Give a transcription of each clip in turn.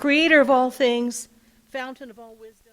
creator of all things, fountain of all wisdom.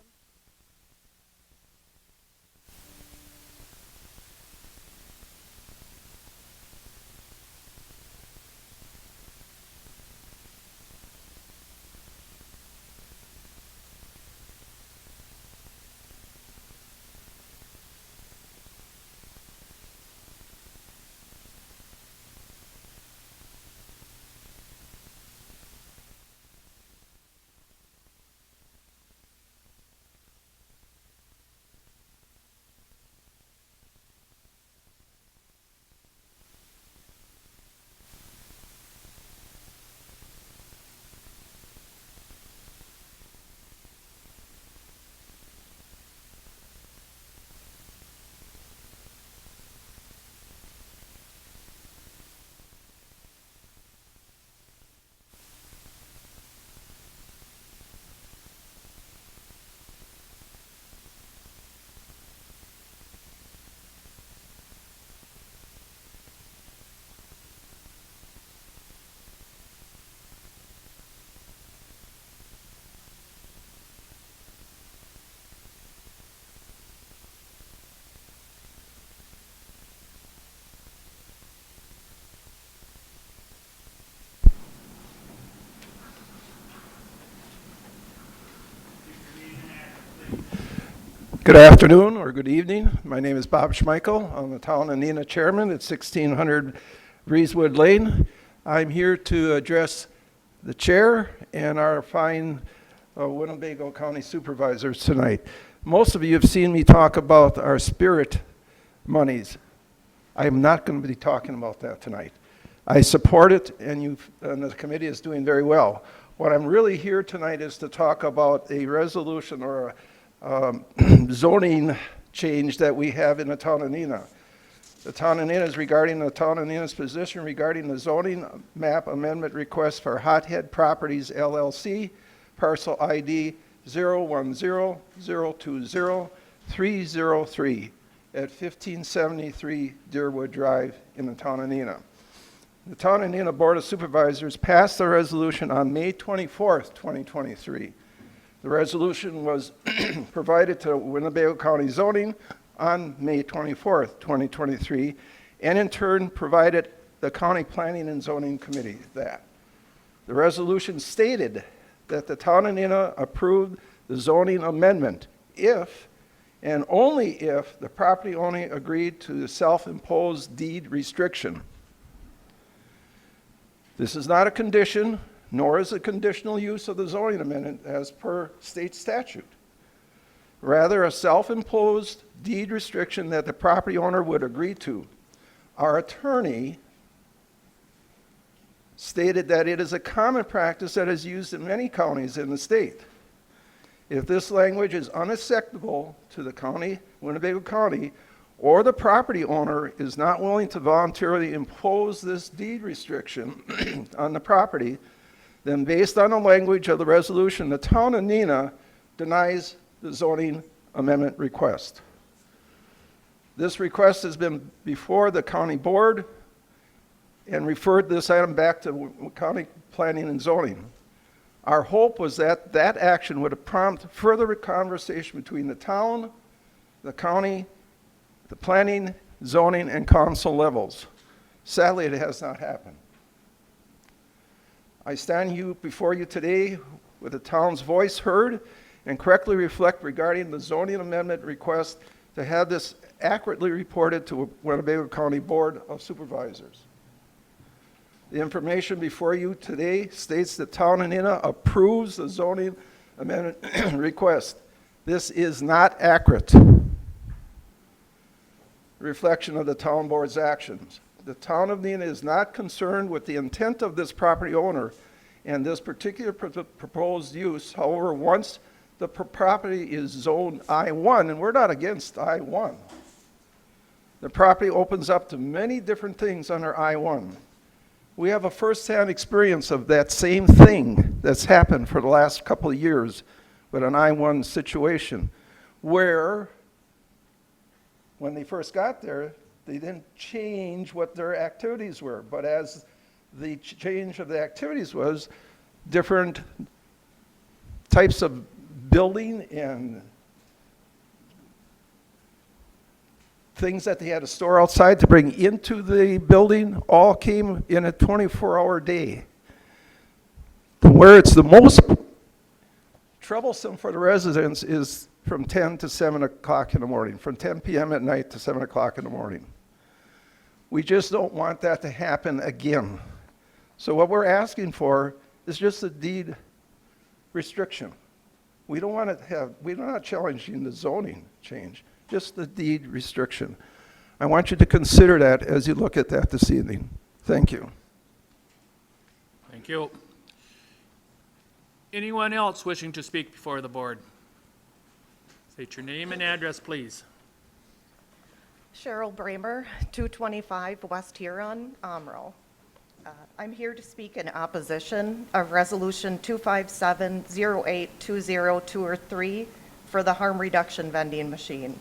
Good afternoon or good evening. My name is Bob Schmeichel. I'm the Town of Neenah Chairman at 1600 Breezewood Lane. I'm here to address the chair and our fine Winnebago County supervisors tonight. Most of you have seen me talk about our spirit monies. I am not going to be talking about that tonight. I support it, and the committee is doing very well. What I'm really here tonight is to talk about a resolution or a zoning change that we have in the town of Neenah. The town of Neenah is regarding the town of Neenah's position regarding the zoning map amendment request for Hothead Properties LLC, parcel ID 010020303 at 1573 Deerwood Drive in the town of Neenah. The town of Neenah Board of Supervisors passed the resolution on May 24th, 2023. The resolution was provided to Winnebago County Zoning on May 24th, 2023, and in turn provided the County Planning and Zoning Committee that. The resolution stated that the town of Neenah approved the zoning amendment if and only if the property owner agreed to the self-imposed deed restriction. This is not a condition, nor is it conditional use of the zoning amendment as per state statute. Rather, a self-imposed deed restriction that the property owner would agree to. Our attorney stated that it is a common practice that is used in many counties in the state. If this language is unacceptable to the county, Winnebago County, or the property owner is not willing to voluntarily impose this deed restriction on the property, then based on the language of the resolution, the town of Neenah denies the zoning amendment request. This request has been before the county board and referred this item back to county planning and zoning. Our hope was that that action would prompt further conversation between the town, the county, the planning, zoning, and council levels. Sadly, it has not happened. I stand before you today with the town's voice heard and correctly reflect regarding the zoning amendment request to have this accurately reported to Winnebago County Board of Supervisors. The information before you today states that town of Neenah approves the zoning amendment request. This is not accurate reflection of the town board's actions. The town of Neenah is not concerned with the intent of this property owner and this particular proposed use. However, once the property is zoned I-1, and we're not against I-1, the property opens up to many different things under I-1. We have a first-hand experience of that same thing that's happened for the last couple of years with an I-1 situation where when they first got there, they didn't change what their activities were. But as the change of the activities was, different types of building and things that they had to store outside to bring into the building all came in a 24-hour day. Where it's the most troublesome for the residents is from 10 to 7 o'clock in the morning, from 10 p.m. at night to 7 o'clock in the morning. We just don't want that to happen again. So what we're asking for is just a deed restriction. We don't want to have, we're not challenging the zoning change, just the deed restriction. I want you to consider that as you look at that this evening. Thank you. Thank you. Anyone else wishing to speak before the board? State your name and address, please. Cheryl Bramer, 225 West Huron, Omro. I'm here to speak in opposition of Resolution 257-08-202 for the harm reduction vending machine.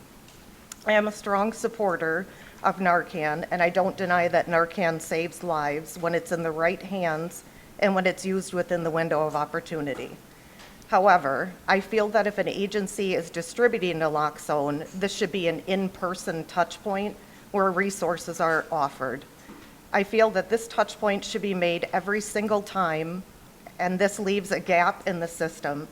I am a strong supporter of Narcan, and I don't deny that Narcan saves lives when it's in the right hands and when it's used within the window of opportunity. However, I feel that if an agency is distributing naloxone, this should be an in-person touch point where resources are offered. I feel that this touch point should be made every single time, and this leaves a gap in the system.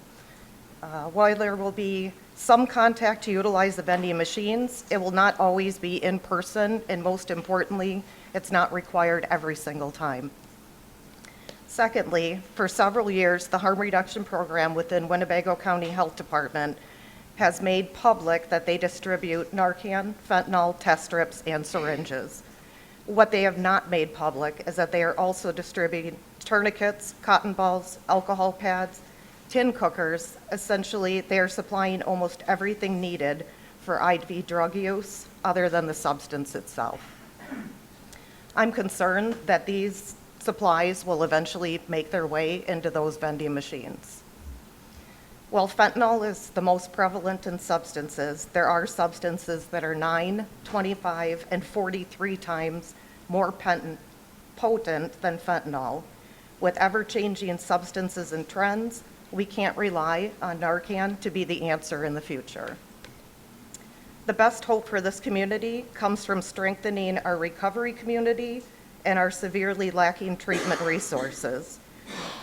While there will be some contact to utilize the vending machines, it will not always be in person, and most importantly, it's not required every single time. Secondly, for several years, the harm reduction program within Winnebago County Health Department has made public that they distribute Narcan, fentanyl, test strips, and syringes. What they have not made public is that they are also distributing tourniquets, cotton balls, alcohol pads, tin cookers. Essentially, they are supplying almost everything needed for IV drug use other than the substance itself. I'm concerned that these supplies will eventually make their way into those vending machines. While fentanyl is the most prevalent in substances, there are substances that are 9, 25, and 43 times more potent than fentanyl. With ever-changing substances and trends, we can't rely on Narcan to be the answer in the future. The best hope for this community comes from strengthening our recovery community and our severely lacking treatment resources.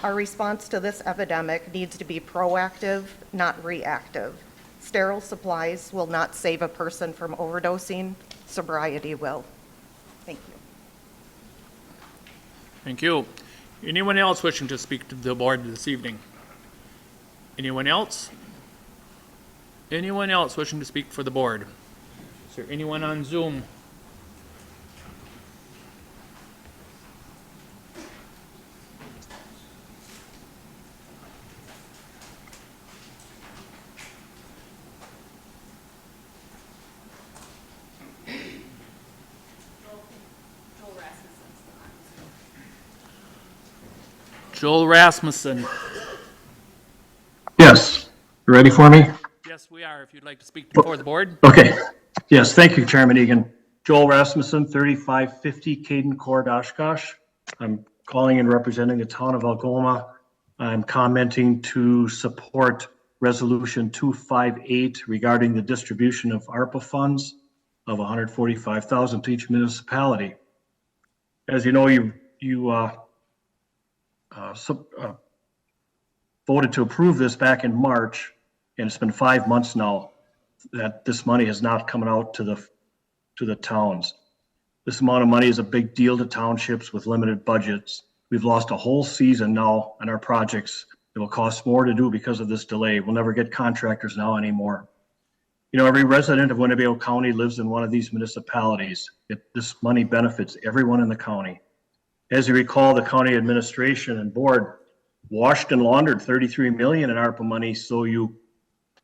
Our response to this epidemic needs to be proactive, not reactive. Sterile supplies will not save a person from overdosing. Sobriety will. Thank you. Thank you. Anyone else wishing to speak to the board this evening? Anyone else? Anyone else wishing to speak for the board? Is there anyone on Zoom? Joel Rasmussen. Yes. You ready for me? Yes, we are. If you'd like to speak before the board. Okay. Yes, thank you, Chairman Egan. Joel Rasmussen, 3550 Caden Court, Oshkosh. I'm calling and representing the town of Algoma. I'm commenting to support Resolution 258 regarding the distribution of ARPA funds of $145,000 to each municipality. As you know, you voted to approve this back in March, and it's been 5 months now that this money has not come out to the towns. This amount of money is a big deal to townships with limited budgets. We've lost a whole season now on our projects. It will cost more to do because of this delay. We'll never get contractors now anymore. You know, every resident of Winnebago County lives in one of these municipalities. This money benefits everyone in the county. As you recall, the county administration and board washed and laundered $33 million in ARPA money, so you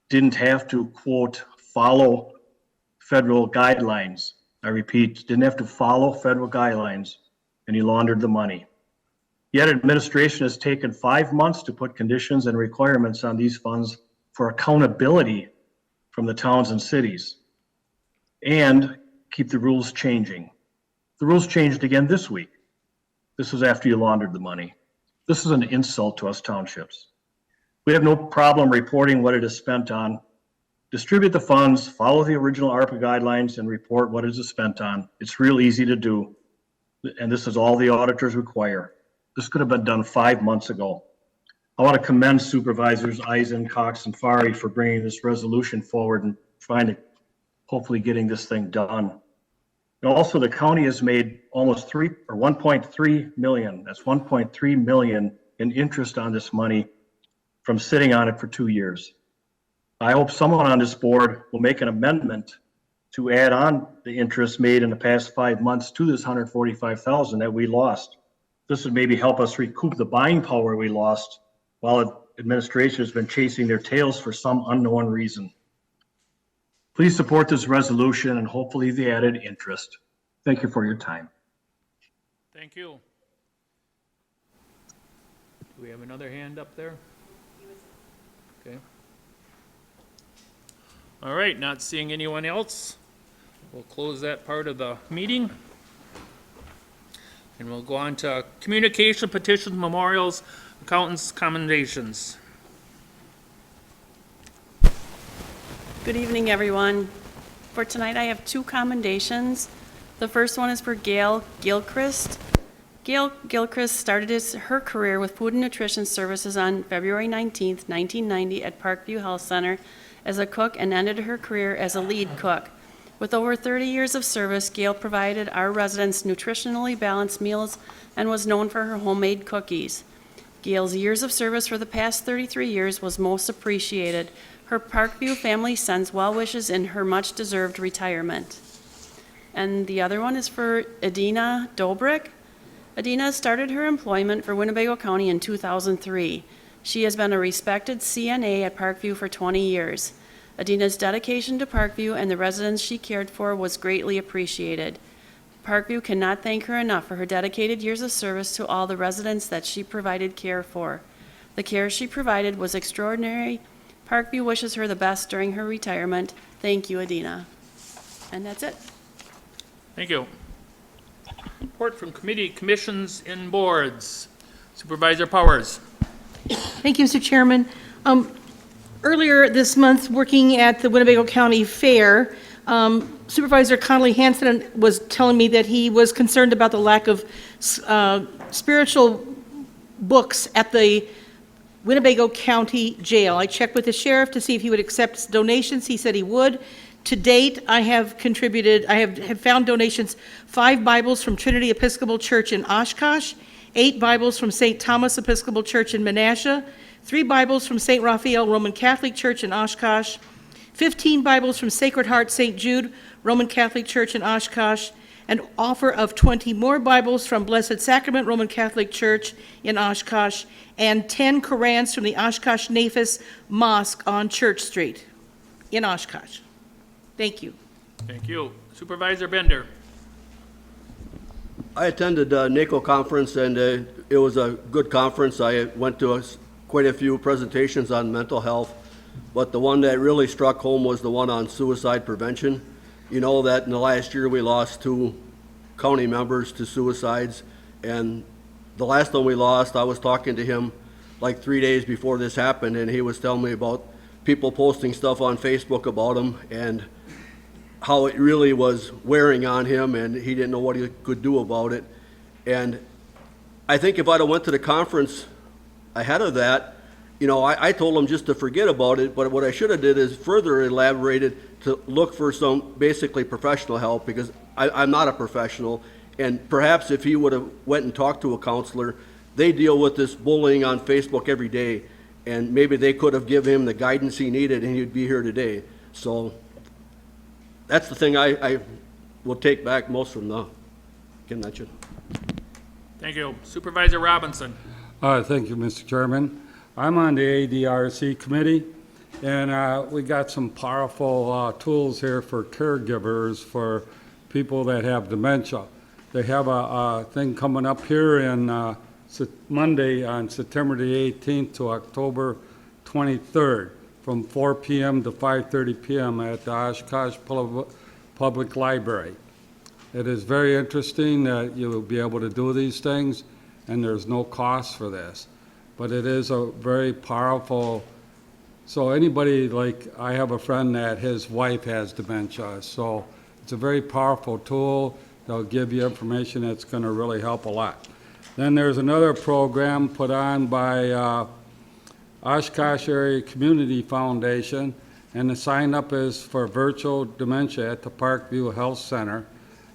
didn't have to, quote, follow federal guidelines. I repeat, didn't have to follow federal guidelines, and you laundered the money. Yet administration has taken 5 months to put conditions and requirements on these funds for accountability from the towns and cities, and keep the rules changing. The rules changed again this week. This was after you laundered the money. This is an insult to us townships. We have no problem reporting what it is spent on. Distribute the funds, follow the original ARPA guidelines, and report what it is spent on. It's real easy to do. And this is all the auditors require. This could have been done 5 months ago. I want to commend Supervisors Eisen, Cox, and Fari for bringing this resolution forward and trying to hopefully getting this thing done. And also, the county has made almost 1.3 million. That's 1.3 million in interest on this money from sitting on it for 2 years. I hope someone on this board will make an amendment to add on the interest made in the past 5 months to this 145,000 that we lost. This would maybe help us recoup the buying power we lost while administration has been chasing their tails for some unknown reason. Please support this resolution and hopefully the added interest. Thank you for your time. Thank you. Do we have another hand up there? Okay. All right, not seeing anyone else. We'll close that part of the meeting. And we'll go on to communication, petitions, memorials, accountants, commendations. Good evening, everyone. For tonight, I have 2 commendations. The first one is for Gail Gilchrist. Gail Gilchrist started her career with food and nutrition services on February 19th, 1990 at Parkview Health Center as a cook and ended her career as a lead cook. With over 30 years of service, Gail provided our residents nutritionally balanced meals and was known for her homemade cookies. Gail's years of service for the past 33 years was most appreciated. Her Parkview family sends well wishes in her much-deserved retirement. And the other one is for Adina Dobrik. Adina started her employment for Winnebago County in 2003. She has been a respected CNA at Parkview for 20 years. Adina's dedication to Parkview and the residents she cared for was greatly appreciated. Parkview cannot thank her enough for her dedicated years of service to all the residents that she provided care for. The care she provided was extraordinary. Parkview wishes her the best during her retirement. Thank you, Adina. And that's it. Thank you. Report from committee, commissions, and boards. Supervisor Powers. Thank you, Mr. Chairman. Earlier this month, working at the Winnebago County Fair, Supervisor Connolly Hanson was telling me that he was concerned about the lack of spiritual books at the Winnebago County Jail. I checked with the sheriff to see if he would accept donations. He said he would. To date, I have found donations: 5 Bibles from Trinity Episcopal Church in Oshkosh, 8 Bibles from St. Thomas Episcopal Church in Menasha, 3 Bibles from St. Raphael Roman Catholic Church in Oshkosh, 15 Bibles from Sacred Heart St. Jude Roman Catholic Church in Oshkosh, an offer of 20 more Bibles from Blessed Sacrament Roman Catholic Church in Oshkosh, and 10 Korans from the Oshkosh Nafis Mosque on Church Street in Oshkosh. Thank you. Thank you. Supervisor Bender. I attended a NACO conference, and it was a good conference. I went to quite a few presentations on mental health, but the one that really struck home was the one on suicide prevention. You know that in the last year we lost 2 county members to suicides, and the last one we lost, I was talking to him like 3 days before this happened, and he was telling me about people posting stuff on Facebook about him and how it really was wearing on him, and he didn't know what he could do about it. And I think if I'd have went to the conference ahead of that, you know, I told him just to forget about it, but what I should have did is further elaborated to look for some basically professional help, because I'm not a professional, and perhaps if he would have went and talked to a counselor, they deal with this bullying on Facebook every day, and maybe they could have given him the guidance he needed and he'd be here today. So that's the thing I will take back most from the convention. Thank you. Supervisor Robinson. Thank you, Mr. Chairman. I'm on the ADRC committee, and we got some powerful tools here for caregivers for people that have dementia. They have a thing coming up here in Monday on September the 18th to October 23rd from 4 p.m. to 5:30 p.m. at the Oshkosh Public Library. It is very interesting that you will be able to do these things, and there's no cost for this. but it is a very powerful, so anybody, like, I have a friend that his wife has dementia, so it's a very powerful tool. They'll give you information that's going to really help a lot. Then there's another program put on by Oshkosh Area Community Foundation, and the sign-up is for virtual dementia at the Parkview Health Center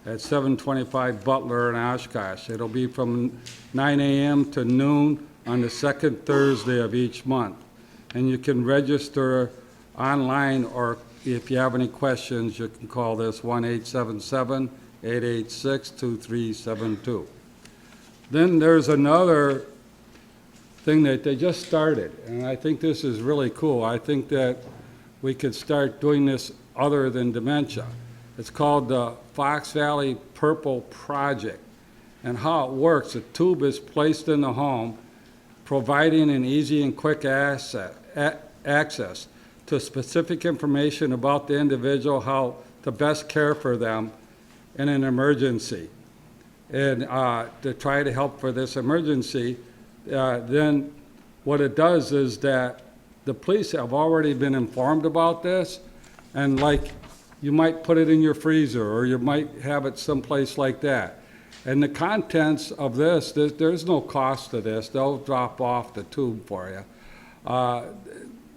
at 725 Butler in Oshkosh. It'll be from 9 a.m. to noon on the second Thursday of each month. And you can register online, or if you have any questions, you can call this 1-877-886-2372. Then there's another thing that they just started, and I think this is really cool. I think that we could start doing this other than dementia. It's called the Fox Valley Purple Project. And how it works, a tube is placed in the home, providing an easy and quick access to specific information about the individual, how to best care for them in an emergency. And to try to help for this emergency, then what it does is that the police have already been informed about this, and like, you might put it in your freezer, or you might have it someplace like that. And the contents of this, there's no cost to this. They'll drop off the tube for you.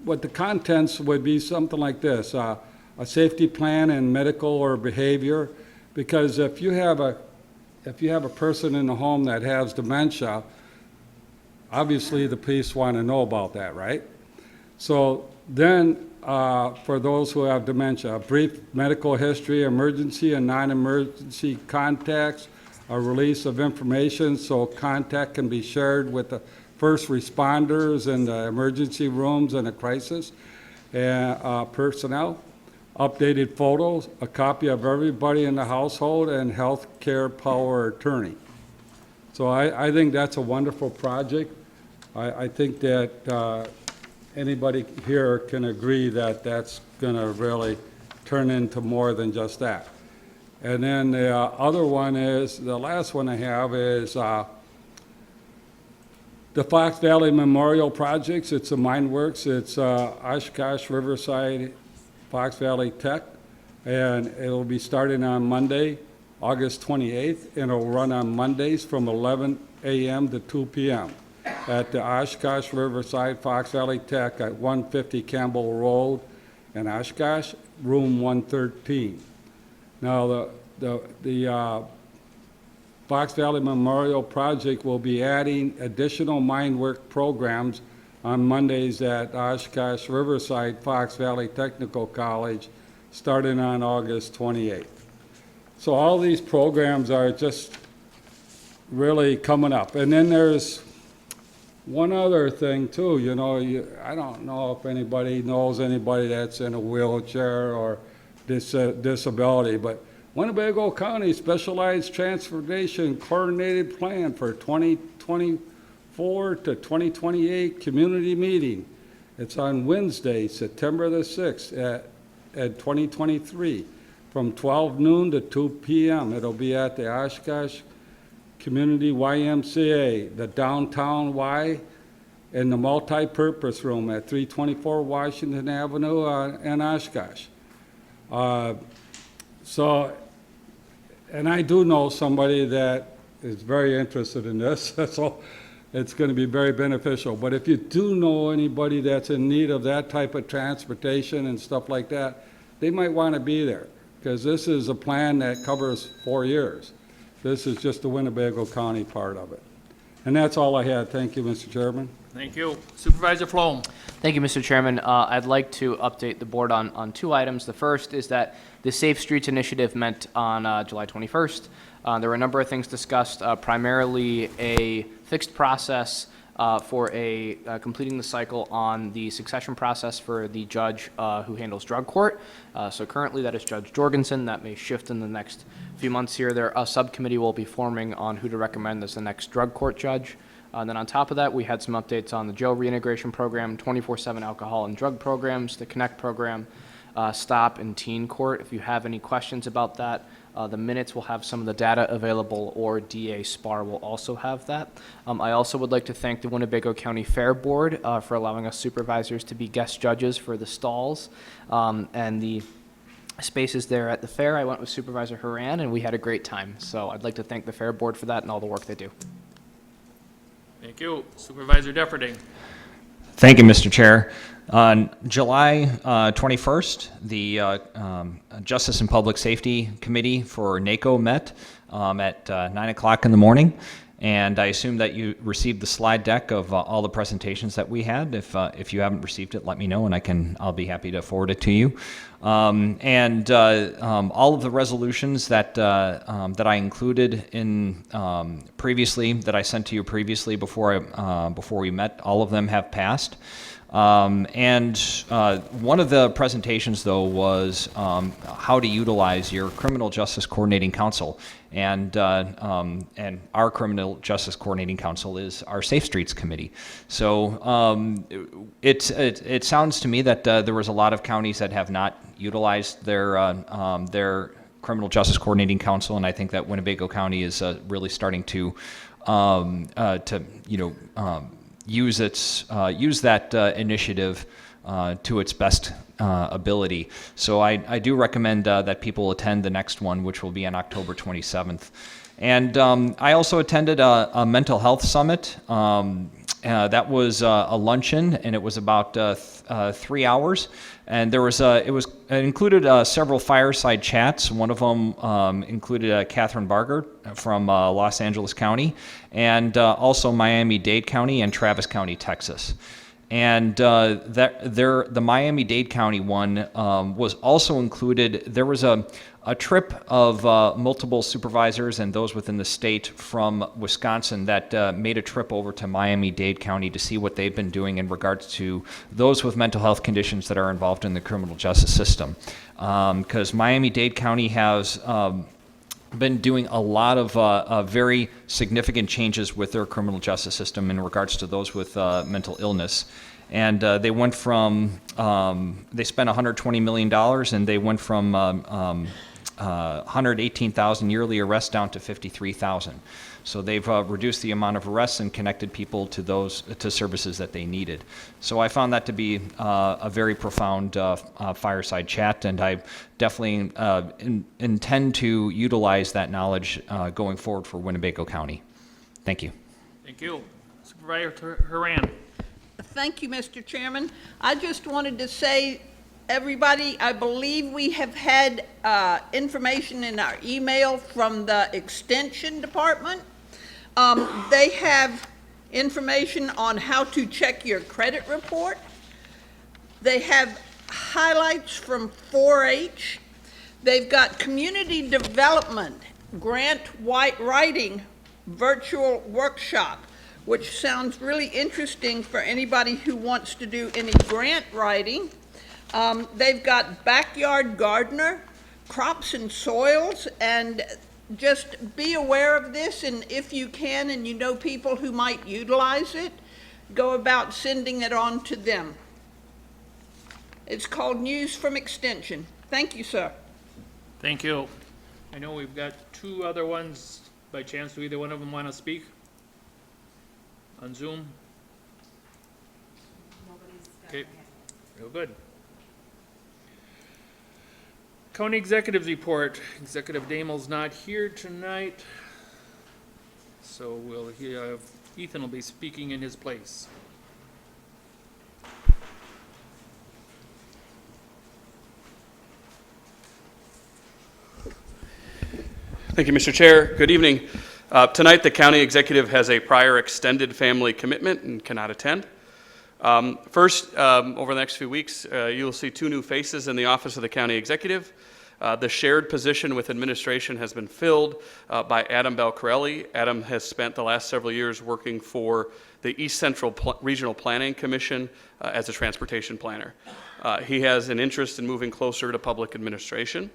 What the contents would be something like this, a safety plan and medical or behavior, because if you have a person in the home that has dementia, obviously the police want to know about that, right? So then, for those who have dementia, a brief medical history, emergency and non-emergency contacts, a release of information so contact can be shared with the first responders in the emergency rooms and a crisis personnel, updated photos, a copy of everybody in the household, and health care power attorney. So I think that's a wonderful project. I think that anybody here can agree that that's going to really turn into more than just that. And then the other one is, the last one I have is the Fox Valley Memorial Projects. It's a MindWorks. It's Oshkosh, Riverside, Fox Valley Tech, and it'll be starting on Monday, August 28th, and it'll run on Mondays from 11 a.m. to 2 p.m. at the Oshkosh Riverside Fox Valley Tech at 150 Campbell Road in Oshkosh, room 113. Now, the Fox Valley Memorial Project will be adding additional MindWork programs on Mondays at Oshkosh Riverside Fox Valley Technical College, starting on August 28th. So all these programs are just really coming up. And then there's one other thing too, you know, I don't know if anybody knows anybody that's in a wheelchair or disability, but Winnebago County Specialized Transportation Coordinated Plan for 2024 to 2028 community meeting. It's on Wednesday, September the 6th at 2023 from 12 noon to 2 p.m. It'll be at the Oshkosh Community YMCA, the Downtown Y, in the multi-purpose room at 324 Washington Avenue in Oshkosh. And I do know somebody that is very interested in this, so it's going to be very beneficial. But if you do know anybody that's in need of that type of transportation and stuff like that, they might want to be there, because this is a plan that covers 4 years. This is just the Winnebago County part of it. And that's all I had. Thank you, Mr. Chairman. Thank you. Supervisor Flom. Thank you, Mr. Chairman. I'd like to update the board on two items. The first is that the Safe Streets Initiative met on July 21st. There were a number of things discussed, primarily a fixed process for completing the cycle on the succession process for the judge who handles drug court. So currently that is Judge Jorgensen. That may shift in the next few months here. A subcommittee will be forming on who to recommend as the next drug court judge. Then on top of that, we had some updates on the jail reintegration program, 24/7 alcohol and drug programs, the Connect program, STOP, and Teen Court. If you have any questions about that, The minutes will have some of the data available, or DA SPAR will also have that. I also would like to thank the Winnebago County Fair Board for allowing us supervisors to be guest judges for the stalls and the spaces there at the fair. I went with Supervisor Haran, and we had a great time. So I'd like to thank the Fair Board for that and all the work they do. Thank you. Supervisor Defferting. Thank you, Mr. Chair. On July 21st, the Justice and Public Safety Committee for NACO met at 9 o'clock in the morning, and I assume that you received the slide deck of all the presentations that we had. If you haven't received it, let me know, and I'll be happy to forward it to you. All of the resolutions that I included in previously, that I sent to you previously before we met, all of them have passed. One of the presentations, though, was how to utilize your Criminal Justice Coordinating Council, and our Criminal Justice Coordinating Council is our Safe Streets Committee. So it sounds to me that there was a lot of counties that have not utilized their Criminal Justice Coordinating Council, and I think that Winnebago County is really starting to use that initiative to its best ability. So I do recommend that people attend the next one, which will be on October 27th. And I also attended a mental health summit. That was a luncheon, and it was about 3 hours. And it included several fireside chats. One of them included Catherine Barger from Los Angeles County, and also Miami-Dade County and Travis County, Texas. And the Miami-Dade County one was also included. There was a trip of multiple supervisors and those within the state from Wisconsin that made a trip over to Miami-Dade County to see what they've been doing in regards to those with mental health conditions that are involved in the criminal justice system. Because Miami-Dade County has been doing a lot of very significant changes with their criminal justice system in regards to those with mental illness. And they went from, they spent $120 million, and they went from 118,000 yearly arrests down to 53,000. So they've reduced the amount of arrests and connected people to services that they needed. So I found that to be a very profound fireside chat, and I definitely intend to utilize that knowledge going forward for Winnebago County. Thank you. Thank you. Supervisor Haran. Thank you, Mr. Chairman. I just wanted to say, everybody, I believe we have had information in our email from the Extension Department. They have information on how to check your credit report. They have highlights from 4-H. They've got community development, grant writing, virtual workshop, which sounds really interesting for anybody who wants to do any grant writing. They've got backyard gardener, crops and soils, and just be aware of this, and if you can and you know people who might utilize it, go about sending it on to them. It's called News from Extension. Thank you, sir. Thank you. I know we've got two other ones. By chance, do either one of them want to speak on Zoom? Okay, real good. County Executive's Report. Executive Damel's not here tonight, so Ethan will be speaking in his place. Thank you, Mr. Chair. Good evening. Tonight, the county executive has a prior extended family commitment and cannot attend. First, over the next few weeks, you'll see two new faces in the office of the county executive. The shared position with administration has been filled by Adam Belcarelli. Adam has spent the last several years working for the East Central Regional Planning Commission as a transportation planner. He has an interest in moving closer to public administration.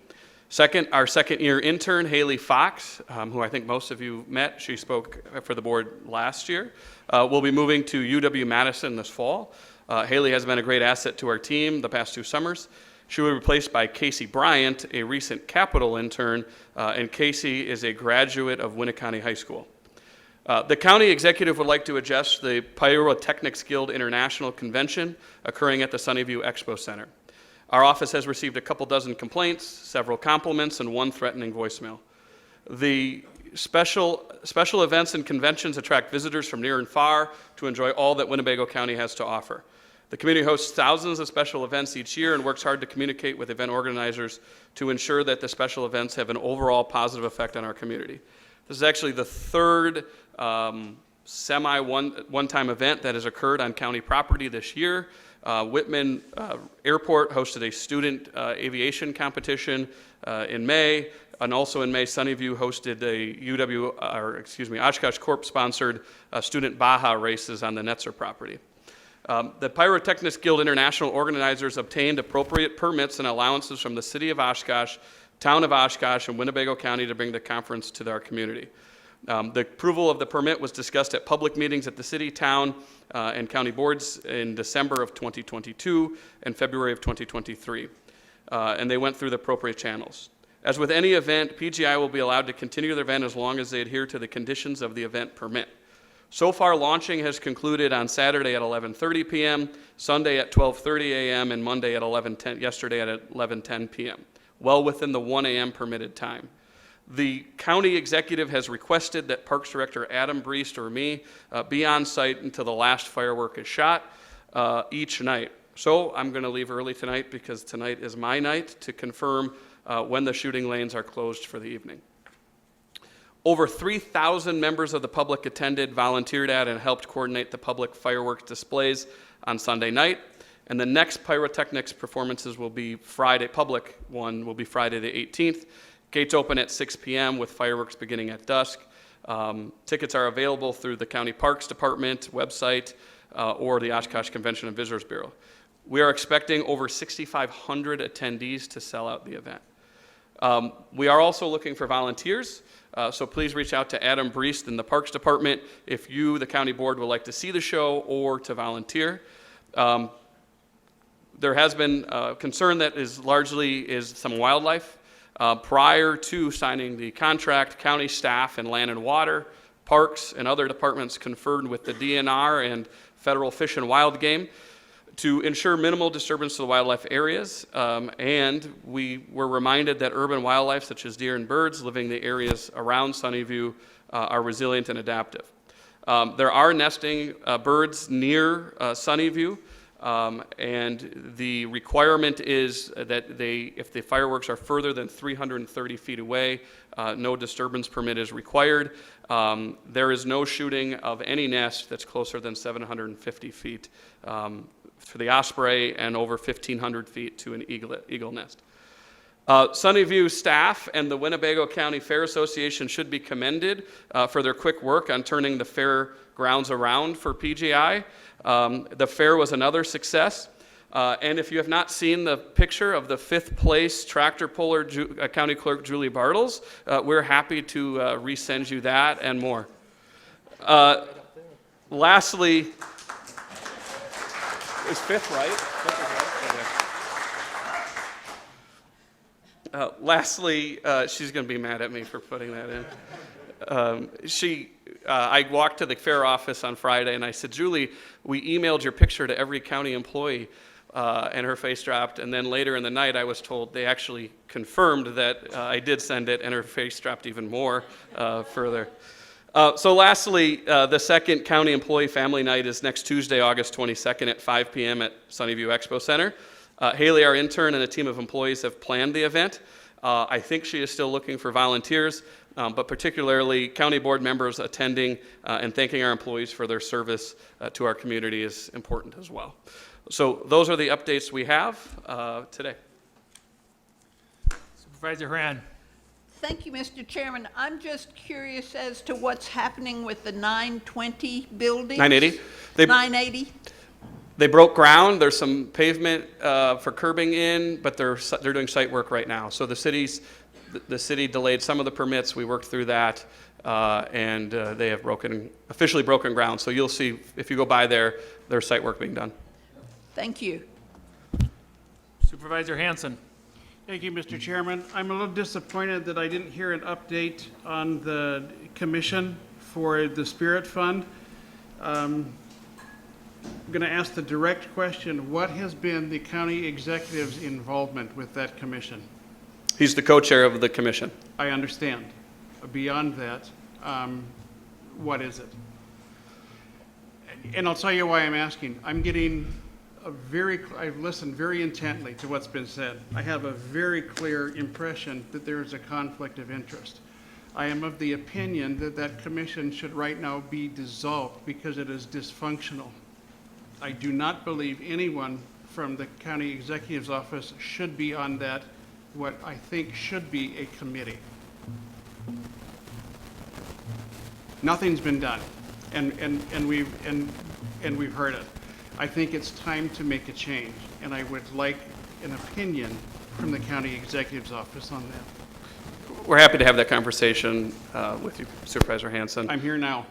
Second, our second-year intern, Haley Fox, who I think most of you met, she spoke for the board last year, will be moving to UW-Madison this fall. Haley has been a great asset to our team the past 2 summers. She will be replaced by Casey Bryant, a recent Capitol intern, and Casey is a graduate of Winnebago High School. The county executive would like to address the Pyrotechnics Guild International Convention occurring at the Sunnyview Expo Center. Our office has received a couple dozen complaints, several compliments, and one threatening voicemail. The special events and conventions attract visitors from near and far to enjoy all that Winnebago County has to offer. The community hosts thousands of special events each year and works hard to communicate with event organizers to ensure that the special events have an overall positive effect on our community. This is actually the third one-time event that has occurred on county property this year. Whitman Airport hosted a student aviation competition in May, and also in May, Sunnyview hosted a Oshkosh Corp-sponsored student Baja races on the Netzer property. The Pyrotechnics Guild International organizers obtained appropriate permits and allowances from the City of Oshkosh, Town of Oshkosh, and Winnebago County to bring the conference to our community. The approval of the permit was discussed at public meetings at the city, town, and county boards in December of 2022 and February of 2023, and they went through the appropriate channels. As with any event, PGI will be allowed to continue their event as long as they adhere to the conditions of the event permit. So far, launching has concluded on Saturday at 11:30 p.m., Sunday at 12:30 a.m., and Monday at yesterday at 11:10 p.m., well within the 1 a.m. permitted time. The county executive has requested that Parks Director Adam Briest or me be on site until the last firework is shot each night. So I'm going to leave early tonight because tonight is my night to confirm when the shooting lanes are closed for the evening. Over 3,000 members of the public attended, volunteered at, and helped coordinate the public fireworks displays on Sunday night. And the next pyrotechnics performances will be public one will be Friday the 18th. Gates open at 6 p.m. with fireworks beginning at dusk. Tickets are available through the County Parks Department website or the Oshkosh Convention and Visitors Bureau. We are expecting over 6,500 attendees to sell out the event. We are also looking for volunteers, so please reach out to Adam Briest in the Parks Department if you, the county board, would like to see the show or to volunteer. There has been concern that is some wildlife. Prior to signing the contract, county staff and Land and Water, Parks, and other departments conferred with the DNR and Federal Fish and Wild Game to ensure minimal disturbance to the wildlife areas, and we were reminded that urban wildlife such as deer and birds living in the areas around Sunnyview are resilient and adaptive. There are nesting birds near Sunnyview, and the requirement is that if the fireworks are further than 330 feet away, no disturbance permit is required. There is no shooting of any nest that's closer than 750 feet for the osprey and over 1,500 feet to an eagle nest. Sunnyview staff and the Winnebago County Fair Association should be commended for their quick work on turning the fair grounds around for PGI. The fair was another success. And if you have not seen the picture of the 5th place tractor puller County Clerk Julie Bartles, we're happy to resend you that and more. Lastly, is 5th right? 5th is right? Okay. Lastly, she's going to be mad at me for putting that in. I walked to the fair office on Friday and I said, Julie, we emailed your picture to every county employee, and her face dropped. And then later in the night, I was told they actually confirmed that I did send it, and her face dropped even more further. So lastly, the second County Employee Family Night is next Tuesday, August 22nd at 5 p.m. at Sunnyview Expo Center. Haley, our intern, and a team of employees have planned the event. I think she is still looking for volunteers, but particularly county board members attending and thanking our employees for their service to our community is important as well. So those are the updates we have today. Supervisor Hran. Thank you, Mr. Chairman. I'm just curious as to what's happening with the 920 building. 980. 980. They broke ground. There's some pavement for curbing in, but they're doing site work right now. So the city delayed some of the permits. We worked through that, and they have officially broken ground. So you'll see if you go by there, there's site work being done. Thank you. Supervisor Hanson. Thank you, Mr. Chairman. I'm a little disappointed that I didn't hear an update on the commission for the Spirit Fund. I'm going to ask the direct question, what has been the county executive's involvement with that commission? He's the co-chair of the commission. I understand. Beyond that, what is it? And I'll tell you why I'm asking. I'm getting I've listened very intently to what's been said. I have a very clear impression that there is a conflict of interest. I am of the opinion that that commission should right now be dissolved because it is dysfunctional. I do not believe anyone from the county executive's office should be on that, what I think should be a committee. Nothing's been done, and we've heard it. I think it's time to make a change, and I would like an opinion from the county executive's office on that. We're happy to have that conversation with you, Supervisor Hanson. I'm here now.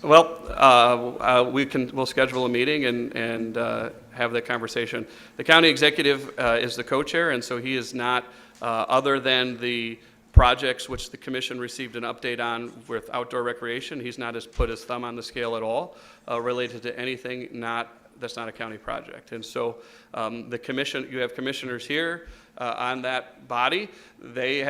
Well, we'll schedule a meeting and have that conversation. The county executive is the co-chair, and so he is not, other than the projects which the commission received an update on with outdoor recreation, he's not put his thumb on the scale at all related to anything that's not a county project. And so the commission, you have commissioners here on that body. They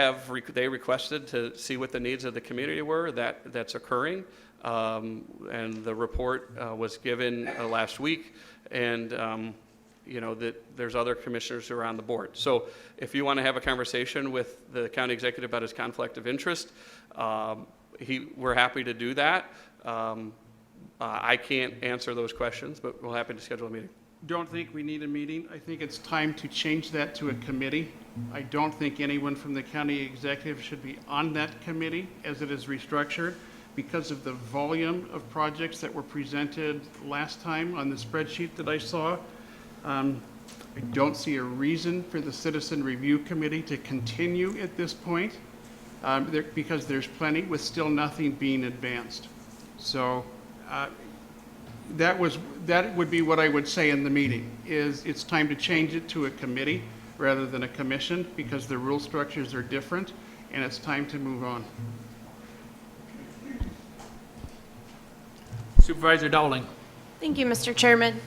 requested to see what the needs of the community were. That's occurring. And the report was given last week, and that there's other commissioners who are on the board. So if you want to have a conversation with the county executive about his conflict of interest, we're happy to do that. I can't answer those questions, but we're happy to schedule a meeting. Don't think we need a meeting. I think it's time to change that to a committee. I don't think anyone from the county executive should be on that committee as it is restructured because of the volume of projects that were presented last time on the spreadsheet that I saw. I don't see a reason for the Citizen Review Committee to continue at this point because there's plenty with still nothing being advanced. So that would be what I would say in the meeting, is it's time to change it to a committee rather than a commission because the rule structures are different, and it's time to move on. Supervisor Dowling. Thank you, Mr. Chairman.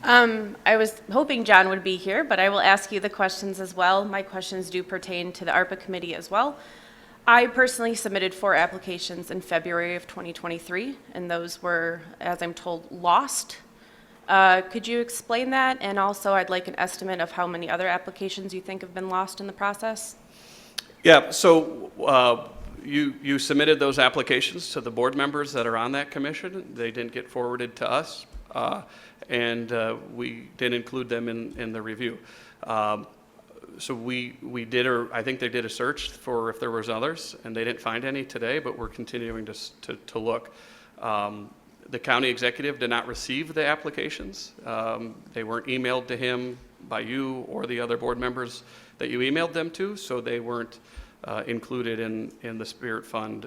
I was hoping John would be here, but I will ask you the questions as well. My questions do pertain to the ARPA committee as well. I personally submitted 4 applications in February of 2023, and those were, as I'm told, lost. Could you explain that? And also, I'd like an estimate of how many other applications you think have been lost in the process. Yeah, so you submitted those applications to the board members that are on that commission. They didn't get forwarded to us, and we didn't include them in the review. So we did, or I think they did a search for if there was others, and they didn't find any today, but we're continuing to look. The county executive did not receive the applications. They weren't emailed to him by you or the other board members that you emailed them to, so they weren't included in the Spirit Fund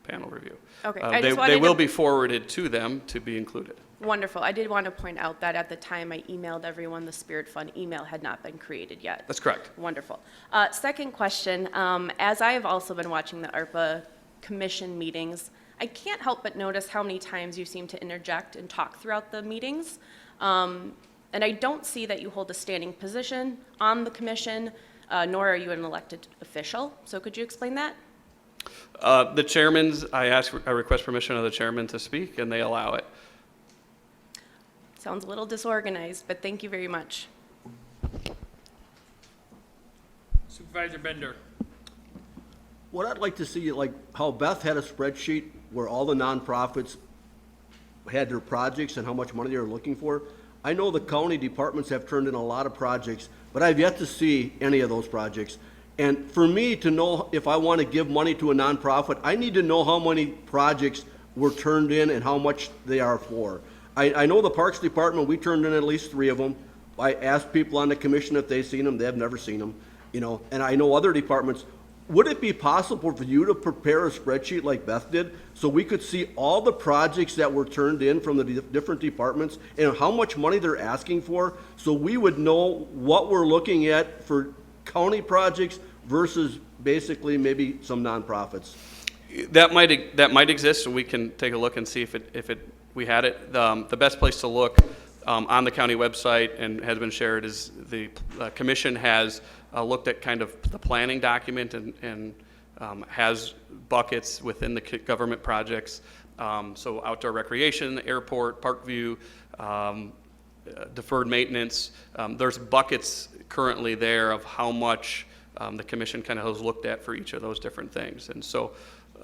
panel review. Okay, they will be forwarded to them to be included. Wonderful. I did want to point out that at the time I emailed everyone, the Spirit Fund email had not been created yet. That's correct. Wonderful. Second question, as I have also been watching the ARPA commission meetings, I can't help but notice how many times you seem to interject and talk throughout the meetings. And I don't see that you hold a standing position on the commission, nor are you an elected official. So could you explain that? The chairman's, I request permission of the chairman to speak, and they allow it. Sounds a little disorganized, but thank you very much. Supervisor Bender. What I'd like to see, like how Beth had a spreadsheet where all the nonprofits had their projects and how much money they were looking for. I know the county departments have turned in a lot of projects, but I've yet to see any of those projects. And for me to know if I want to give money to a nonprofit, I need to know how many projects were turned in and how much they are for. I know the Parks Department, we turned in at least 3 of them. I asked people on the commission if they've seen them. They have never seen them, and I know other departments. would it be possible for you to prepare a spreadsheet like Beth did, so we could see all the projects that were turned in from the different departments and how much money they're asking for, so we would know what we're looking at for county projects versus basically maybe some nonprofits? That might exist, and we can take a look and see if we had it. The best place to look on the county website and has been shared is the commission has looked at kind of the planning document and has buckets within the government projects. So outdoor recreation, airport, Parkview, deferred maintenance. There's buckets currently there of how much the commission kind of has looked at for each of those different things. And so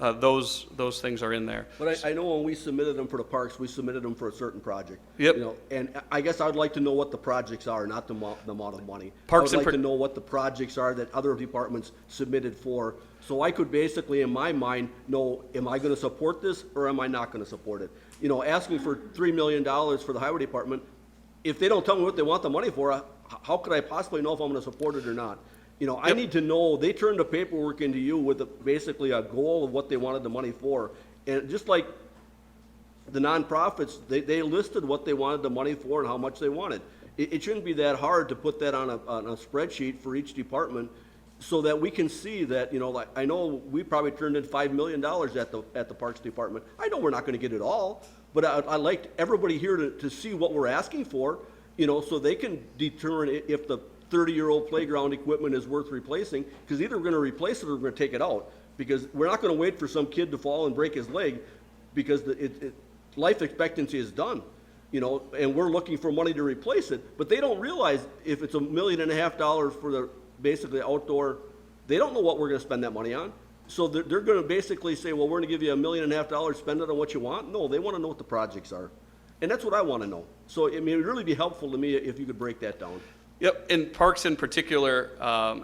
those things are in there. But I know when we submitted them for the parks, we submitted them for a certain project. Yep. You know, and I guess I'd like to know what the projects are, not the amount of money. Parks I and would like to know what the projects are that other departments submitted for, so I could basically, in my mind, know, am I gonna support this or am I not gonna support it? You know, asking for $3 million for the highway department, if they don't tell me what they want the money for, how could I possibly know if I'm gonna support it or not? You know, I need to know, they turned the paperwork into you with basically a goal of what they wanted the money for. And just like the nonprofits, they listed what they wanted the money for and how much they wanted. It shouldn't be that hard to put that on a spreadsheet for each department so that we can see that, you know, like, I know we probably turned in $5 million at the Parks Department. I know we're not gonna get it all, but I'd like everybody here to see what we're asking for, you know, so they can determine if the 30-year-old playground equipment is worth replacing, because either we're going to replace it or we're going to take it out, because we're not going to wait for some kid to fall and break his leg, because life expectancy is done, you know, and we're looking for money to replace it. But they don't realize if it's $1.5 million for the basically outdoor, they don't know what we're going to spend that money on. So they're going to basically say, well, we're going to give you $1.5 million, spend it on what you want. No, they want to know what the projects are, and that's what I want to know. So I mean, it would really be helpful to me if you could break that down. Yep, in parks in particular,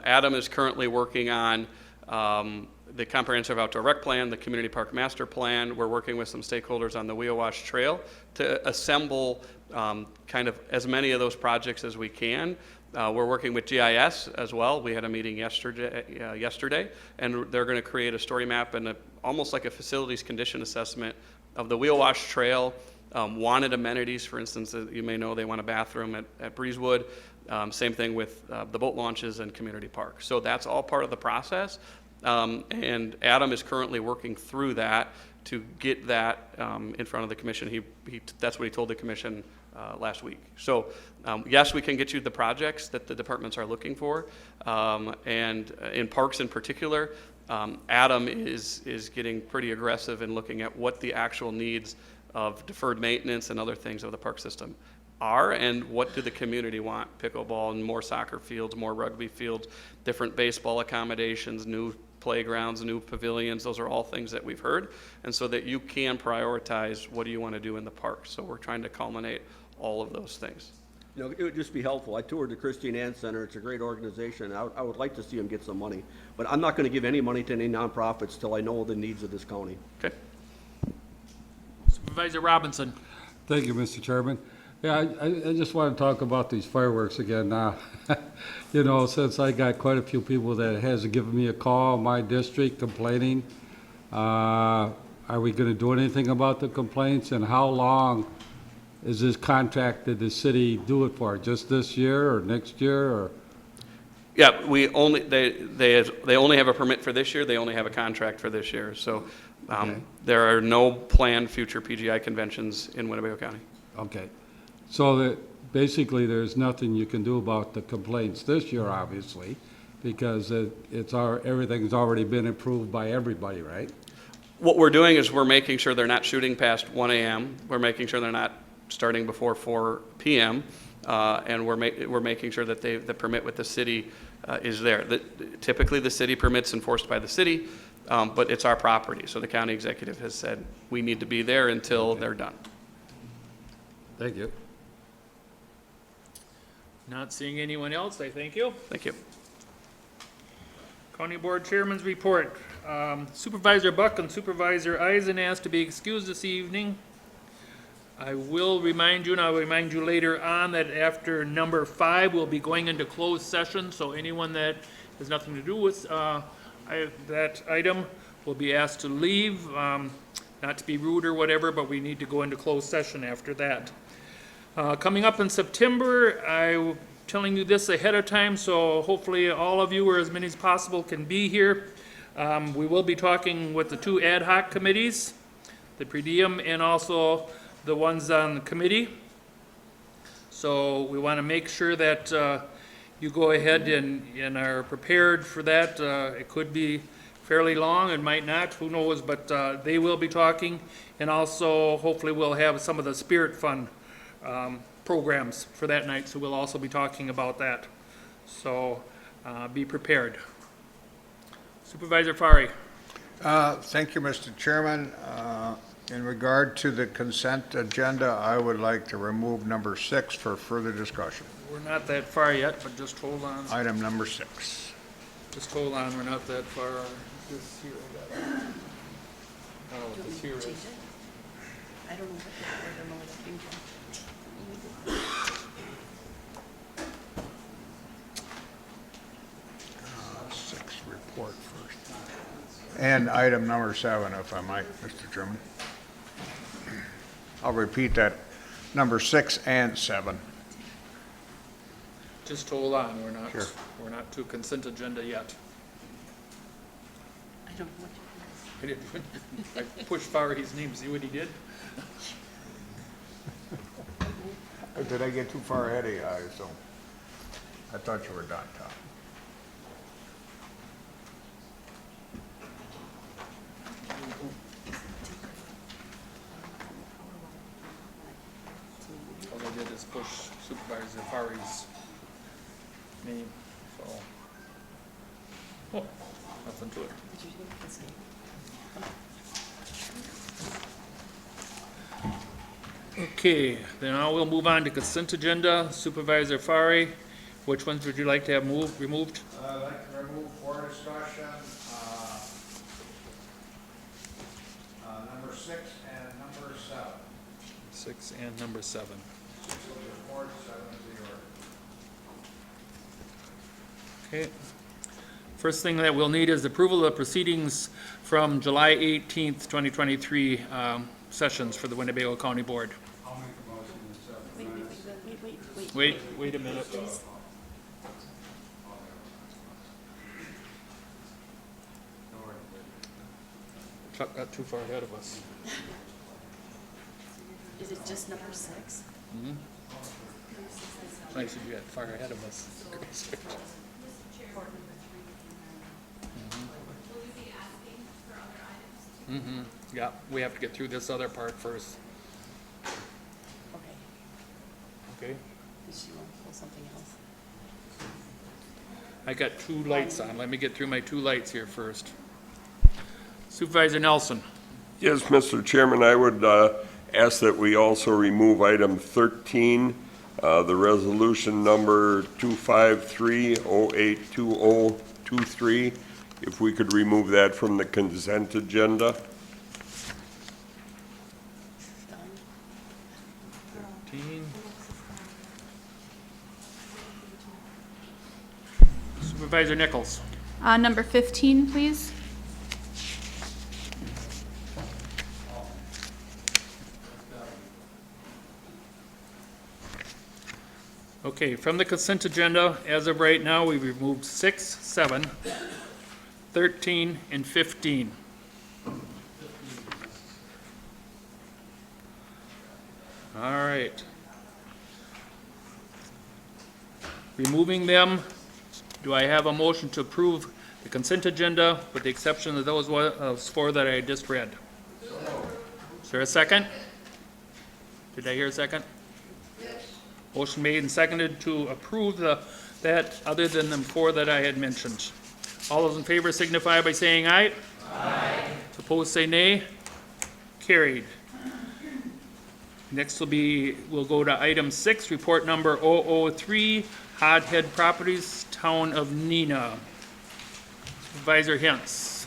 Adam is currently working on the comprehensive outdoor rec plan, the community park master plan. We're working with some stakeholders on the Wheel Wash Trail to assemble kind of as many of those projects as we can. We're working with GIS as well. We had a meeting yesterday, and they're going to create a story map and almost like a facilities condition assessment of the Wheel Wash Trail. Wanted amenities, for instance, you may know they want a bathroom at Breezewood. Same thing with the boat launches and community park. So that's all part of the process. And Adam is currently working through that to get that in front of the commission. That's what he told the commission last week. So yes, we can get you the projects that the departments are looking for. And in parks in particular, Adam is getting pretty aggressive in looking at what the actual needs of deferred maintenance and other things of the park system are, and what do the community want? Pickleball and more soccer fields, more rugby fields, different baseball accommodations, new playgrounds, new pavilions. Those are all things that we've heard, and so that you can prioritize what do you want to do in the park. So we're trying to culminate all of those things. You know, it would just be helpful. I toured the Christine Ann Center. It's a great organization. I would like to see them get some money, but I'm not going to give any money to any nonprofits till I know the needs of this county. Okay. Supervisor Robinson. Thank you, Mr. Chairman. Yeah, I just want to talk about these fireworks again now. You know, since I got quite a few people that has given me a call in my district complaining, are we going to do anything about the complaints, and how long is this contract that the city do it for? Just this year or next year, or? Yeah, they only have a permit for this year. They only have a contract for this year. So there are no planned future PGI conventions in Winnebago County. Okay. So that basically there's nothing you can do about the complaints this year, obviously, because everything's already been approved by everybody, right? What we're doing is we're making sure they're not shooting past 1 a.m. We're making sure they're not starting before 4 p.m. And we're making sure that the permit with the city is there. Typically, the city permit's enforced by the city, but it's our property. So the county executive has said we need to be there until they're done. Thank you. Not seeing anyone else, I thank you. Thank you. County Board Chairman's report. Supervisor Buck and Supervisor Eisen asked to be excused this evening. I will remind you, and I'll remind you later on, that after number 5, we'll be going into closed session, so anyone that has nothing to do with that item will be asked to leave, not to be rude or whatever, but we need to go into closed session after that. Coming up in September, I'm telling you this ahead of time, so hopefully all of you, or as many as possible, can be here. We will be talking with the two ad hoc committees, the per diem and also the ones on the committee. So we want to make sure that you go ahead and are prepared for that. It could be fairly long, it might not, who knows, but they will be talking. And also, hopefully, we'll have some of the Spirit Fund programs for that night, so we'll also be talking about that. So be prepared. Supervisor Fari. Thank you, Mr. Chairman. In regard to the consent agenda, I would like to remove number 6 for further discussion. We're not that far yet, but just hold on. Item number 6. Just hold on, we're not that far. This here, I got it. Oh, this here is. I don't know what that came from. 6 report first. And item number 7, if I might, Mr. Chairman. I'll repeat that, number 6 and 7. Just hold on, Sure. we're not to consent agenda yet. I don't know what you I pushed Fari's name, see what he did? Did I get too far ahead of you? I thought you were done, Tom. All I did is push Supervisor Fari's name, so. Oh, nothing to it. Okay, then now we'll move on to consent agenda. Supervisor Fari, which ones would you like to have removed? I'd like to remove for discussion, number 6 and number 7. 6 and number 7. 6 is report, 7 is the order. Okay. First thing that we'll need is approval of proceedings from July 18th, 2023 sessions for the Winnebago County Board. I'll make a motion to accept. Wait a minute. Chuck got too far ahead of us. Is it just number 6? Nice that you got far ahead of us. Yeah, we have to get through this other part first, Okay. okay? Does she want to pull something else? I got 2 lights on. Let me get through my 2 lights here first. Supervisor Nelson. Yes, Mr. Chairman, I would ask that we also remove item 13, the resolution number 253-082023, if we could remove that from the consent agenda. Done. 13. Supervisor Nichols. Number 15, please. Okay, from the consent agenda, as of right now, we've removed 6, 7, 13, and 15. All right. Removing them, do I have a motion to approve the consent agenda with the exception of those 4 that I just read? Is there a second? Did I hear a second? Motion made and seconded to approve that other than the 4 that I had mentioned. All those in favor signify by saying aye. Aye. Opposed, say nay. Carried. Next we'll go to item 6, report number 003, Hodhead Properties, Town of Neenah. Supervisor Hintz.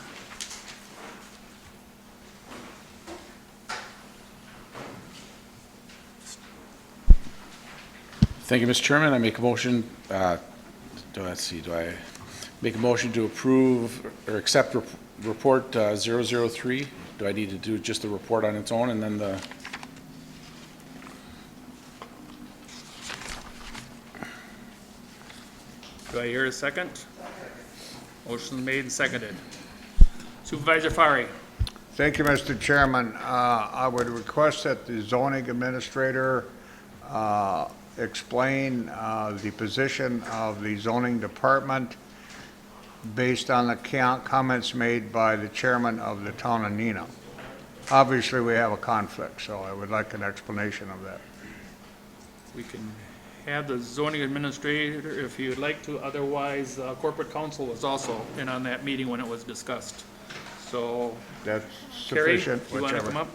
Thank you, Mr. Chairman. I make a motion, do I Make a motion to approve or accept report 003. Do I need to do just the report on its own and then the? Do I hear a second? Motion made and seconded. Supervisor Fari. Thank you, Mr. Chairman. I would request that the zoning administrator explain the position of the zoning department based on the comments made by the chairman of the town of Neenah. Obviously, we have a conflict, so I would like an explanation of that. We can have the zoning administrator if you'd like to. Otherwise, corporate counsel was also in on that meeting when it was discussed. So, That's Carrie, sufficient, you want to whichever. come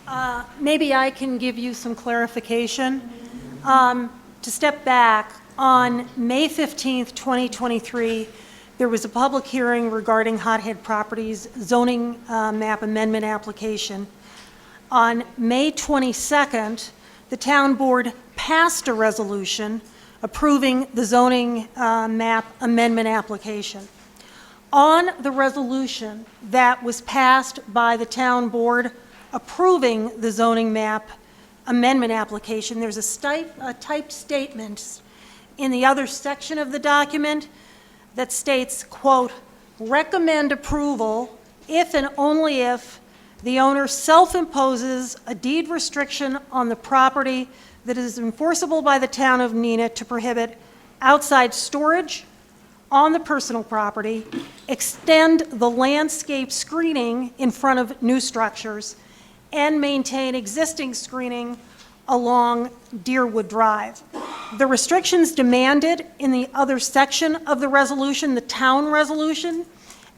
up? Maybe I can give you some clarification. To step back, on May 15th, 2023, there was a public hearing regarding Hothead Properties zoning map amendment application. On May 22nd, the town board passed a resolution approving the zoning map amendment application. On the resolution that was passed by the town board approving the zoning map amendment application, there's a typed statement in the other section of the document that states, quote, recommend approval if and only if the owner self-imposes a deed restriction on the property that is enforceable by the town of Neenah to prohibit outside storage on the personal property, extend the landscape screening in front of new structures, and maintain existing screening along Deerwood Drive. The restrictions demanded in the other section of the resolution, the town resolution,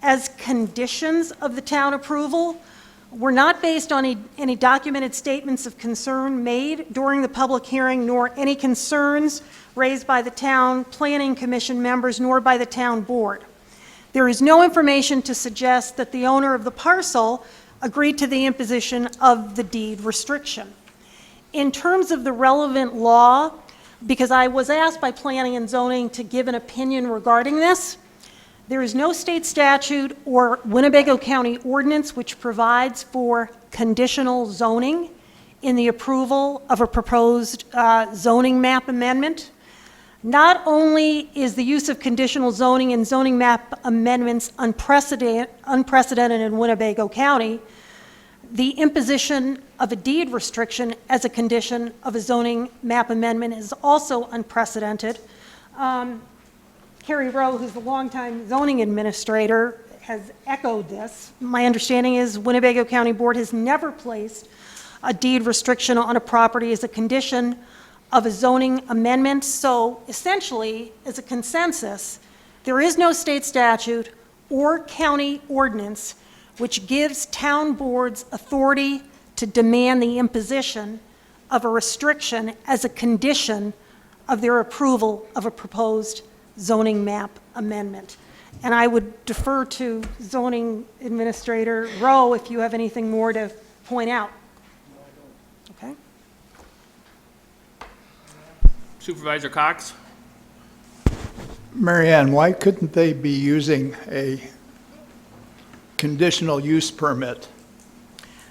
as conditions of the town approval, were not based on any documented statements of concern made during the public hearing, nor any concerns raised by the town planning commission members, nor by the town board. There is no information to suggest that the owner of the parcel agreed to the imposition of the deed restriction. In terms of the relevant law, because I was asked by planning and zoning to give an opinion regarding this, there is no state statute or Winnebago County ordinance which provides for conditional zoning in the approval of a proposed zoning map amendment. Not only is the use of conditional zoning and zoning map amendments unprecedented in Winnebago County, the imposition of a deed restriction as a condition of a zoning map amendment is also unprecedented. Carrie Rowe, who's the longtime zoning administrator, has echoed this. My understanding is Winnebago County Board has never placed a deed restriction on a property as a condition of a zoning amendment. So essentially, as a consensus, there is no state statute or county ordinance which gives town boards authority to demand the imposition of a restriction as a condition of their approval of a proposed zoning map amendment. And I would defer to zoning administrator Rowe if you have anything more to point out. Okay. Supervisor Cox. Marianne, why couldn't they be using a conditional use permit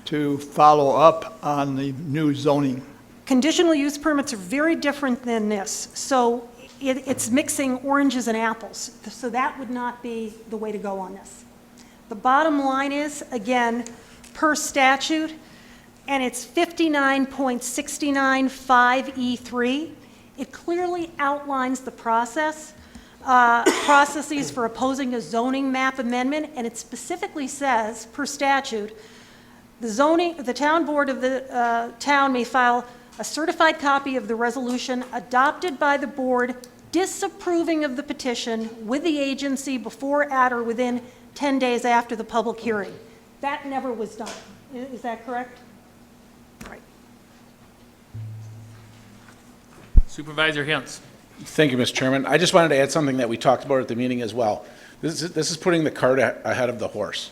to follow up on the new zoning? Conditional use permits are very different than this. So it's mixing oranges and apples. So that would not be the way to go on this. The bottom line is, again, per statute, and it's 59.695E3, it clearly outlines the processes for opposing a zoning map amendment, and it specifically says, per statute, the town board of the town may file a certified copy of the resolution adopted by the board disapproving of the petition with the agency before, at, or within 10 days after the public hearing. That never was done. Is that correct? Right. Supervisor Hintz. Thank you, Mr. Chairman. I just wanted to add something that we talked about at the meeting as well. This is putting the cart ahead of the horse.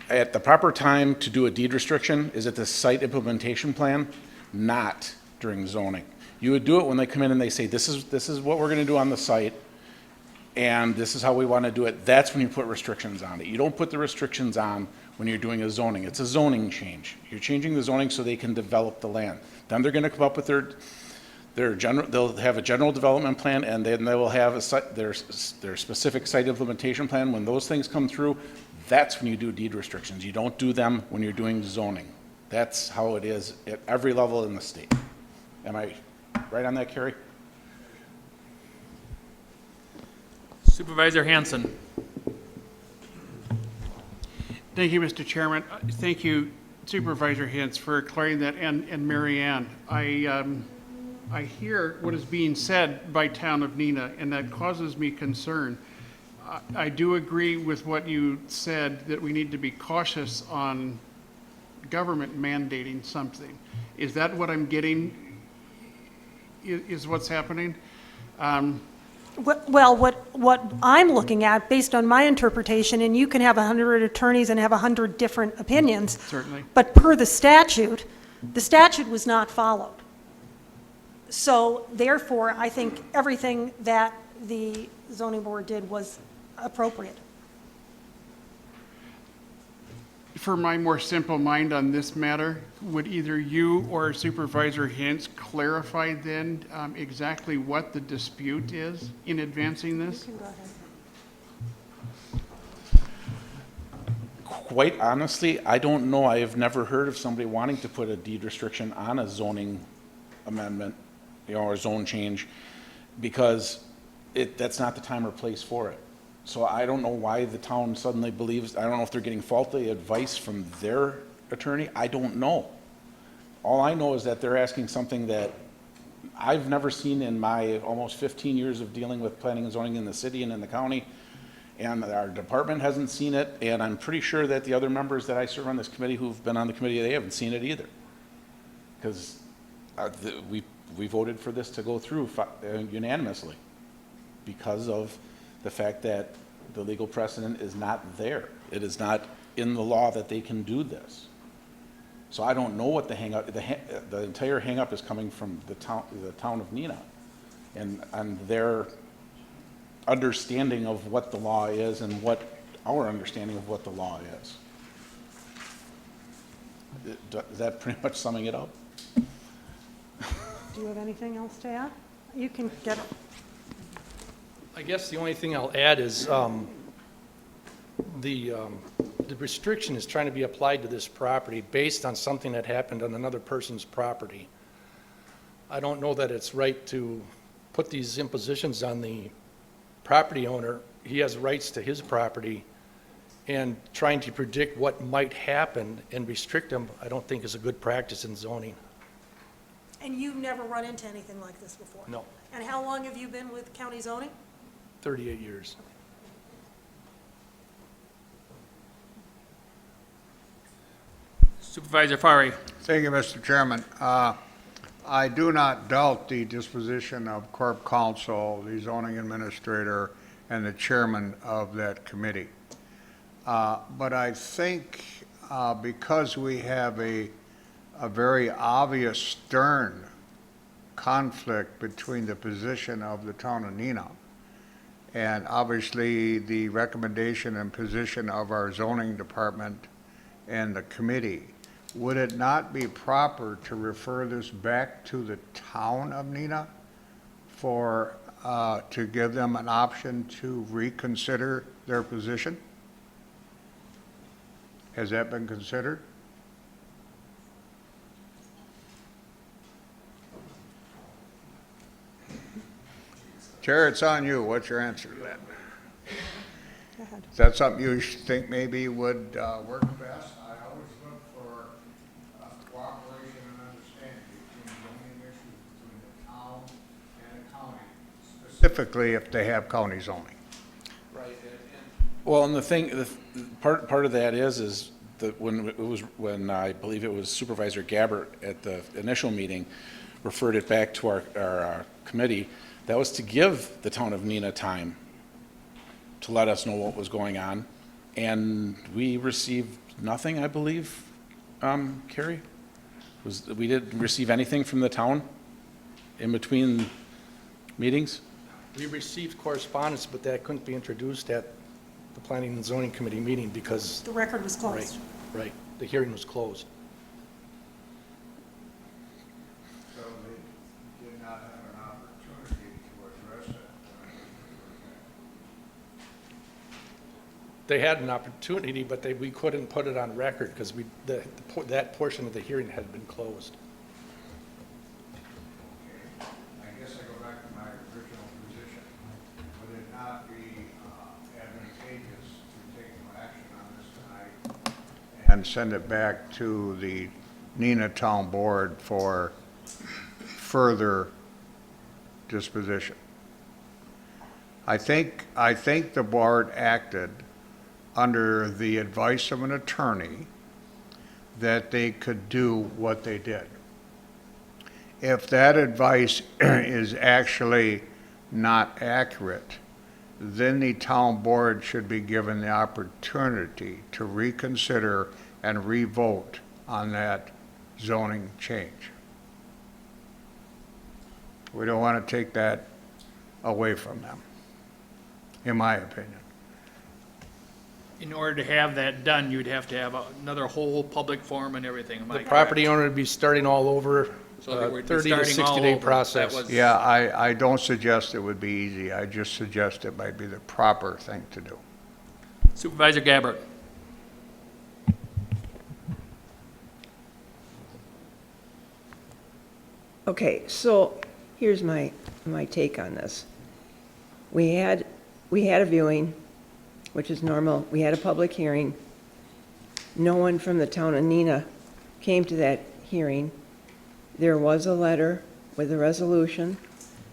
At the proper time to do a deed restriction is at the site implementation plan, not during zoning. You would do it when they come in and they say, this is what we're gonna do on the site, and this is how we wanna do it. That's when you put restrictions on it. You don't put the restrictions on when you're doing a zoning. It's a zoning change. You're changing the zoning so they can develop the land. Then they're gonna come up with they'll have a general development plan, and then they will have their specific site implementation plan. When those things come through, that's when you do deed restrictions. You don't do them when you're doing zoning. That's how it is at every level in the state. Am I right on that, Carrie? Supervisor Hanson. Thank you, Mr. Chairman. Thank you, Supervisor Hintz, for clearing that, and Mary Ann. I hear what is being said by Town of Neenah, and that causes me concern. I do agree with what you said, that we need to be cautious on government mandating something. Is that what I'm getting, is what's happening? Well, what I'm looking at, based on my interpretation, and you can have 100 attorneys and have 100 different opinions. Certainly. But per the statute was not followed. So therefore, I think everything that the zoning board did was appropriate. For my more simple mind on this matter, would either you or Supervisor Hintz clarify then exactly what the dispute is in advancing this? You can go ahead. Quite honestly, I don't know. I have never heard of somebody wanting to put a deed restriction on a zoning amendment, or zone change, because that's not the time or place for it. So I don't know why the town suddenly believes, I don't know if they're getting faulty advice from their attorney. I don't know. All I know is that they're asking something that I've never seen in my almost 15 years of dealing with planning and zoning in the city and in the county, and our department hasn't seen it, and I'm pretty sure that the other members that I serve on this committee who've been on the committee, they haven't seen it either. Because we voted for this to go through unanimously because of the fact that the legal precedent is not there. It is not in the law that they can do this. So I don't know what the hang-up, the entire hang-up is coming from the town of Neenah, and their understanding of what the law is and what our understanding of what the law is. Is that pretty much summing it up? Do you have anything else to add? You can get it. I guess the only thing I'll add is the restriction is trying to be applied to this property based on something that happened on another person's property. I don't know that it's right to put these impositions on the property owner. He has rights to his property, and trying to predict what might happen and restrict him, I don't think is a good practice in zoning. And you've never run into anything like this before? No. And how long have you been with county zoning? 38 years. Supervisor Fari. Thank you, Mr. Chairman. I do not doubt the disposition of Corp Counsel, the zoning administrator, and the chairman of that committee. But I think because we have a very obvious stern conflict between the position of the town of Neenah and obviously the recommendation and position of our zoning department and the committee, would it not be proper to refer this back to the town of Neenah for, to give them an option to reconsider their position? Has that been considered? Chair, it's on you. What's your answer to that? Go ahead. Is that something you think maybe would work best? I always look for cooperation and understanding between zoning issues between the town and the county, specifically if they have county zoning. Right. Well, and the thing, part of that is that when I believe it was Supervisor Gabbert at the initial meeting referred it back to our committee, that was to give the town of Neenah time to let us know what was going on, and we received nothing, I believe, Carrie? We didn't receive anything from the town? in between meetings? We received correspondence, but that couldn't be introduced at the Planning and Zoning Committee meeting because... The record was closed. Right, the hearing was closed. So they did not have an opportunity to address it. They had an opportunity, but we couldn't put it on record because that portion of the hearing had been closed. I guess I go back to my original position. Would it not be advantageous to take no action on this tonight and send it back to the Neenah Town Board for further disposition? I think the board acted under the advice of an attorney that they could do what they did. If that advice is actually not accurate, then the town board should be given the opportunity to reconsider and revote on that zoning change. We don't want to take that away from them, in my opinion. In order to have that done, you'd have to have another whole public forum and everything. Am I The correct? property owner would be starting all over, So they would be 30 to starting all 60-day over. process. That was- Yeah, I don't suggest it would be easy. I just suggest it might be the proper thing to do. Supervisor Gabbard. Okay, so here's my take on this. We had a viewing, which is normal. We had a public hearing. No one from the town of Neenah came to that hearing. There was a letter with a resolution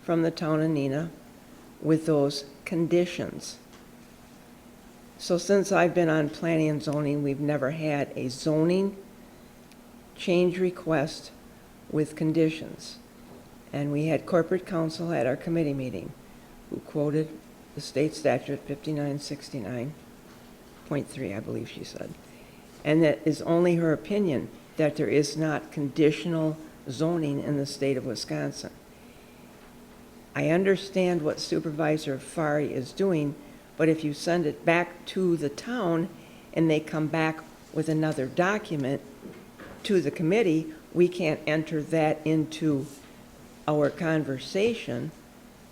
from the town of Neenah with those conditions. So since I've been on planning and zoning, we've never had a zoning change request with conditions. And we had corporate counsel at our committee meeting who quoted the state statute 5969.3, I believe she said. And that is only her opinion that there is not conditional zoning in the state of Wisconsin. I understand what Supervisor Fari is doing, but if you send it back to the town and they come back with another document to the committee, we can't enter that into our conversation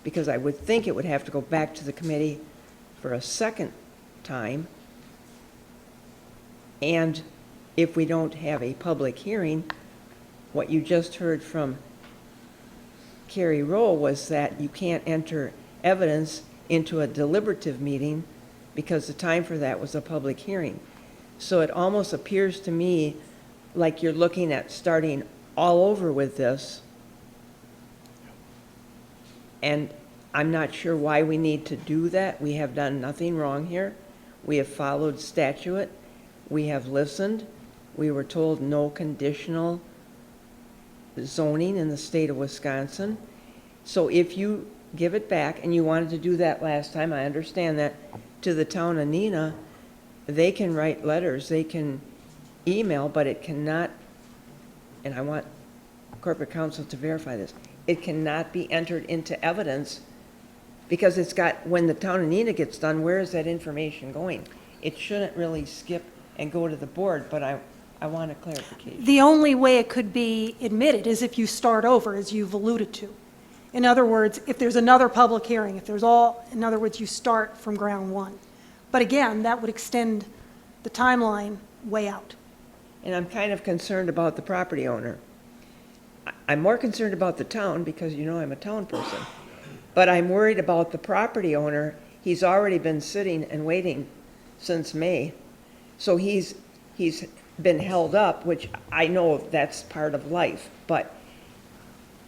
because I would think it would have to go back to the committee for a second time. And if we don't have a public hearing, what you just heard from Carrie Rowe was that you can't enter evidence into a deliberative meeting because the time for that was a public hearing. So it almost appears to me like you're looking at starting all over with this. And I'm not sure why we need to do that. We have done nothing wrong here. We have followed statute. We have listened. We were told no conditional zoning in the state of Wisconsin. So if you give it back, and you wanted to do that last time, I understand that, to the town of Neenah, they can write letters, they can email, but it cannot, and I want corporate counsel to verify this, it cannot be entered into evidence because it's got, when the town of Neenah gets done, where is that information going? It shouldn't really skip and go to the board, but I want a clarification. The only way it could be admitted is if you start over, as you've alluded to. In other words, if there's another public hearing, in other words, you start from ground one. But again, that would extend the timeline way out. And I'm kind of concerned about the property owner. I'm more concerned about the town because you know I'm a town person. But I'm worried about the property owner. He's already been sitting and waiting since May. So he's been held up, which I know that's part of life. But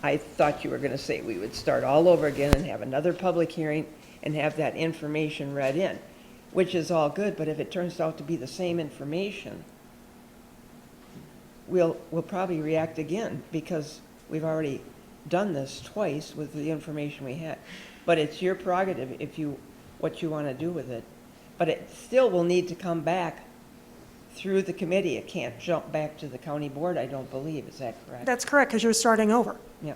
I thought you were going to say we would start all over again and have another public hearing and have that information read in, which is all good. But if it turns out to be the same information, we'll probably react again because we've already done this twice with the information we had. But it's your prerogative what you want to do with it. But it still will need to come back through the committee. It can't jump back to the county board, I don't believe. Is that correct? That's correct, because you're starting over. Yeah.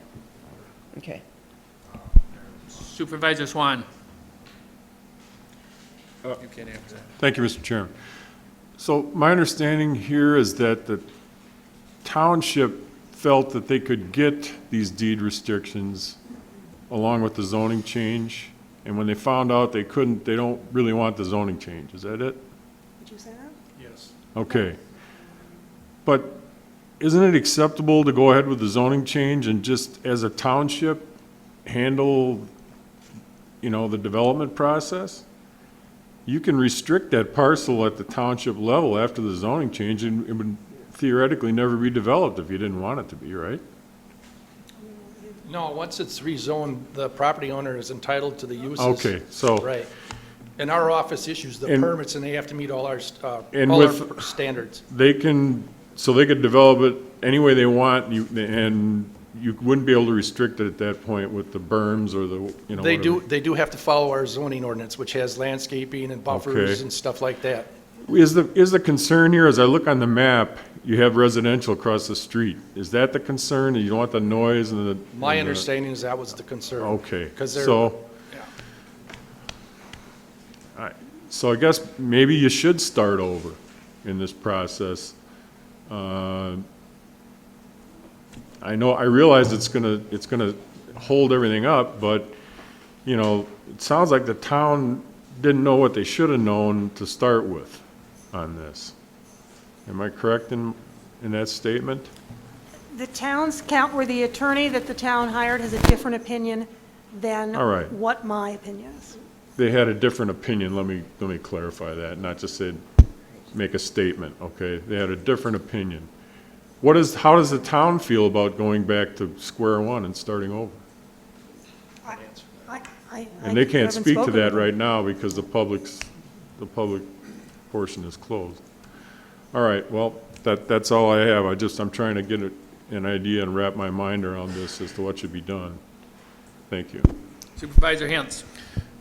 Okay. Supervisor Swan. You can't answer that. Thank you, Mr. Chairman. So my understanding here is that the township felt that they could get these deed restrictions along with the zoning change, and when they found out they couldn't, they don't really want the zoning change. Is that it? Did you say that? Yes. Okay. But isn't it acceptable to go ahead with the zoning change and just as a township handle, the development process? You can restrict that parcel at the township level after the zoning change, and it would theoretically never be developed if you didn't want it to be, right? No, once it's rezoned, the property owner is entitled to the uses. Okay, so. Right. And our office issues the And- permits, and they have to meet all our And all with- our standards. They could develop it any way they want, and you wouldn't be able to restrict it at that point with the berms or the, They whatever. do have to follow our zoning ordinance, which has landscaping and buffers Okay. and stuff like that. Is the concern here, as I look on the map, you have residential across the street. Is that the concern? You don't want the noise and the? My and the- understanding is that was the concern. Okay, 'Cause they're- so. So I guess maybe you should start over in this process. I realize it's gonna hold everything up, but, it sounds like the town didn't know what they should have known to start with on this. Am I correct in that statement? The town's count, where the attorney that the town hired has a different opinion than All right. what my opinion is. They had a different opinion, let me clarify that, not just say, make a statement, okay? They had a different opinion. How does the town feel about going back to square one and starting over? And they can't speak to that right now because the public portion is closed. All right, well, that's all I have. I'm trying to get an idea and wrap my mind around this as to what should be done. Thank you. Supervisor Hantz.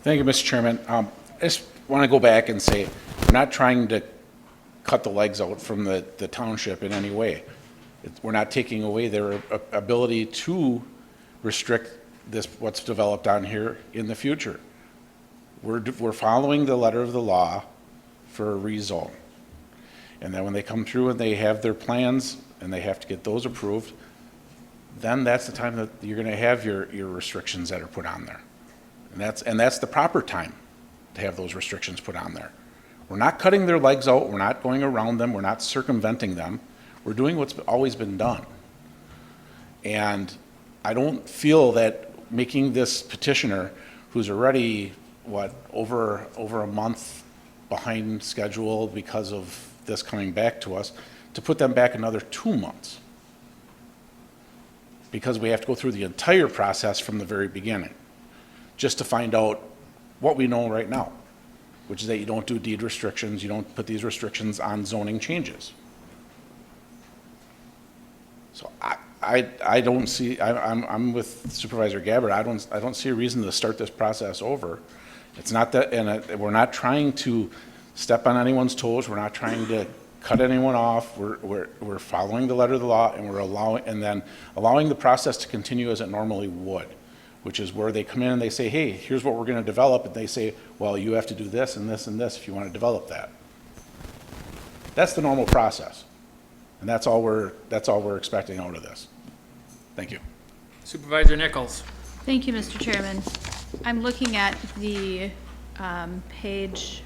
Thank you, Mr. Chairman. I just want to go back and say, we're not trying to cut the legs out from the township in any way. We're not taking away their ability to restrict what's developed on here in the future. We're following the letter of the law for a rezone. And then when they come through and they have their plans and they have to get those approved, then that's the time that you're going to have your restrictions that are put on there. And that's the proper time to have those restrictions put on there. We're not cutting their legs out. We're not going around them. We're not circumventing them. We're doing what's always been done. And I don't feel that making this petitioner, who's already, over a month behind schedule because of this coming back to us, to put them back another 2 months. Because we have to go through the entire process from the very beginning, just to find out what we know right now, which is that you don't do deed restrictions, you don't put these restrictions on zoning changes. So I don't see, I'm with Supervisor Gabbard, I don't see a reason to start this process over. It's not that, and we're not trying to step on anyone's toes, we're not trying to cut anyone off, we're following the letter of the law, and we're allowing the process to continue as it normally would, which is where they come in and they say, hey, here's what we're going to develop, and they say, well, you have to do this and this and this if you want to develop that. That's the normal process, and that's all we're expecting out of this. Thank you. Supervisor Nichols. Thank you, Mr. Chairman. I'm looking at the page,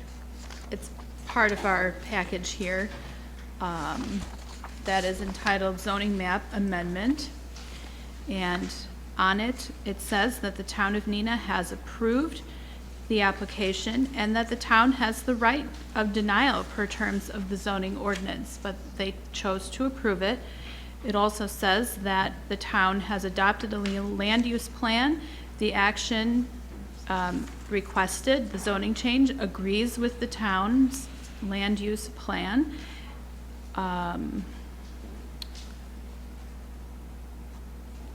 it's part of our package here, that is entitled Zoning Map Amendment. And on it, it says that the town of Neenah has approved the application and that the town has the right of denial per terms of the zoning ordinance, but they chose to approve it. It also says that the town has adopted a land use plan. The action requested, the zoning change, agrees with the town's land use plan.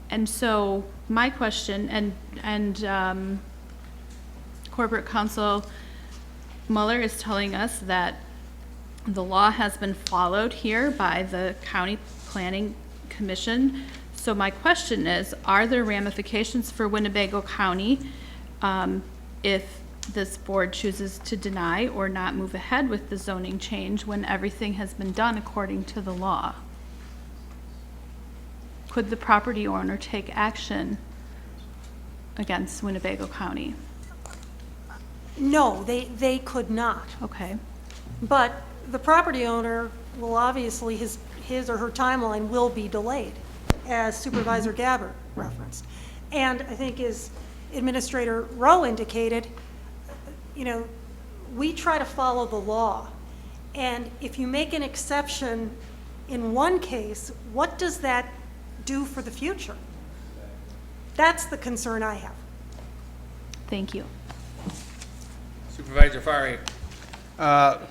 And so my question, and Corporate Counsel Mueller is telling us that the law has been followed here by the County Planning Commission. So my question is, are there ramifications for Winnebago County if this board chooses to deny or not move ahead with the zoning change when everything has been done according to the law? Could the property owner take action against Winnebago County? No, they could not. Okay. But the property owner will obviously, his or her timeline will be delayed, as Supervisor Gabbard referenced. And I think as Administrator Rowe indicated, you know, we try to follow the law. And if you make an exception in one case, what does that do for the future? That's the concern I have. Thank you. Supervisor Fari.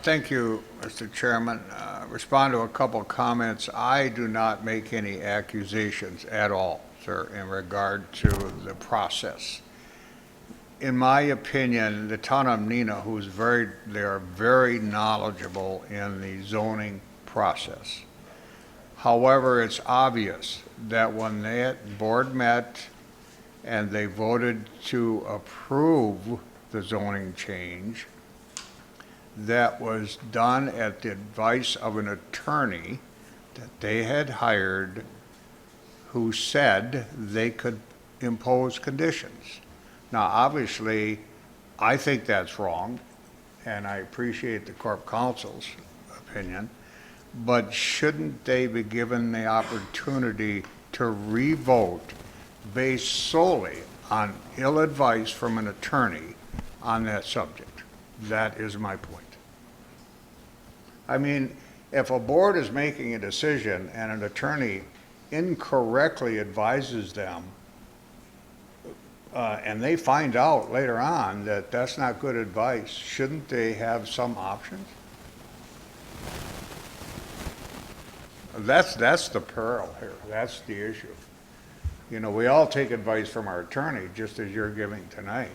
Thank you, Mr. Chairman. Respond to a couple of comments. I do not make any accusations at all, sir, in regard to the process. In my opinion, the town of Neenah, they are very knowledgeable in the zoning process. However, it's obvious that when that board met and they voted to approve the zoning change, that was done at the advice of an attorney that they had hired who said they could impose conditions. Now, obviously, I think that's wrong, and I appreciate the Corp Council's opinion, but shouldn't they be given the opportunity to re-vote based solely on ill advice from an attorney on that subject? That is my point. I mean, if a board is making a decision and an attorney incorrectly advises them, and they find out later on that that's not good advice, shouldn't they have some options? That's the peril here. That's the issue. You know, we all take advice from our attorney, just as you're giving tonight.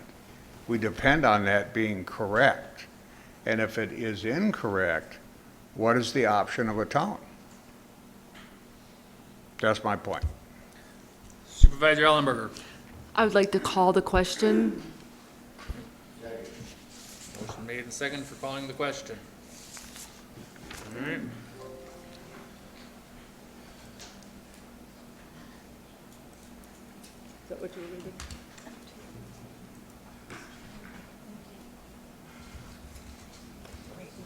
We depend on that being correct. And if it is incorrect, what is the option of a town? That's my point. Supervisor Ellenberger. I would like to call the question. Motion made and second for calling the question. All right. Is that what you were reading?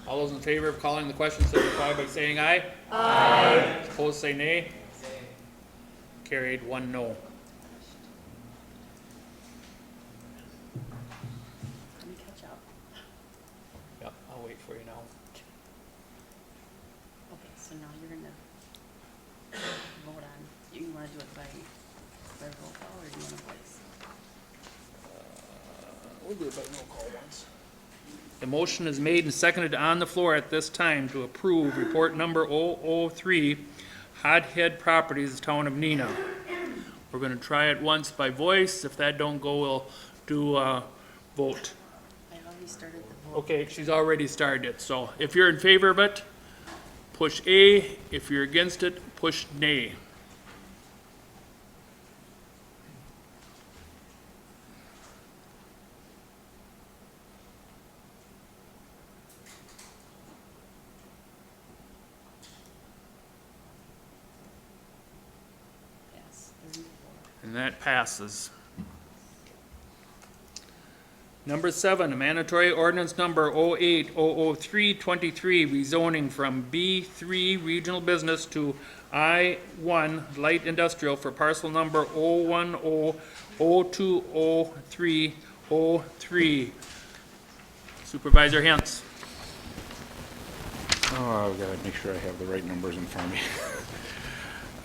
All those in favor of calling the question signify by saying aye. Aye. Opposed, say nay. Carried, 1 no. Let me catch up. Yep, I'll wait for you now. Okay, so now you're gonna vote on, you wanna do it by roll call, or do you wanna voice? We'll do it by roll call once. The motion is made and seconded on the floor at this time to approve report number 003, Hodhead Properties, Town of Neenah. We're gonna try it once by voice. If that don't go, we'll do a vote. I already started the vote. Okay, she's already started it, so if you're in favor of it, push A. If you're against it, push nay. Yes. And that passes. Number 7, mandatory ordinance number 0800323, rezoning from B3 regional business to I1 light industrial for parcel number 010020303. Supervisor Hens. Oh, I've got to make sure I have the right numbers in front of me.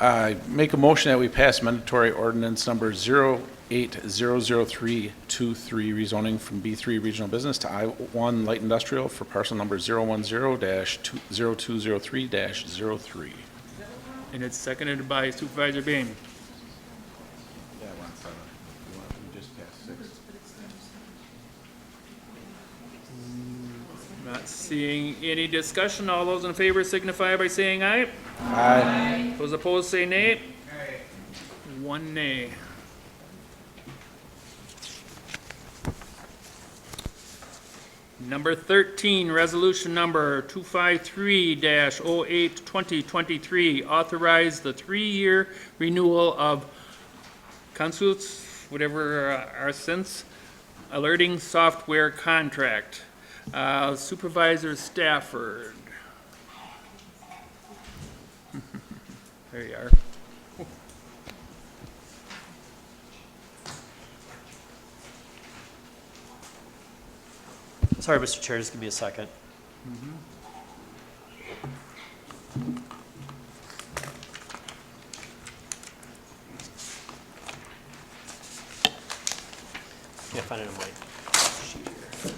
I make a motion that we pass mandatory ordinance number 0800323, rezoning from B3 regional business to I1 light industrial for parcel number 010-0203-03. And it's seconded by Supervisor Bain. Yeah, 17. You want to just pass 6? Not seeing any discussion. All those in favor signify by saying aye. Aye. Those opposed say nay. 1 nay. Number 13, resolution number 253-08-2023, authorize the 3-year renewal of Consuls, whatever our since, alerting software contract. Supervisor Stafford. There you are. Sorry, Mr. Chair, just give me a second. Can't find it on my sheet here.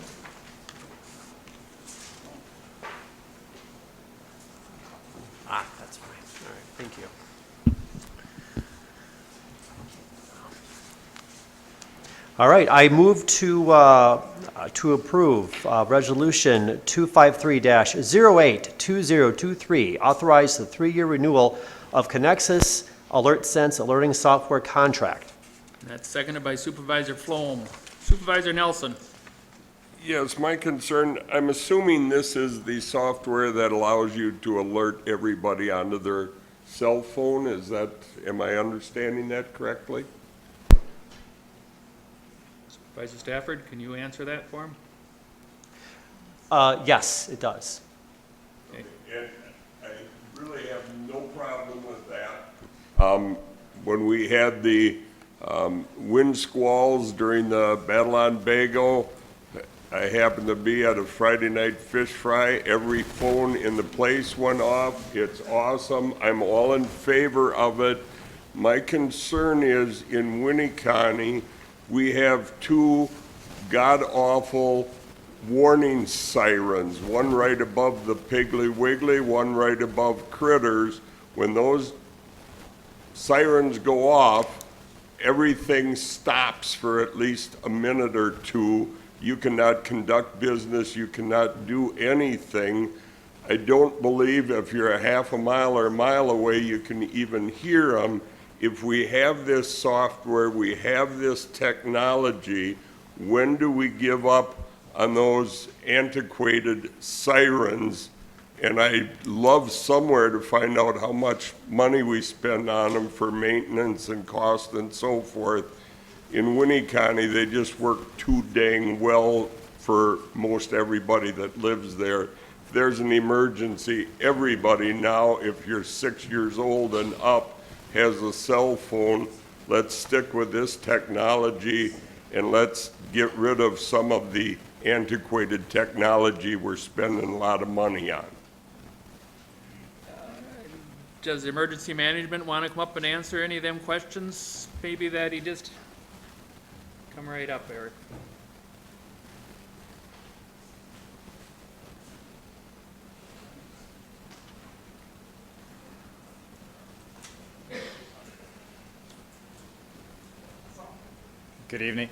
Ah, that's fine. All right, thank you. All right, I move to approve Resolution 253-08-2023, authorize the 3-year renewal of Connexus AlertSense alerting software contract. That's seconded by Supervisor Flom. Supervisor Nelson. Yes, my concern, I'm assuming this is the software that allows you to alert everybody onto their cell phone. Am I understanding that correctly? Supervisor Stafford, can you answer that for him? Yes, it does. Okay. And I really have no problem with that. When we had the wind squalls during the battle on Bago, I happened to be at a Friday night fish fry. Every phone in the place went off. It's awesome. I'm all in favor of it. My concern is in Winnebago, we have 2 god-awful warning sirens, one right above the Piggly Wiggly, one right above Critters. When those sirens go off, everything stops for at least a minute or 2. You cannot conduct business, you cannot do anything. I don't believe if you're a half a mile or a mile away, you can even hear them. If we have this software, we have this technology, when do we give up on those antiquated sirens? And I'd love somewhere to find out how much money we spend on them for maintenance and cost and so forth. In Winnebago, they just work too dang well for most everybody that lives there. If there's an emergency, everybody now, if you're 6 years old and up, has a cell phone. Let's stick with this technology and let's get rid of some of the antiquated technology we're spending a lot of money on. Does emergency management want to come up and answer any of them questions? Maybe that he just come right up, Eric. Good evening.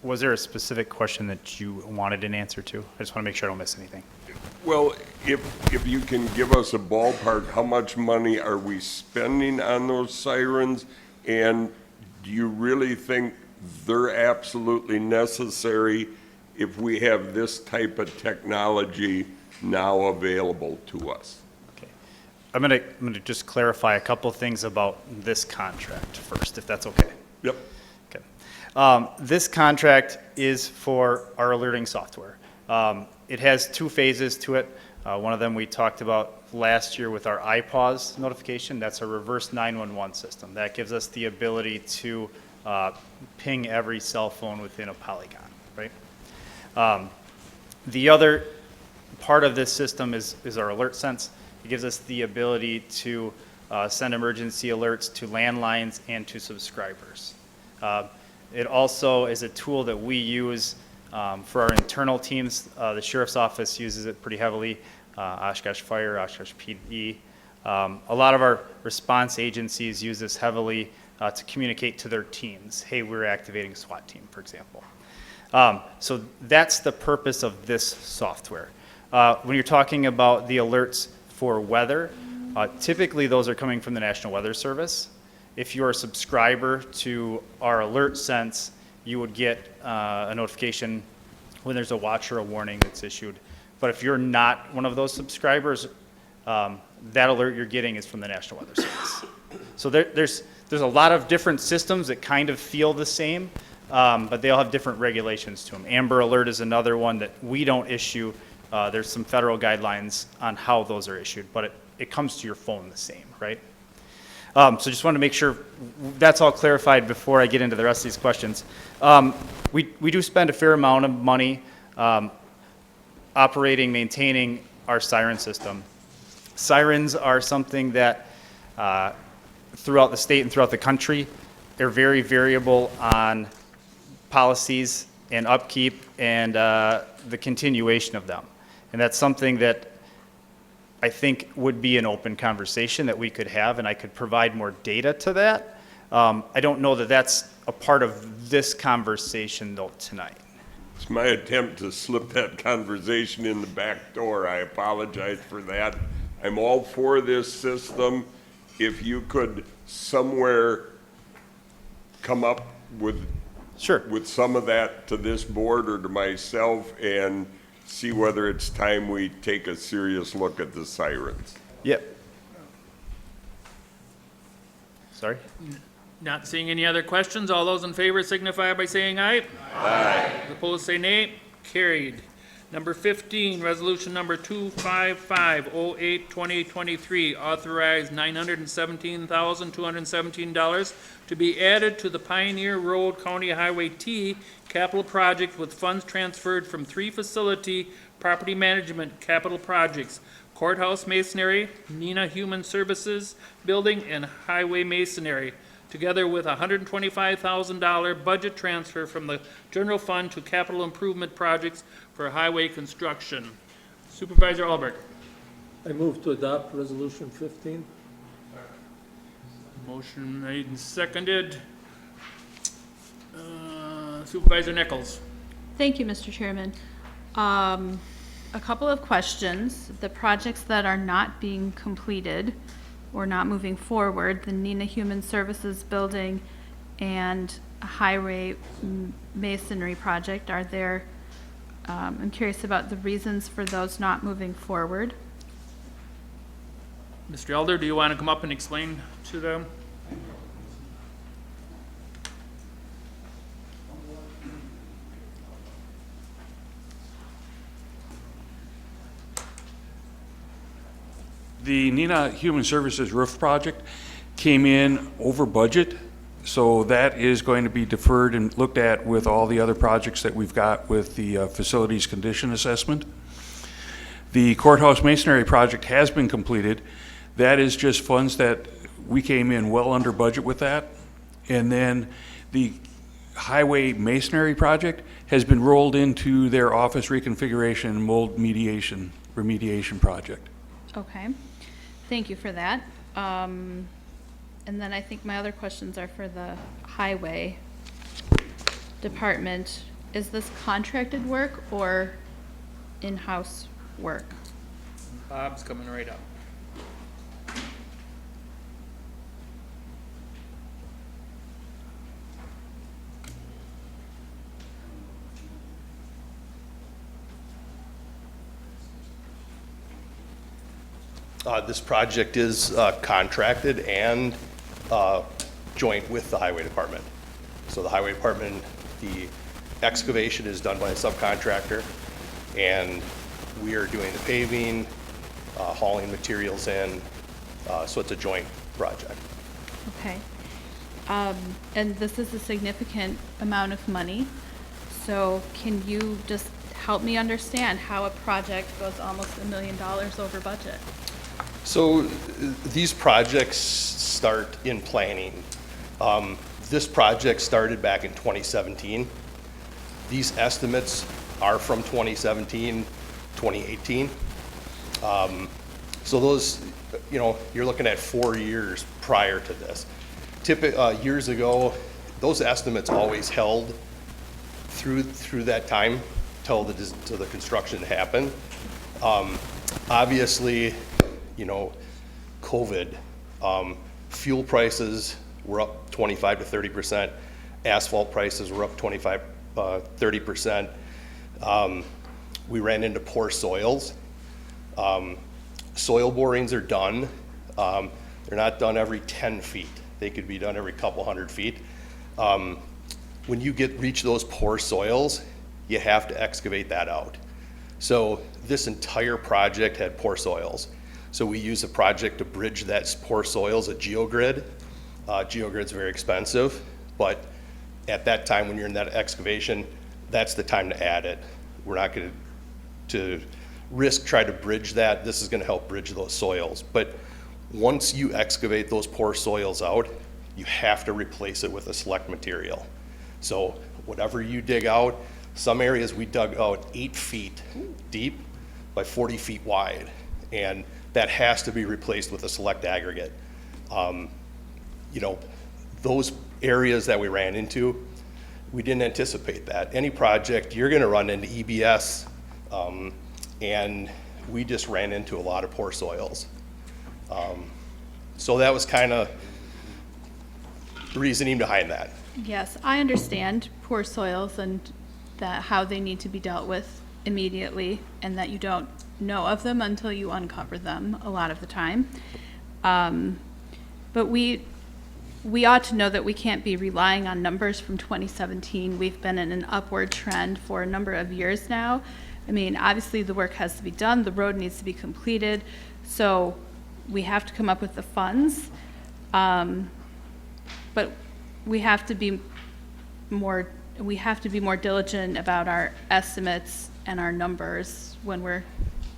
Was there a specific question that you wanted an answer to? I just want to make sure I don't miss anything. Well, if you can give us a ballpark, how much money are we spending on those sirens? And do you really think they're absolutely necessary if we have this type of technology now available to us? I'm gonna just clarify a couple things about this contract first, if that's okay. Yep. Okay. This contract is for our alerting software. It has 2 phases to it. One of them we talked about last year with our iPause notification. That's a reverse 911 system. That gives us the ability to ping every cell phone within a polygon, right? The other part of this system is our AlertSense. It gives us the ability to send emergency alerts to landlines and to subscribers. It also is a tool that we use for our internal teams. The Sheriff's Office uses it pretty heavily, Oshkosh Fire, Oshkosh PD. A lot of our response agencies use this heavily to communicate to their teams. Hey, we're activating a SWAT team, for example. So that's the purpose of this software. When you're talking about the alerts for weather, Typically, those are coming from the National Weather Service. If you're a subscriber to our Alert Sense, you would get a notification when there's a watch or a warning that's issued. But if you're not one of those subscribers, that alert you're getting is from the National Weather Service. So there's a lot of different systems that kind of feel the same, but they all have different regulations to them. Amber Alert is another one that we don't issue. There's some federal guidelines on how those are issued, but it comes to your phone the same, right? So just wanted to make sure that's all clarified before I get into the rest of these questions. We do spend a fair amount of money operating, maintaining our siren system. Sirens are something that throughout the state and throughout the country, they're very variable on policies and upkeep and the continuation of them. And that's something that I think would be an open conversation that we could have, and I could provide more data to that. I don't know that that's a part of this conversation though tonight. It's my attempt to slip that conversation in the back door. I apologize for that. I'm all for this system. If you could somewhere come up with some of that to this board or to myself and see whether it's time we take a serious look at the sirens. Yep. Sorry? Not seeing any other questions. All those in favor signify by saying aye. Aye. Opposed, say nay. Carried. Number 15, resolution number 25508-2023, authorized $917,217 to be added to the Pioneer Road County Highway T capital project with funds transferred from 3 facility property management capital projects: courthouse masonry, Neenah Human Services Building, and highway masonry, together with a $125,000 budget transfer from the general fund to capital improvement projects for highway construction. Supervisor Albrecht. I move to adopt resolution 15. Motion made and seconded. Supervisor Nichols. Thank you, Mr. Chairman. A couple of questions. The projects that are not being completed or not moving forward, the Neenah Human Services Building and highway masonry project, are there, I'm curious about the reasons for those not moving forward. Mr. Elder, do you want to come up and explain to them? The Neenah Human Services roof project came in over budget, so that is going to be deferred and looked at with all the other projects that we've got with the facilities condition assessment. The courthouse masonry project has been completed. That is just funds that we came in well under budget with that. And then the highway masonry project has been rolled into their office reconfiguration and mold remediation project. Okay, thank you for that. And then I think my other questions are for the highway department. Is this contracted work or in-house work? Bob's coming right up. This project is contracted and joint with the highway department. So the highway department, the excavation is done by a subcontractor, and we are doing the paving, hauling materials in, so it's a joint project. Okay. And this is a significant amount of money. So can you just help me understand how a project goes almost $1 million over budget? So these projects start in planning. This project started back in 2017. These estimates are from 2017, 2018. So those, you know, you're looking at 4 years prior to this. Years ago, those estimates always held through that time till the construction happened. Obviously, you know, COVID, fuel prices were up 25 to 30%. Asphalt prices were up 25, 30%. We ran into poor soils. Soil borings are done. They're not done every 10 feet. They could be done every couple hundred feet. When you reach those poor soils, you have to excavate that out. So this entire project had poor soils. So we used a project to bridge that poor soils, a geogrid. Geogrid's very expensive, but at that time when you're in that excavation, that's the time to add it. We're not going to risk try to bridge that. This is going to help bridge those soils. But once you excavate those poor soils out, you have to replace it with a select material. So whatever you dig out, some areas we dug out 8 feet deep by 40 feet wide, and that has to be replaced with a select aggregate. You know, those areas that we ran into, we didn't anticipate that. Any project, you're gonna run into EBS, and we just ran into a lot of poor soils. So that was kind of the reasoning behind that. Yes, I understand poor soils and that how they need to be dealt with immediately, and that you don't know of them until you uncover them a lot of the time. But we ought to know that we can't be relying on numbers from 2017. We've been in an upward trend for a number of years now. I mean, obviously the work has to be done, the road needs to be completed, so we have to come up with the funds. But we have to be more diligent about our estimates and our numbers when we're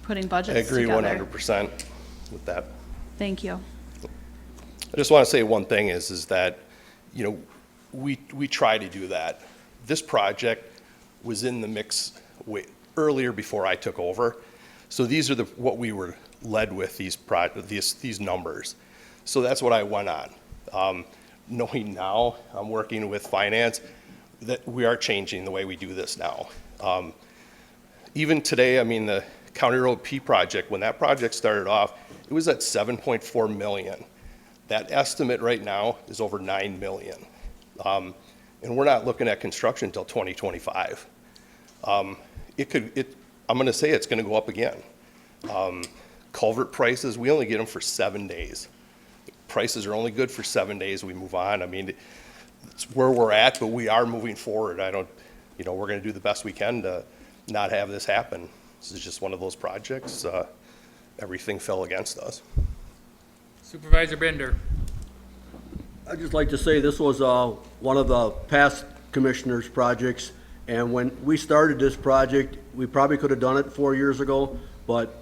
putting budgets together. I agree 100% with that. Thank you. I just want to say one thing is that, you know, we try to do that. This project was in the mix earlier before I took over. So these are what we were led with, these numbers. So that's what I went on. Knowing now, I'm working with finance, that we are changing the way we do this now. Even today, I mean, the County Road P project, when that project started off, it was at 7.4 million. That estimate right now is over 9 million. And we're not looking at construction until 2025. I'm gonna say it's gonna go up again. Culvert prices, we only get them for 7 days. Prices are only good for 7 days, we move on. I mean, it's where we're at, but we are moving forward. You know, we're gonna do the best we can to not have this happen. This is just one of those projects. Everything fell against us. Supervisor Bender. I'd just like to say this was one of the past commissioners' projects, and when we started this project, we probably could have done it 4 years ago, but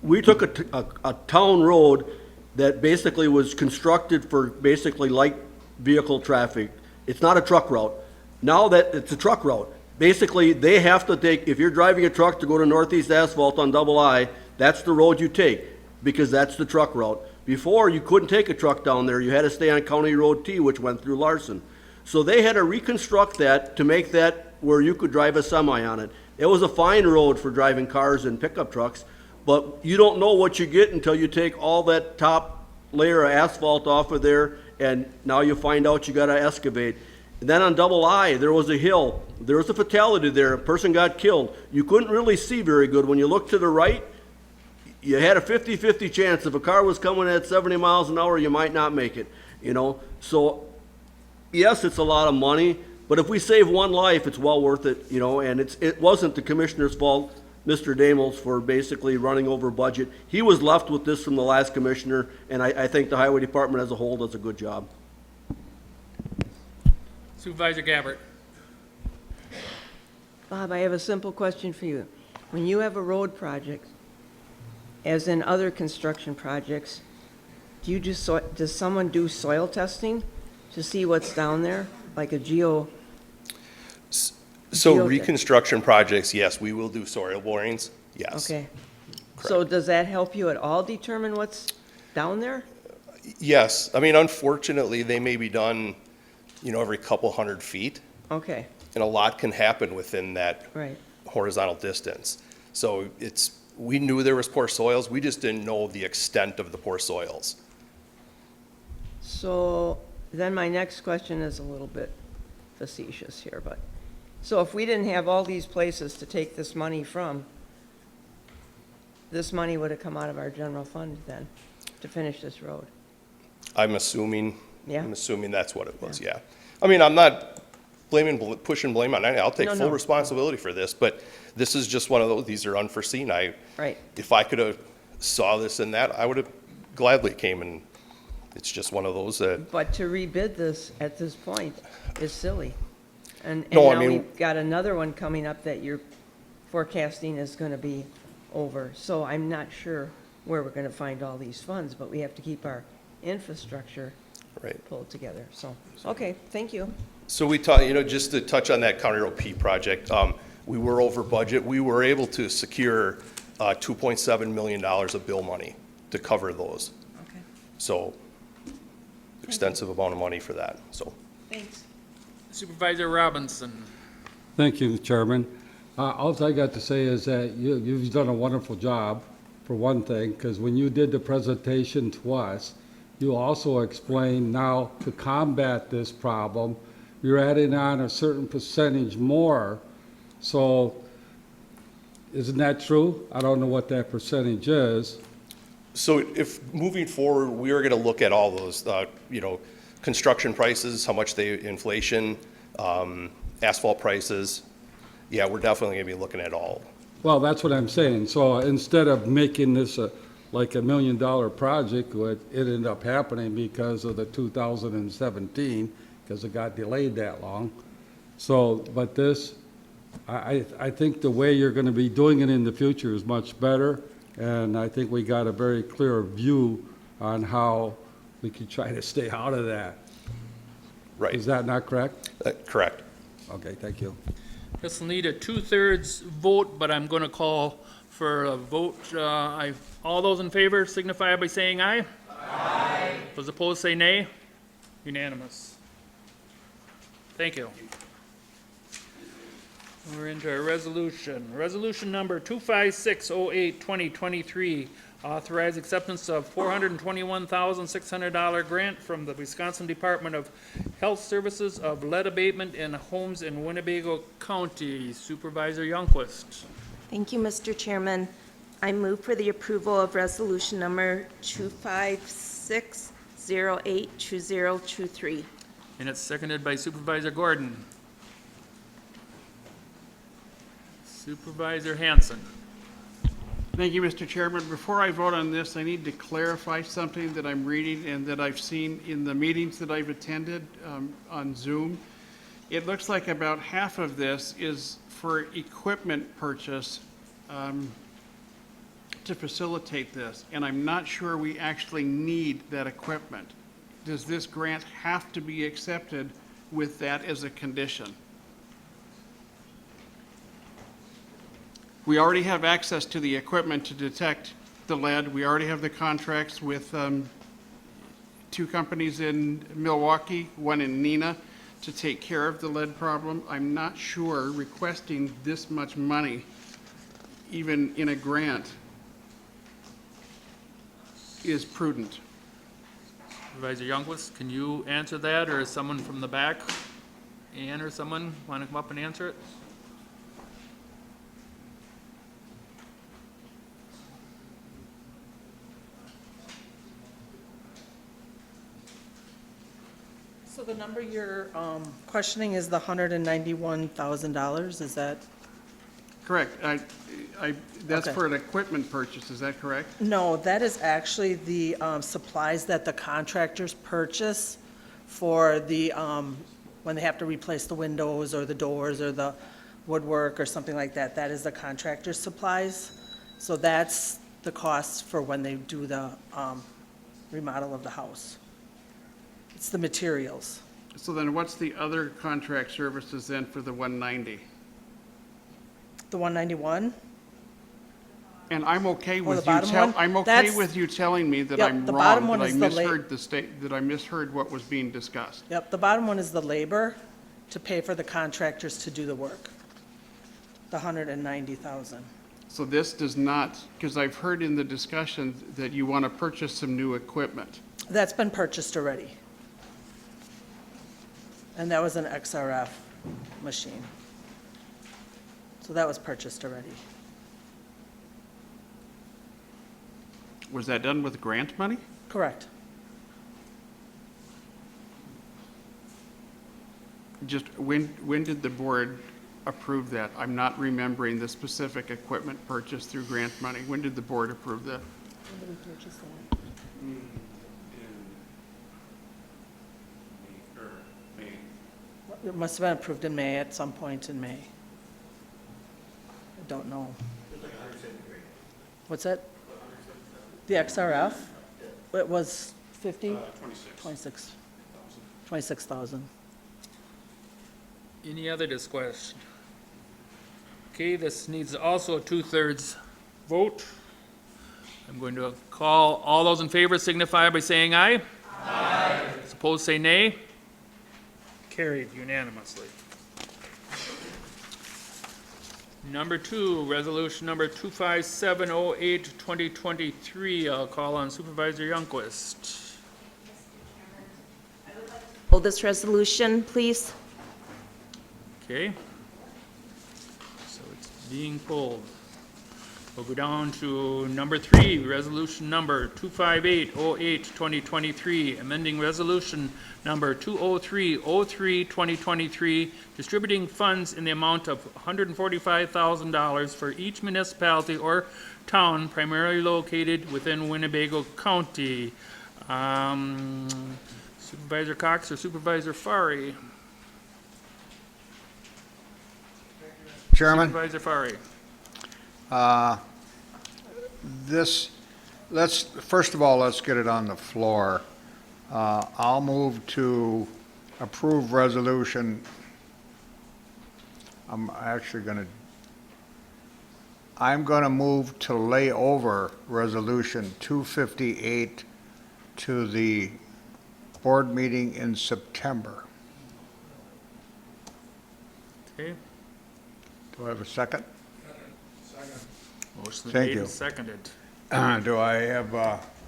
we took a town road that basically was constructed for basically light vehicle traffic. It's not a truck route. Now that it's a truck route, basically they have to take, if you're driving a truck to go to Northeast Asphalt on Double I, that's the road you take, because that's the truck route. Before, you couldn't take a truck down there. You had to stay on County Road T, which went through Larson. So they had to reconstruct that to make that where you could drive a semi on it. It was a fine road for driving cars and pickup trucks, but you don't know what you get until you take all that top layer of asphalt off of there, and now you find out you gotta excavate. And then on Double I, there was a hill. There was a fatality there. A person got killed. You couldn't really see very good. When you looked to the right, you had a 50-50 chance. If a car was coming at 70 miles an hour, you might not make it, you know? So, yes, it's a lot of money, but if we save one life, it's well worth it, you know? And it wasn't the commissioner's fault, Mr. Damos, for basically running over budget. He was left with this from the last commissioner, and I think the highway department as a whole does a good job. Supervisor Gabbard. Bob, I have a simple question for you. When you have a road project, as in other construction projects, does someone do soil testing to see what's down there, like a So reconstruction projects, yes, we will do soil borings, yes. Okay. So does that help you at all determine what's down there? Yes, I mean, unfortunately, they may be done, you know, every couple hundred feet. Okay. And a lot can happen within that Right. horizontal distance. So we knew there was poor soils, we just didn't know the extent of the poor soils. So then my next question is a little bit facetious here, but, so if we didn't have all these places to take this money from, this money would have come out of our general fund then to finish this road? I'm assuming, Yeah. I'm assuming that's what it was, yeah. I mean, I'm not pushing blame on any, I'll take No, full no. responsibility for this, but this is just one of those, these are unforeseen. Right. If I could have saw this and that, I would have gladly came, and it's just one of those that, But to rebid this at this point is silly. And No, I now mean- we've got another one coming up that you're forecasting is gonna be over. So I'm not sure where we're gonna find all these funds, but we have to keep our infrastructure right. pulled together, so, okay, thank you. So we talked, just to touch on that County Road P project, we were over budget. We were able to secure $2.7 million of bill money to cover those. Okay. So extensive amount of money for that, so. Thanks. Supervisor Robinson. Thank you, Chairman. All I got to say is that you've done a wonderful job, for one thing, because when you did the presentation to us, you also explained now to combat this problem, you're adding on a certain percentage more. So isn't that true? I don't know what that percentage is. So if, moving forward, we are gonna look at all those, construction prices, how much inflation, asphalt prices. Yeah, we're definitely gonna be looking at all. Well, that's what I'm saying. So instead of making this like $1 million project, it ended up happening because of the 2017, because it got delayed that long. So, but this, I think the way you're going to be doing it in the future is much better, and I think we got a very clear view on how we could try to stay out of that. Right. Is that not correct? Correct. Okay, thank you. This will need a 2/3 vote, but I'm going to call for a vote. All those in favor signify by saying aye. Aye. Those opposed say nay. Unanimous. Thank you. We're into a resolution. Resolution number 25608, 2023. Authorize acceptance of $421,600 grant from the Wisconsin Department of Health Services of lead abatement in homes in Winnebago County. Supervisor Youngquist. Thank you, Mr. Chairman. I move for the approval of resolution number 256082023. And it's seconded by Supervisor Gordon. Supervisor Hanson. Thank you, Mr. Chairman. Before I vote on this, I need to clarify something that I'm reading and that I've seen in the meetings that I've attended on Zoom. It looks like about half of this is for equipment purchase to facilitate this, and I'm not sure we actually need that equipment. Does this grant have to be accepted with that as a condition? We already have access to the equipment to detect the lead. We already have the contracts with two companies in Milwaukee, one in Neenah, to take care of the lead problem. I'm not sure requesting this much money, even in a grant, is prudent. Supervisor Youngquist, can you answer that, or is someone from the back, Ann or someone, want to come up and answer it? So the number you're questioning is the $191,000, is that? Correct. That's Okay. for an equipment purchase, is that correct? No, that is actually the supplies that the contractors purchase for the, when they have to replace the windows or the doors or the woodwork or something like that. That is the contractor's supplies. So that's the cost for when they do the remodel of the house. It's the materials. So then what's the other contract services then for the 190? The 191? And I'm okay Oh, with the you bottom one? I'm okay That's- with you telling me that Yep, I'm the wrong, bottom one that I is the la- misheard that I misheard what was being discussed. Yep, the bottom one is the labor to pay for the contractors to do the work. The 190,000. So this does not, because I've heard in the discussion that you want to purchase some new equipment. That's been purchased already. And that was an XRF machine. So that was purchased already. Was that done with grant money? Correct. Just when did the board approve that? I'm not remembering the specific equipment purchase through grant money. When did the board approve that? When did we purchase that? It must have been approved in May, at some point in May. I don't know. What's that? The XRF? It was 50? 26,000. Any other discussion? Okay, this needs also a 2/3 vote. I'm going to call, all those in favor signify by saying aye. Aye. Opposed, say nay. Carried unanimously. Number 2, resolution number 25708, 2023. I'll call on Supervisor Youngquist. Hold this resolution, please. Okay. So it's being pulled. We'll go down to number 3, resolution number 25808, 2023, amending resolution number 20303, 2023, distributing funds in the amount of $145,000 for each municipality or town primarily located within Winnebago County. Supervisor Cox or Supervisor Fari? Chairman? Supervisor Fari. First of all, let's get it on the floor. I'll move to approve resolution. I'm gonna move to lay over resolution 258 to the board meeting in September. Okay. Do I have a second? Motion Thank made you. and seconded. Do I have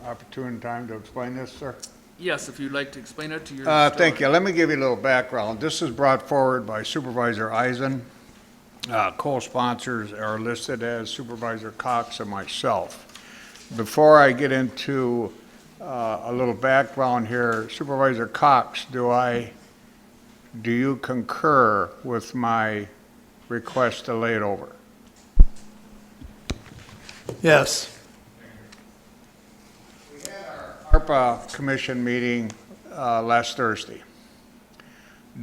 opportune time to explain this, sir? Yes, if you'd like to explain it to your. Thank you. Let me give you a little background. This is brought forward by Supervisor Eisen. Co-sponsors are listed as Supervisor Cox and myself. Before I get into a little background here, Supervisor Cox, do you concur with my request to lay it over? Yes. We had our ARPA Commission meeting last Thursday.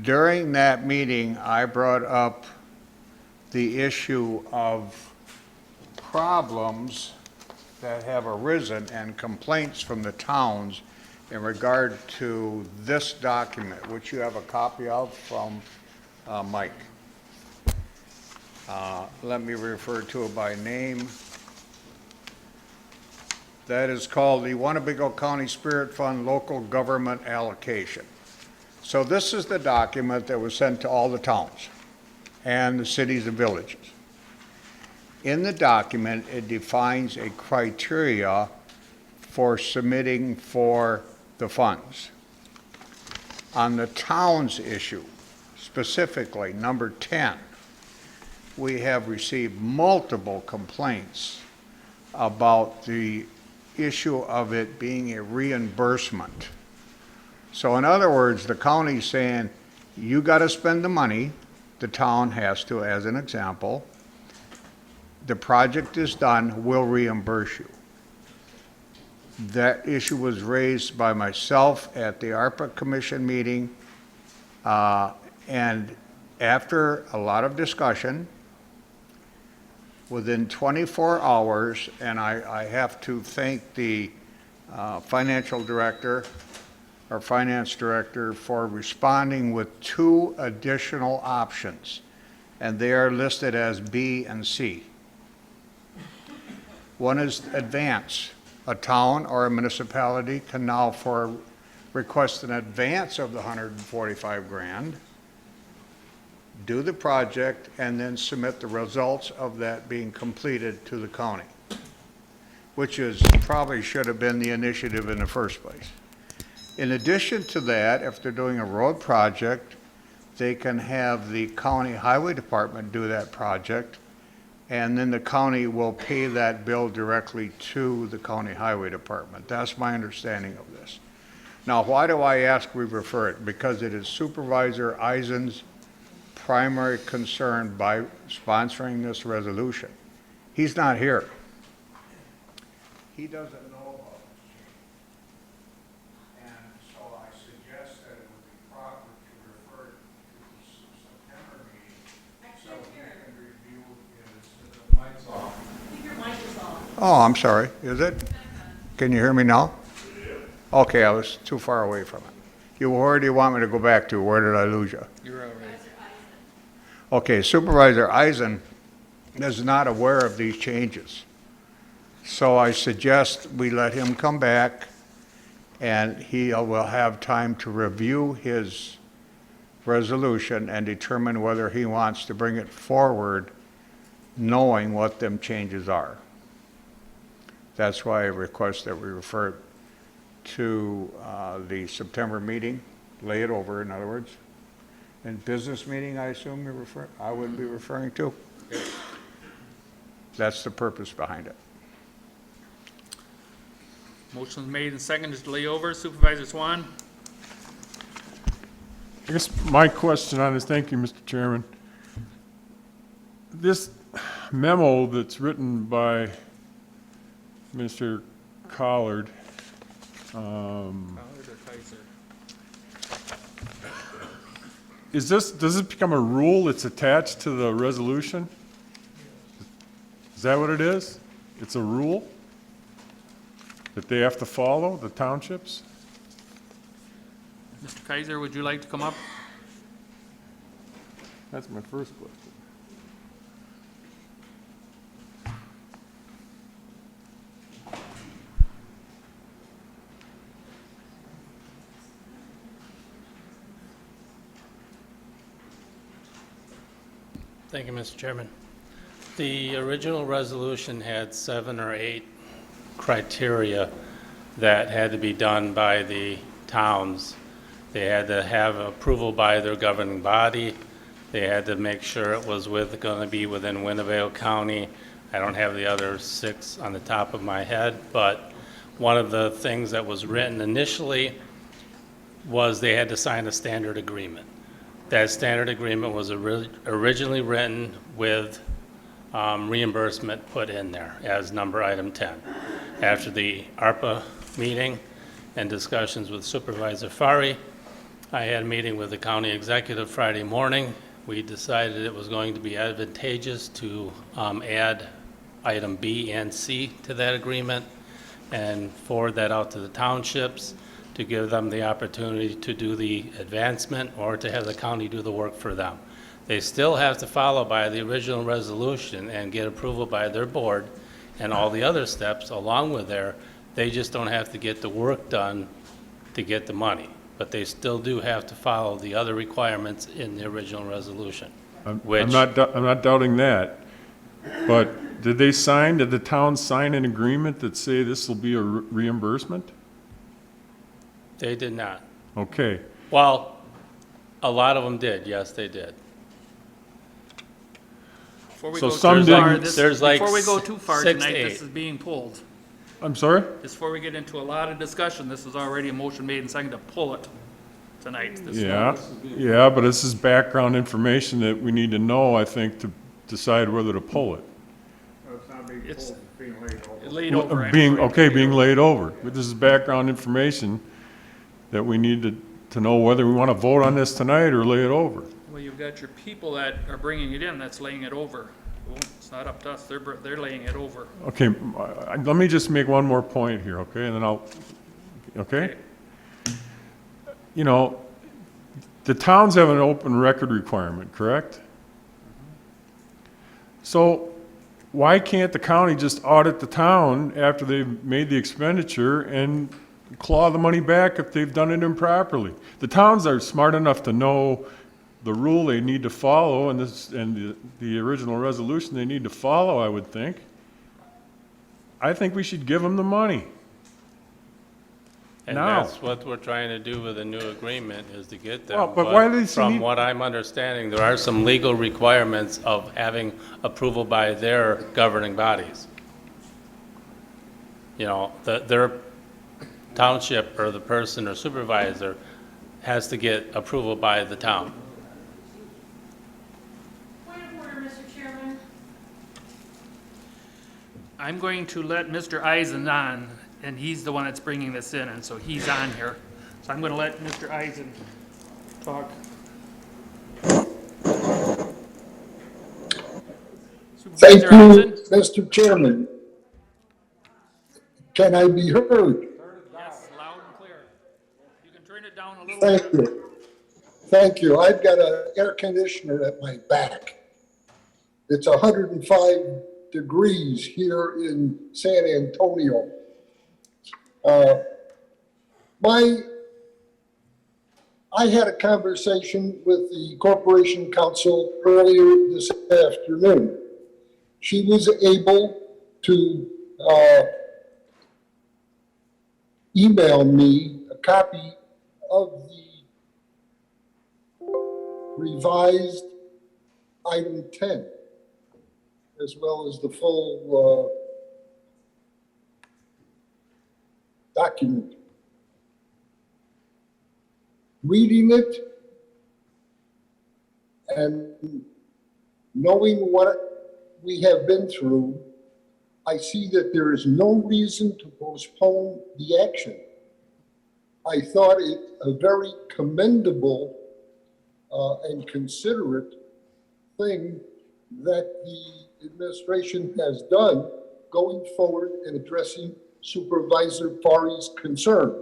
During that meeting, I brought up the issue of problems that have arisen and complaints from the towns in regard to this document, which you have a copy of from Mike. Let me refer to it by name. That is called the Winnebago County Spirit Fund Local Government Allocation. So this is the document that was sent to all the towns and the cities and villages. In the document, it defines a criteria for submitting for the funds. On the towns issue, specifically number 10, we have received multiple complaints about the issue of it being a reimbursement. So in other words, the county's saying, you got to spend the money, the town has to, as an example. The project is done, we'll reimburse you. That issue was raised by myself at the ARPA Commission meeting, and after a lot of discussion, within 24 hours, and I have to thank the financial director, our finance director, for responding with 2 additional options, and they are listed as B and C. One is advance. A town or a municipality can now request an advance of the 145 grand. do the project, and then submit the results of that being completed to the county, which is, probably should have been the initiative in the first place. In addition to that, if they're doing a road project, they can have the county highway department do that project, and then the county will pay that bill directly to the county highway department. That's my understanding of this. Now, why do I ask we refer it? Because it is Supervisor Eisen's primary concern by sponsoring this resolution. He's not here. He doesn't know about this change. And so I suggest that it would be proper to refer it to the September meeting so he can review his mic's off. I think your mic is off. Oh, I'm sorry. Is it? Can you hear me now? Okay, I was too far away from it. Where do you want me to go back to? Where did I lose you? You're all right. Okay, Supervisor Eisen is not aware of these changes. So I suggest we let him come back, and he will have time to review his resolution and determine whether he wants to bring it forward, knowing what them changes are. That's why I request that we refer it to the September meeting, lay it over, in other words. And business meeting, I assume I would be referring to? That's the purpose behind it. Motion made and seconded to lay over. Supervisor Swan? I guess my question on this, thank you, Mr. Chairman. This memo that's written by Mr. Collard, does this become a rule that's attached to the resolution? Is that what it is? It's a rule that they have to follow, the townships? Mr. Kaiser, would you like to come up? That's my first question. Thank you, Mr. Chairman. The original resolution had 7 or 8 criteria that had to be done by the towns. They had to have approval by their governing body. They had to make sure it was going to be within Winnebago County. I don't have the other 6 on the top of my head, but one of the things that was written initially was they had to sign a standard agreement. That standard agreement was originally written with reimbursement put in there as number item 10. After the ARPA meeting and discussions with Supervisor Fari, I had a meeting with the county executive Friday morning. We decided it was going to be advantageous to add item B and C to that agreement and forward that out to the townships to give them the opportunity to do the advancement or to have the county do the work for them. They still have to follow by the original resolution and get approval by their board and all the other steps along with there. They just don't have to get the work done to get the money, but they still do have to follow the other requirements in the original resolution. I'm not doubting that, but did the town sign an agreement that say this will be a reimbursement? They did not. Okay. Well, a lot of them did, yes, they did. Before we So go some too far, didn't- this- There's like before we go too far 6 to tonight, 8. this is being pulled. I'm sorry? Before we get into a lot of discussion, this is already a motion made and seconded to pull it tonight. This- Yeah, but this is background information that we need to know, I think, to decide whether to pull it. It's not being It's- pulled, it's being laid over. Laid over. I'm Being, sorry. okay, being laid over. But this is background information that we need to know whether we want to vote on this tonight or lay it over. Well, you've got your people that are bringing it in, that's laying it over. Well, it's not up to us, they're laying it over. Okay, let me just make one more point here, okay, and then okay? You know, the towns have an open record requirement, correct? So why can't the county just audit the town after they've made the expenditure and claw the money back if they've done it improperly? The towns are smart enough to know the rule they need to follow, and the original resolution they need to follow, I would think. I think we should give them the money. And Now. that's what we're trying to do with the new agreement, is to get them. Well, but why do they From need- what I'm understanding, there are some legal requirements of having approval by their governing bodies. You know, their township or the person or supervisor has to get approval by the town. Point of order, Mr. Chairman. I'm going to let Mr. Eisen on, and he's the one that's bringing this in, and so he's on here. So I'm going to let Mr. Eisen talk. Thank Supervisor you, Eisen? Mr. Chairman. Can I be heard? Yes, loud and clear. You can turn it down a little Thank bit. you. Thank you. I've got an air conditioner at my back. It's 105 degrees here in San Antonio. I had a conversation with the Corporation Counsel earlier this afternoon. She was able to email me a copy of the revised item 10, as well as the full document. Reading it and knowing what we have been through, I see that there is no reason to postpone the action. I thought it a very commendable and considerate thing that the administration has done going forward and addressing Supervisor Fari's concern.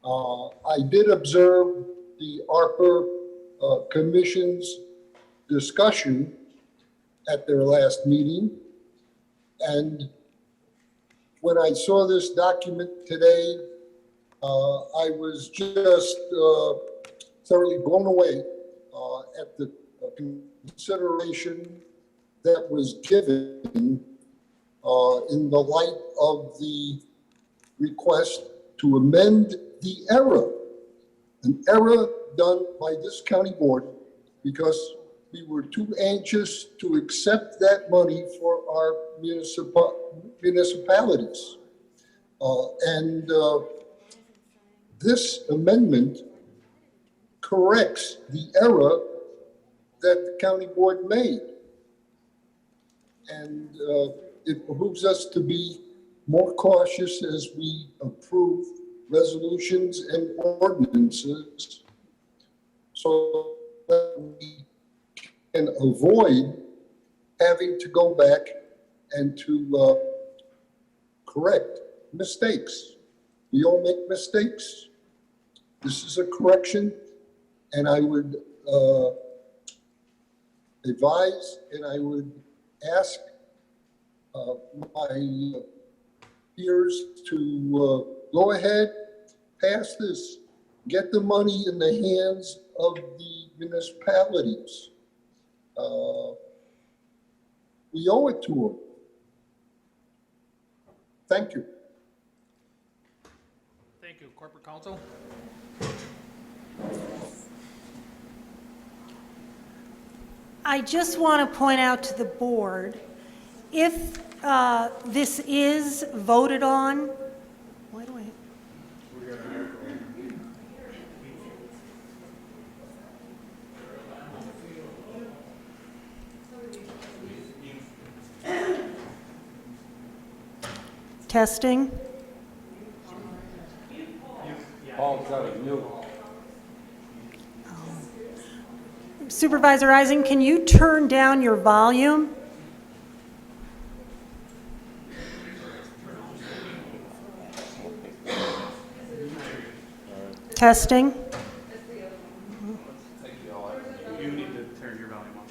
I did observe the ARPA Commission's discussion at their last meeting, and when I saw this document today, I was just thoroughly blown away at the consideration that was given in the light of the request to amend the error, an error done by this county board because we were too anxious to accept that money for our municipalities. This amendment corrects the error that the county board made. And it behooves us to be more cautious as we approve resolutions and ordinances so that we can avoid having to go back and to correct mistakes. We all make mistakes. This is a correction, and I would advise and I would ask my peers to go ahead, pass this, get the money in the hands of the municipalities. We owe it to them. Thank you. Thank you. Corporate Counsel? I just want to point out to the board, if this is voted on, why do I? Testing. Supervisor Eisen, can you turn down your volume? Testing. You need to turn your volume on.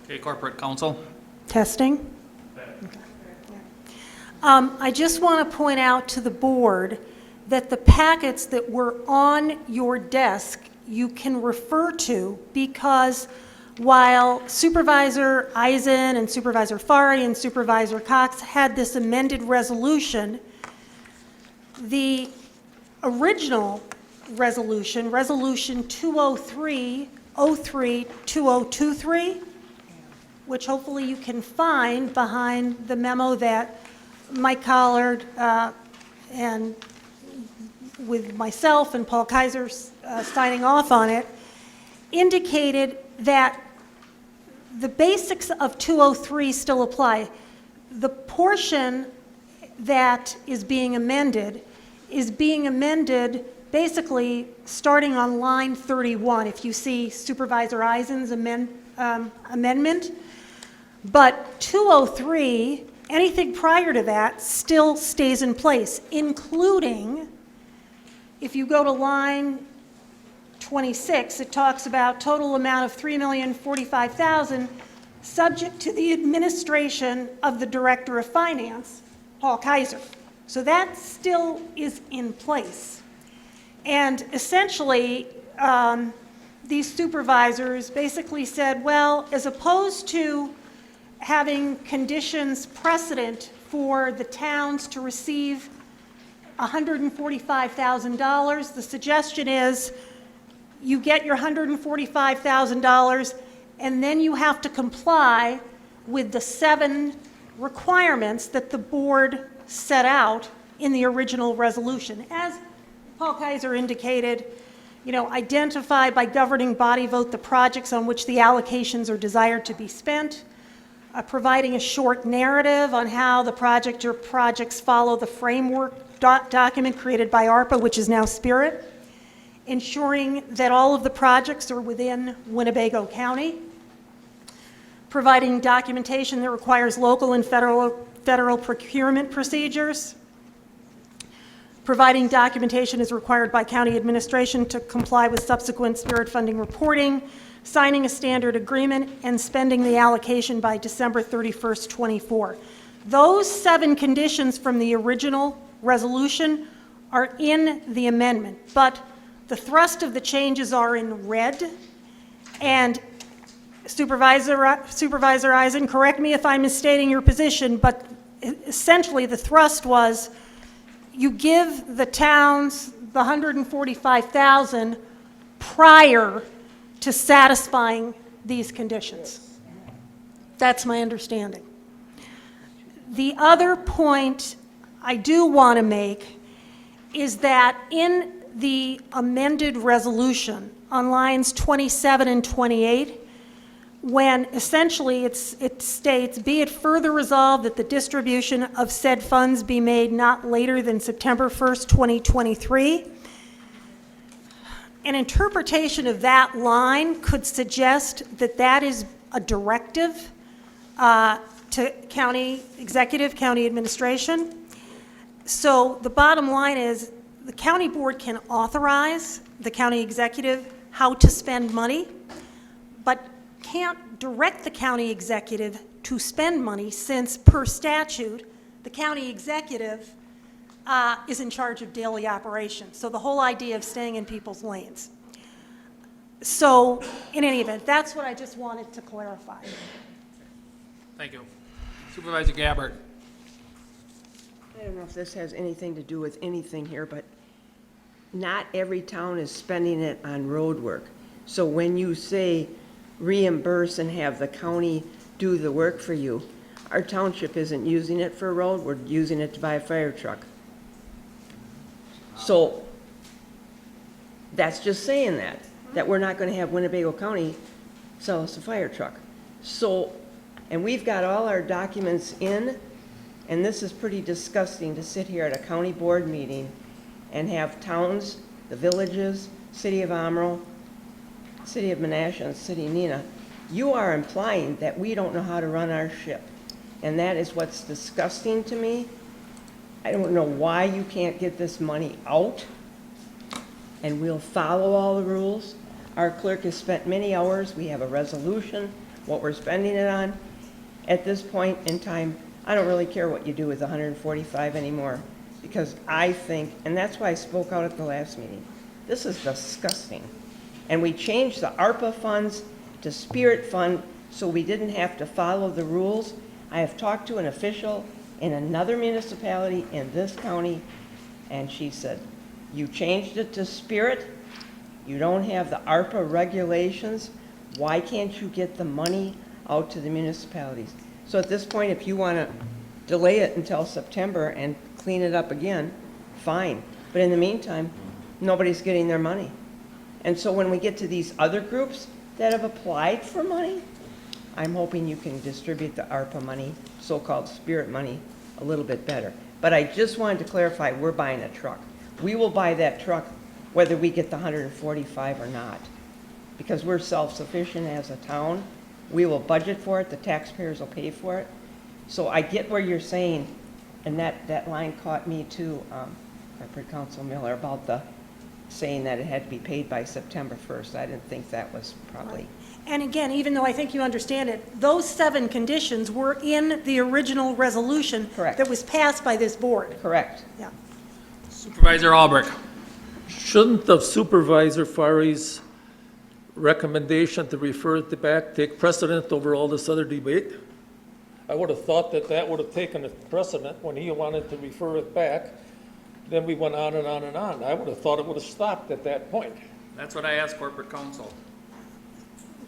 Okay, corporate counsel. Testing? Okay. I just want to point out to the board that the packets that were on your desk, you can refer to, because while Supervisor Eisen and Supervisor Fari and Supervisor Cox had this amended resolution, the original resolution, Resolution 203-03-2023, which hopefully you can find behind the memo that Mike Collard and with myself and Paul Kaiser signing off on it, indicated that the basics of 203 still apply. The portion that is being amended basically starting on line 31, if you see Supervisor Eisen's amendment. But 203, anything prior to that, still stays in place, including, if you go to line 26, it talks about total amount of $3,045,000, subject to the administration of the Director of Finance, Paul Kaiser. So that still is in place. And essentially, these supervisors basically said, well, as opposed to having conditions precedent for the towns to receive $145,000, the suggestion is you get your $145,000 and then you have to comply with the 7 requirements that the board set out in the original resolution. As Paul Kaiser indicated, identify by governing body vote the projects on which the allocations are desired to be spent, providing a short narrative on how the project or projects follow the framework document created by ARPA, which is now Spirit, ensuring that all of the projects are within Winnebago County, providing documentation that requires local and federal procurement procedures, providing documentation as required by county administration to comply with subsequent Spirit funding reporting, signing a standard agreement, and spending the allocation by December 31st, 24. Those 7 conditions from the original resolution are in the amendment, but the thrust of the changes are in red. And Supervisor Eisen, correct me if I'm misstating your position, but essentially the thrust was you give the towns the $145,000 prior to satisfying these conditions. That's my understanding. The other point I do want to make is that in the amended resolution on lines 27 and 28, when essentially it states, be it further resolved that the distribution of said funds be made not later than September 1st, 2023. An interpretation of that line could suggest that that is a directive to county executive, county administration. So the bottom line is the county board can authorize the county executive how to spend money, but can't direct the county executive to spend money, since per statute, the county executive is in charge of daily operations. So the whole idea of staying in people's lanes. So in any event, that's what I just wanted to clarify. Thank you. Supervisor Gabbard. I don't know if this has anything to do with anything here, but not every town is spending it on road work. So when you say reimburse and have the county do the work for you, our township isn't using it for a road, we're using it to buy a fire truck. So that's just saying that we're not going to have Winnebago County sell us a fire truck. So, and we've got all our documents in, and this is pretty disgusting to sit here at a county board meeting and have towns, the villages, City of Amarillo, City of Menasha, and City of Neenah. You are implying that we don't know how to run our ship. And that is what's disgusting to me. I don't know why you can't get this money out, and we'll follow all the rules. Our clerk has spent many hours. We have a resolution what we're spending it on. At this point in time, I don't really care what you do with 145 anymore, because I think, and that's why I spoke out at the last meeting, this is disgusting. And we changed the ARPA funds to Spirit Fund so we didn't have to follow the rules. I have talked to an official in another municipality in this county, and she said, you changed it to Spirit, you don't have the ARPA regulations, why can't you get the money out to the municipalities? So at this point, if you want to delay it until September and clean it up again, fine. But in the meantime, nobody's getting their money. And so when we get to these other groups that have applied for money, I'm hoping you can distribute the ARPA money, so-called Spirit money, a little bit better. But I just wanted to clarify, we're buying a truck. We will buy that truck whether we get the 145 or not, because we're self-sufficient as a town. We will budget for it, the taxpayers will pay for it. So I get where you're saying, and that line caught me too, Representative Council Miller, about the saying that it had to be paid by September 1st. I didn't think that was probably. And again, even though I think you understand it, those 7 conditions were in the original resolution. Correct. That was passed by this board. Correct. Yeah. Supervisor Albrecht. Shouldn't the Supervisor Fari's recommendation to refer it back take precedent over all this other debate? I would have thought that that would have taken a precedent when he wanted to refer it back. Then we went on and on and on. I would have thought it would have stopped at that point. That's what I asked corporate counsel.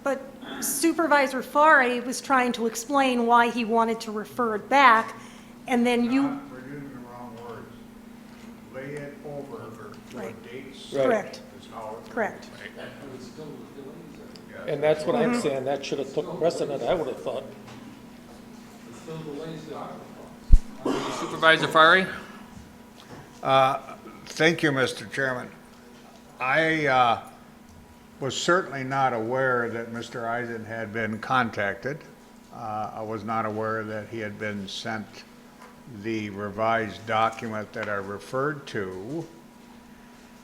But Supervisor Fari was trying to explain why he wanted to refer it back, and then you. We're using the wrong words. Lay it over to Right. a date Right. certain Correct. is how it. Correct. And that's what I'm saying, that should have took precedent, I would have thought. Supervisor Fari? Thank you, Mr. Chairman. I was certainly not aware that Mr. Eisen had been contacted. I was not aware that he had been sent the revised document that I referred to.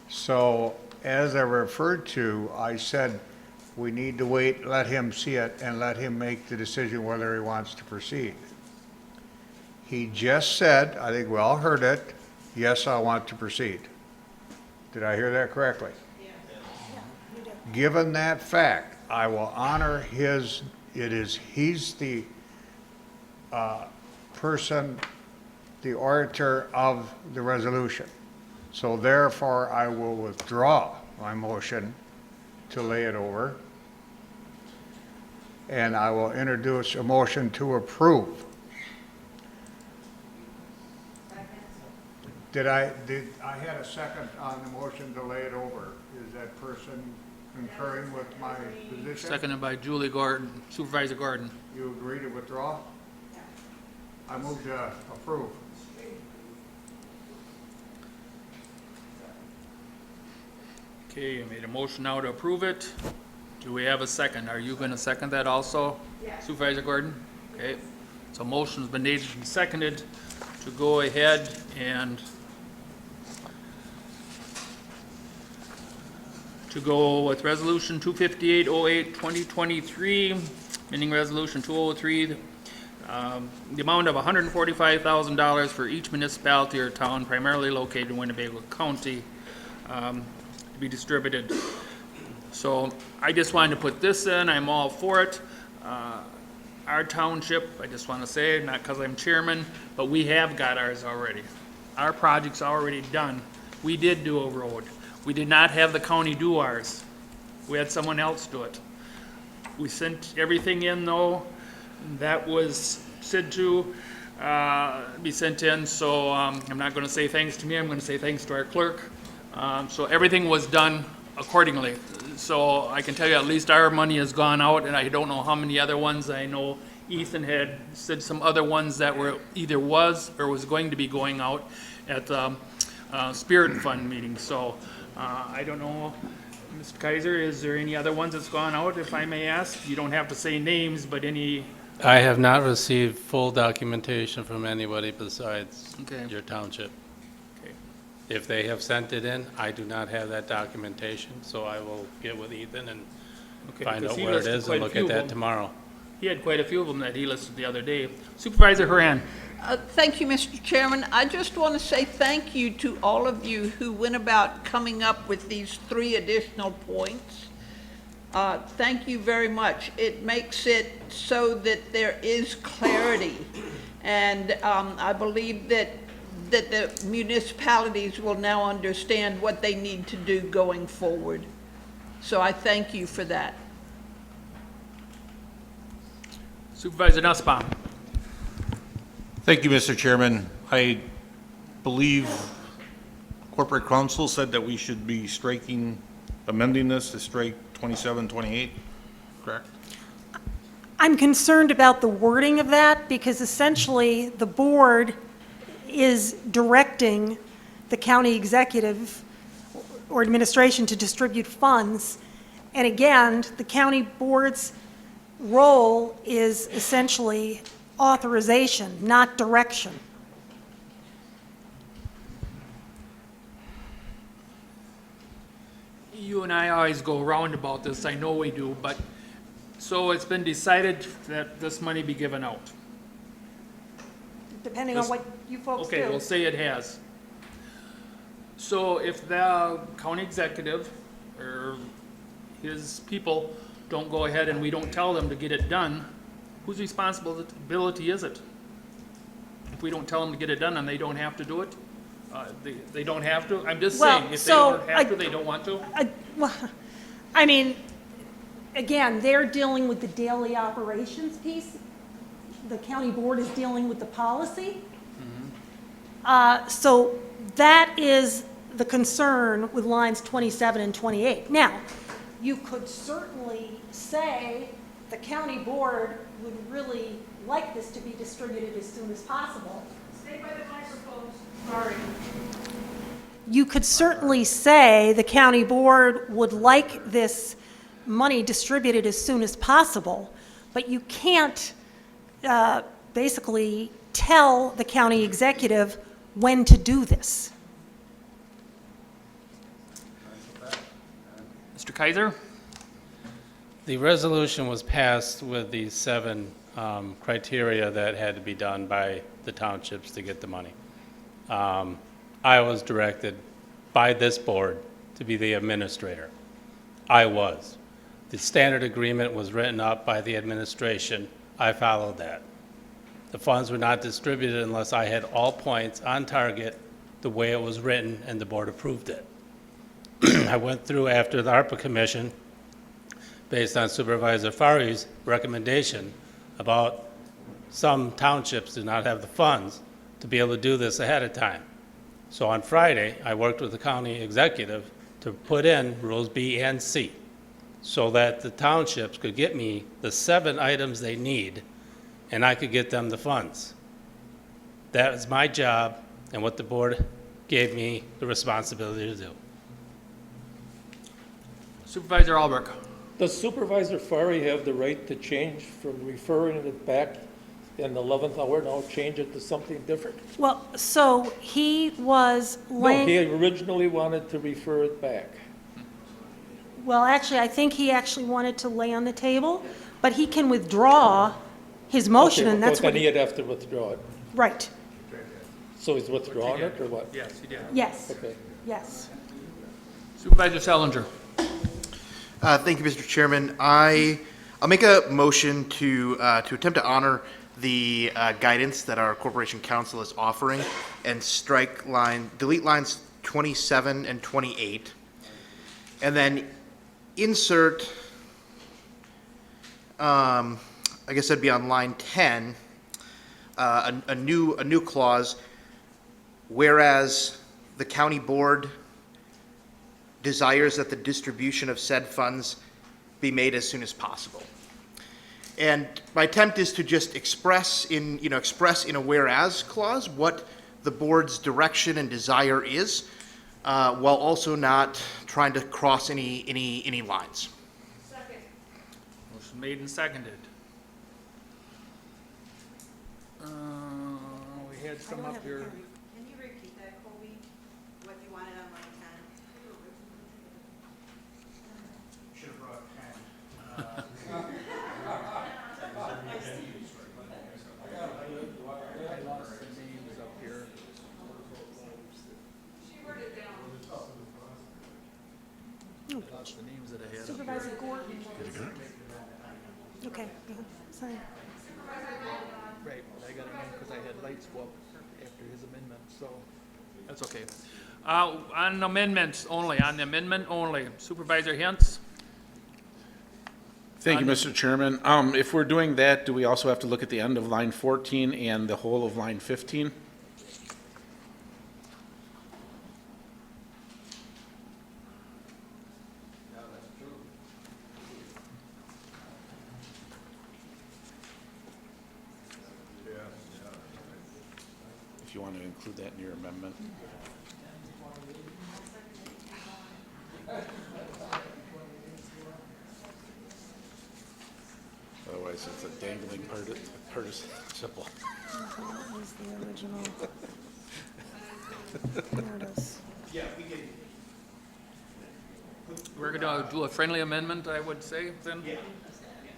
So as I referred to, I said, we need to wait, let him see it, and let him make the decision whether he wants to proceed. He just said, I think we all heard it, yes, I want to proceed. Did I hear that correctly? Given that fact, I will honor his, he's the person, the orator of the resolution. So therefore, I will withdraw my motion to lay it over. And I will introduce a motion to approve. I had a second on the motion to lay it over. Is that person concurring with my position? Seconded by Julie Gordon, Supervisor Gordon. You agree to withdraw? I move to approve. Okay, you made a motion now to approve it. Do we have a second? Are you going to second that also? Supervisor Gordon? Okay, so motion's been made and seconded to go ahead and to go with Resolution 25808-2023, amending Resolution 203, the amount of $145,000 for each municipality or town primarily located in Winnebago County to be distributed. So I just wanted to put this in. I'm all for it. Our township, I just want to say, not because I'm chairman, but we have got ours already. Our project's already done. We did do a road. We did not have the county do ours. We had someone else do it. We sent everything in though. That was said to be sent in, so I'm not going to say thanks to me. I'm going to say thanks to our clerk. So everything was done accordingly. So I can tell you at least our money has gone out, and I don't know how many other ones. I know Ethan had said some other ones that were either was or was going to be going out at the Spirit Fund meeting. So I don't know, Mr. Kaiser, is there any other ones that's gone out, if I may ask? You don't have to say names, but any. I have not received full documentation from anybody besides Okay. your township. Okay. If they have sent it in, I do not have that documentation, so I will get with Ethan and Okay, find because out he where it listed is quite and a look few at of that them. tomorrow. He had quite a few of them that he listed the other day. Supervisor Haran. Thank you, Mr. Chairman. I just want to say thank you to all of you who went about coming up with these 3 additional points. Thank you very much. It makes it so that there is clarity. And I believe that the municipalities will now understand what they need to do going forward. So I thank you for that. Supervisor Nussbaum. Thank you, Mr. Chairman. I believe corporate counsel said that we should be amending this to strike 27, 28, correct? I'm concerned about the wording of that because essentially the board is directing the county executive or administration to distribute funds. And again, the county board's role is essentially authorization, not direction. You and I always go around about this, I know we do, but, so it's been decided that this money be given out. Depending on what you folks do. Okay, we'll say it has. So if the county executive or his people don't go ahead and we don't tell them to get it done, whose responsibility is it? If we don't tell them to get it done and they don't have to do it, they don't have to? I'm just saying, if they don't have to, they don't want to? I mean, again, they're dealing with the daily operations piece. The county board is dealing with the policy. So that is the concern with lines 27 and 28. Now, you could certainly say the county board would really like this to be distributed as soon as possible. Stay by the microphones. Sorry. You could certainly say the county board would like this money distributed as soon as possible, but you can't basically tell the county executive when to do this. Mr. Kaiser? The resolution was passed with the 7 criteria that had to be done by the townships to get the money. I was directed by this board to be the administrator. I was. The standard agreement was written up by the administration. I followed that. The funds were not distributed unless I had all points on target the way it was written and the board approved it. I went through after the ARPA Commission, based on Supervisor Fari's recommendation about some townships do not have the funds to be able to do this ahead of time. So on Friday, I worked with the county executive to put in rules B and C so that the townships could get me the 7 items they need and I could get them the funds. That is my job and what the board gave me the responsibility to do. Supervisor Albrecht. Does Supervisor Fari have the right to change from referring it back in the 11th hour, now change it to something different? Well, so he was No, he originally wanted to refer it back. Well, actually, I think he actually wanted to lay on the table, but he can withdraw his motion, Okay, and that's but what. then he'd have to withdraw it. Right, So he's withdrawing it, or what? Yes, he did. yes, Okay. yes. Supervisor Salinger. Thank you, Mr. Chairman. I'll make a motion to attempt to honor the guidance that our corporation council is offering and delete lines 27 and 28, and then insert, I guess that'd be on line 10, a new clause, whereas the county board desires that the distribution of said funds be made as soon as possible. And my attempt is to just express in a whereas clause what the board's direction and desire is, while also not trying to cross any lines. Second. Motion made and seconded. We had some up here. Can you repeat that, Colby? What you wanted on line 10? Should have brought 10. Supervisor Gordon. Okay, sorry. Right, I got it because I had lights go up after his amendment, so that's okay. On amendments only, on the amendment only, Supervisor Hintz? Thank you, Mr. Chairman. If we're doing that, do we also have to look at the end of line 14 and the whole of line 15? If you want to include that in your amendment. Otherwise, it's a dangling participle. That was the original. There it is. Yeah, we can. We're gonna do a friendly amendment, I would say, then? Yeah,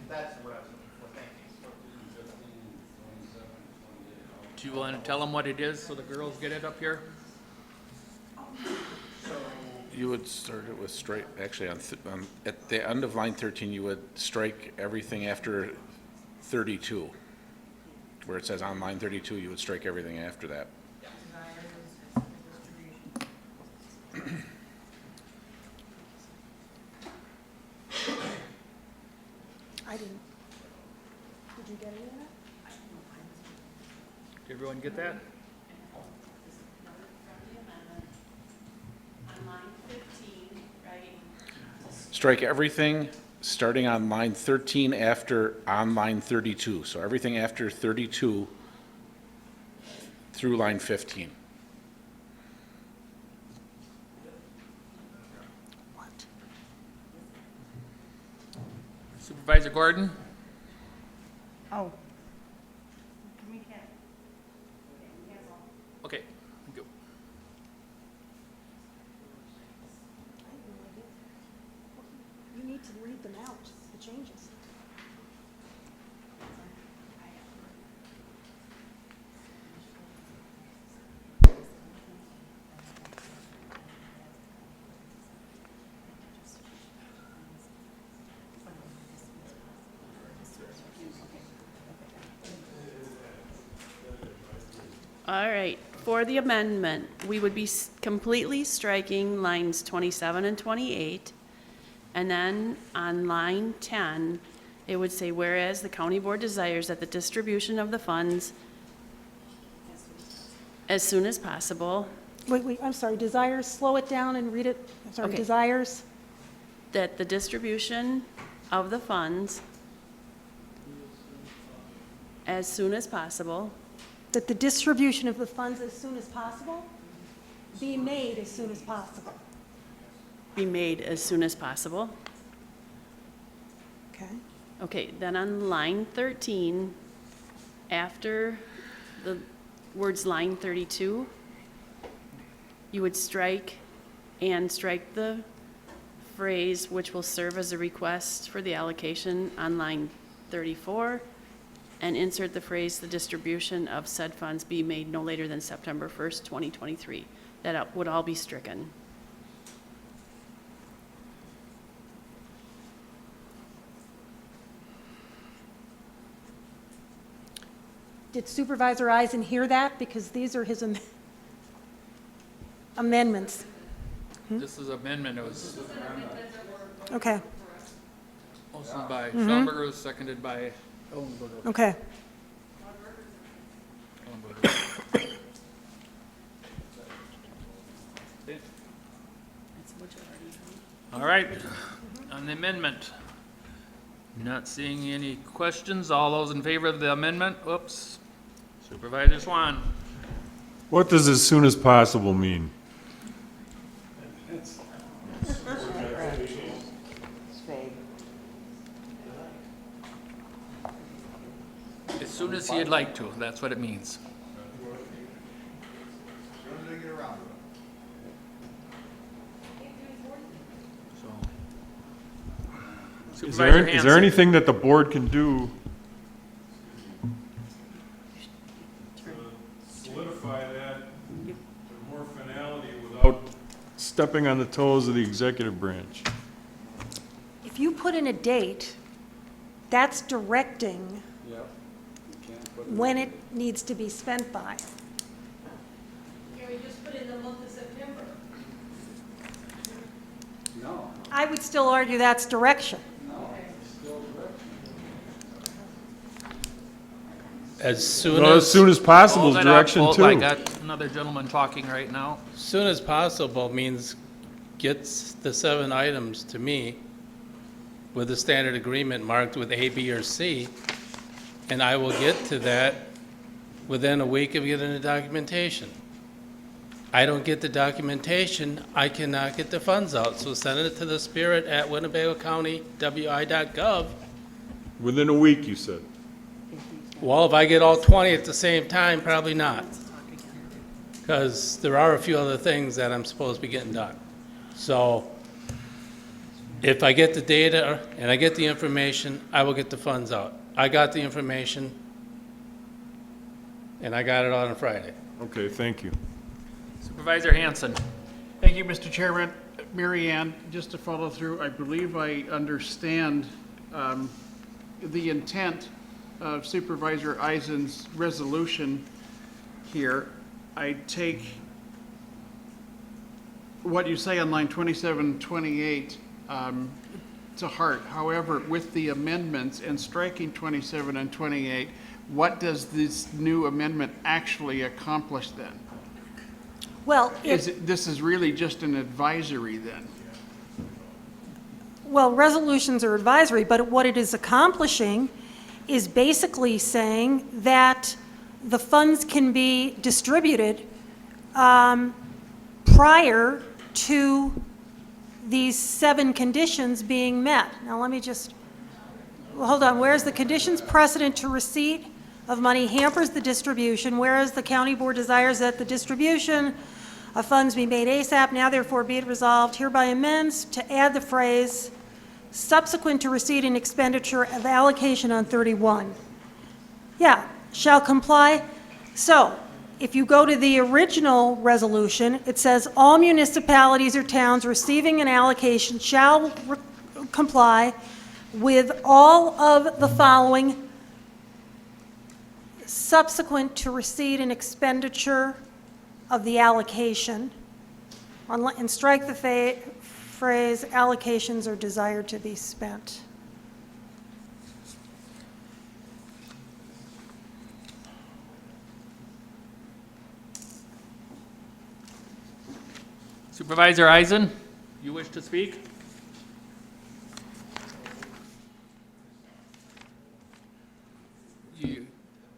that's what I was looking for, thank you. Do you want to tell them what it is so the girls get it up here? You would start it with strike, actually, at the end of line 13, you would strike everything after 32. Where it says on line 32, you would strike everything after that. I didn't. Did you get any of that? Did everyone get that? On line 15, right? Strike everything starting on line 13 after on line 32. So everything after 32 through line 15. Supervisor Gordon? Oh. Okay, thank you. You need to read them out, the changes. All right, for the amendment, we would be completely striking lines 27 and 28. And then on line 10, it would say, whereas the county board desires that the distribution of the funds as soon as possible, Wait, I'm sorry, desires, slow it down and read it. I'm sorry, Okay. desires. that the distribution of the funds as soon as possible That the distribution of the funds as soon as possible be made as soon as possible. be made as soon as possible. Okay. Okay, then on line 13, after the words line 32, you would strike the phrase which will serve as a request for the allocation on line 34, and insert the phrase, the distribution of said funds be made no later than September 1st, 2023. That would all be stricken. Did Supervisor Eisen hear that? Because these are his amendments. This is amendment, it was Okay, motioned by Mhm. Schellenberger, seconded by Ellenberger. okay. All right, on the amendment. Not seeing any questions. All those in favor of the amendment? Oops. Supervisor Swan. What does as soon as possible mean? As soon as he'd like to, that's what it means. So. Is Supervisor there Hanson. anything that the board can do to solidify that with more finality without stepping on the toes of the executive branch? if you put in a date, that's directing when it needs to be spent by. Can we just put in the month of September? No. I would still argue that's direction. As soon Well, as. as soon as possible is Hold it up, direction hold- too. I got another gentleman talking right now. Soon as possible means gets the 7 items to me with a standard agreement marked with A, B, or C, and I will get to that within a week of getting the documentation. I don't get the documentation, I cannot get the funds out, so send it to the Spirit at winnebagocountywi.gov. Within a week, you said. Well, if I get all 20 at the same time, probably not. Because there are a few other things that I'm supposed to be getting done. So if I get the data and I get the information, I will get the funds out. I got the information, and I got it on a Friday. Okay, thank you. Supervisor Hanson. Thank you, Mr. Chairman. Mary Ann, just to follow through, I believe I understand the intent of Supervisor Eisen's resolution here. I take what you say on line 2728 to heart. However, with the amendments and striking 27 and 28, what does this new amendment actually accomplish then? Well, This is really just an advisory then? well, resolutions are advisory, but what it is accomplishing is basically saying that the funds can be distributed prior to these 7 conditions being met. Now, let me just, well, hold on. Whereas the conditions precedent to receipt of money hampers the distribution, whereas the county board desires that the distribution of funds be made ASAP, now therefore be it resolved, hereby amends to add the phrase subsequent to receipt and expenditure of allocation on 31. Yeah, shall comply. So if you go to the original resolution, it says all municipalities or towns receiving an allocation shall comply with all of the following subsequent to receipt and expenditure of the allocation, and strike the phrase allocations are desired to be spent. Supervisor Eisen, you wish to speak?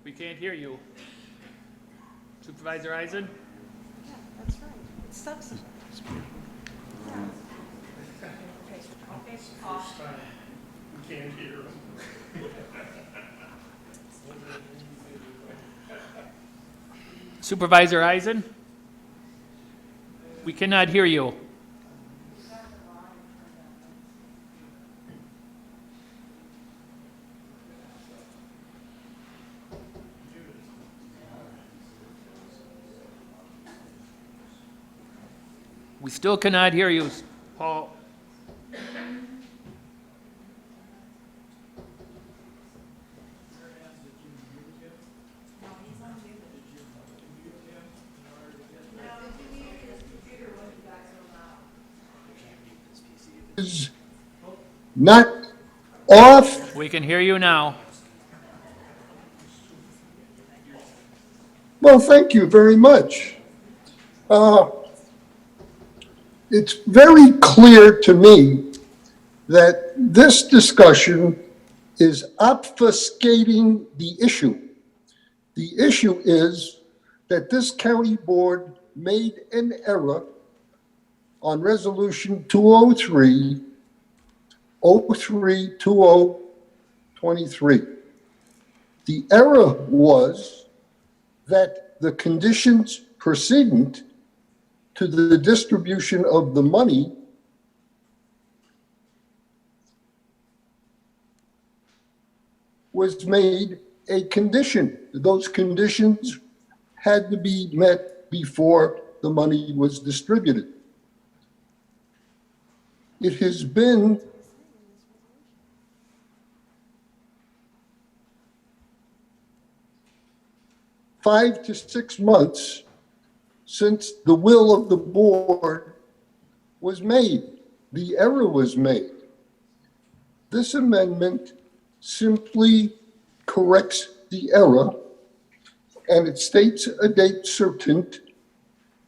We can't hear you. Supervisor Eisen? Yeah, that's right. It's subsequent. We can't hear him. Supervisor Eisen? We cannot hear you. We still cannot hear you, Paul. Is not off. We can hear you now. Well, thank you very much. It's very clear to me that this discussion is obfuscating the issue. The issue is that this county board made an error on resolution 203, 032023. The error was that the conditions precedent to the distribution of the money was made a condition. Those conditions had to be met before the money was distributed. It has been 5 to 6 months since the will of the board was made. The error was made. This amendment simply corrects the error, and it states a date certain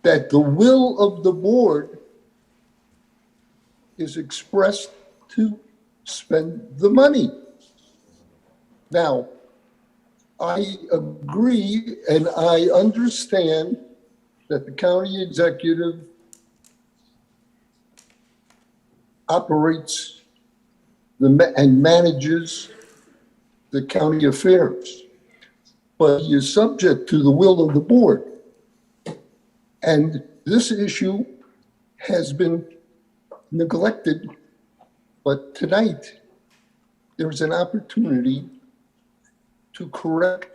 that the will of the board is expressed to spend the money. Now, I agree and I understand that the county executive operates and manages the county affairs, but he is subject to the will of the board. And this issue has been neglected, but tonight there's an opportunity to correct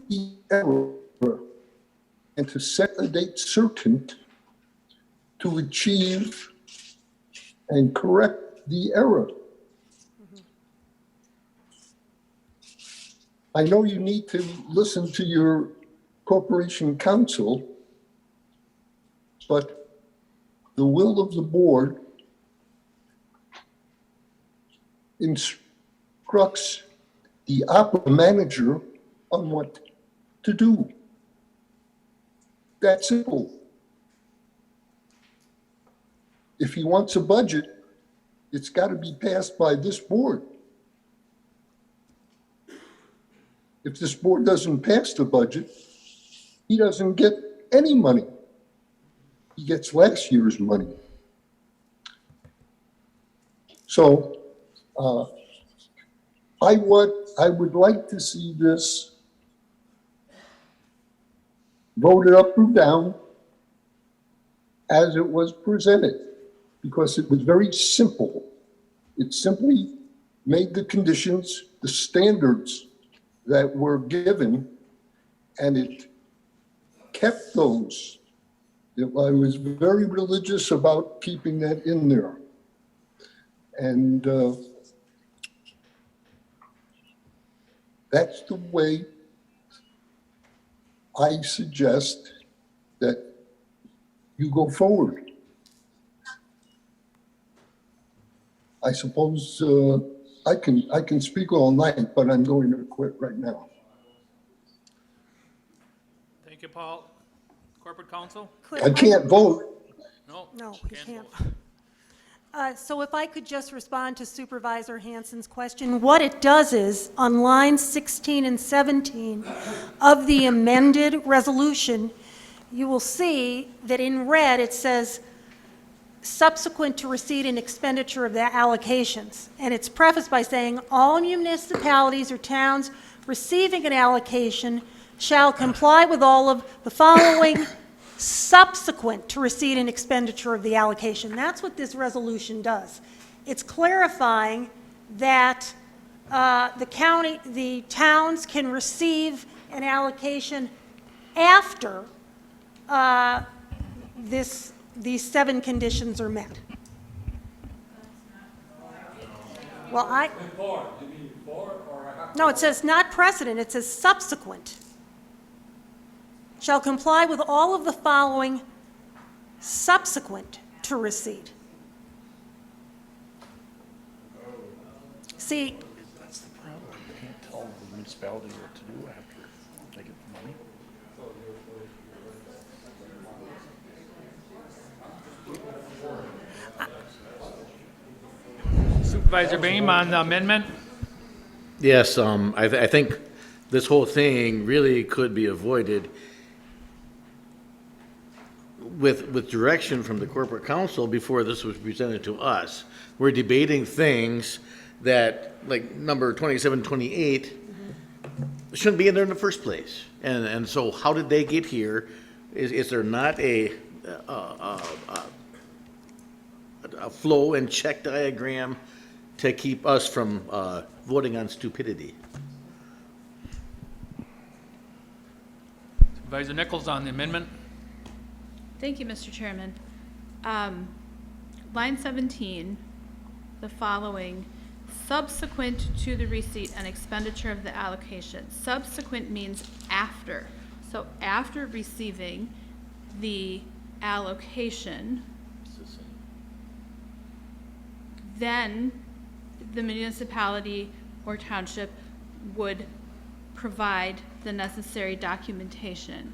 the error and to set a date certain to achieve and correct the error. I know you need to listen to your corporation counsel, but the will of the board instructs the opera manager on what to do. That's simple. If he wants a budget, it's got to be passed by this board. If this board doesn't pass the budget, he doesn't get any money. He gets last year's money. So I would like to see this voted up or down as it was presented, because it was very simple. It simply made the conditions, the standards that were given, and it kept those. I was very religious about keeping that in there. And that's the way I suggest that you go forward. I suppose I can speak all night, but I'm going to quit right now. Thank you, Paul. Corporate counsel? I can't vote. No, No, you you can't can't. vote. So if I could just respond to Supervisor Hansen's question, what it does is, on lines 16 and 17 of the amended resolution, you will see that in red, it says, subsequent to receipt and expenditure of the allocations. And it's prefaced by saying, all municipalities or towns receiving an allocation shall comply with all of the following subsequent to receipt and expenditure of the allocation. That's what this resolution does. It's clarifying that the towns can receive an allocation after these 7 conditions are met. Well, no, it says not precedent, it says subsequent. Shall comply with all of the following subsequent to receipt. See, That's the problem. You can't tell the municipality what to do after they get the money. Supervisor Beam on the amendment? Yes, I think this whole thing really could be avoided with direction from the corporate council before this was presented to us. We're debating things that, like number 2728, shouldn't be in there in the first place. And so how did they get here? Is there not a flow and check diagram to keep us from voting on stupidity? Supervisor Nichols on the amendment? Thank you, Mr. Chairman. Line 17, the following subsequent to the receipt and expenditure of the allocation. Subsequent means after. So after receiving the allocation, then the municipality or township would provide the necessary documentation.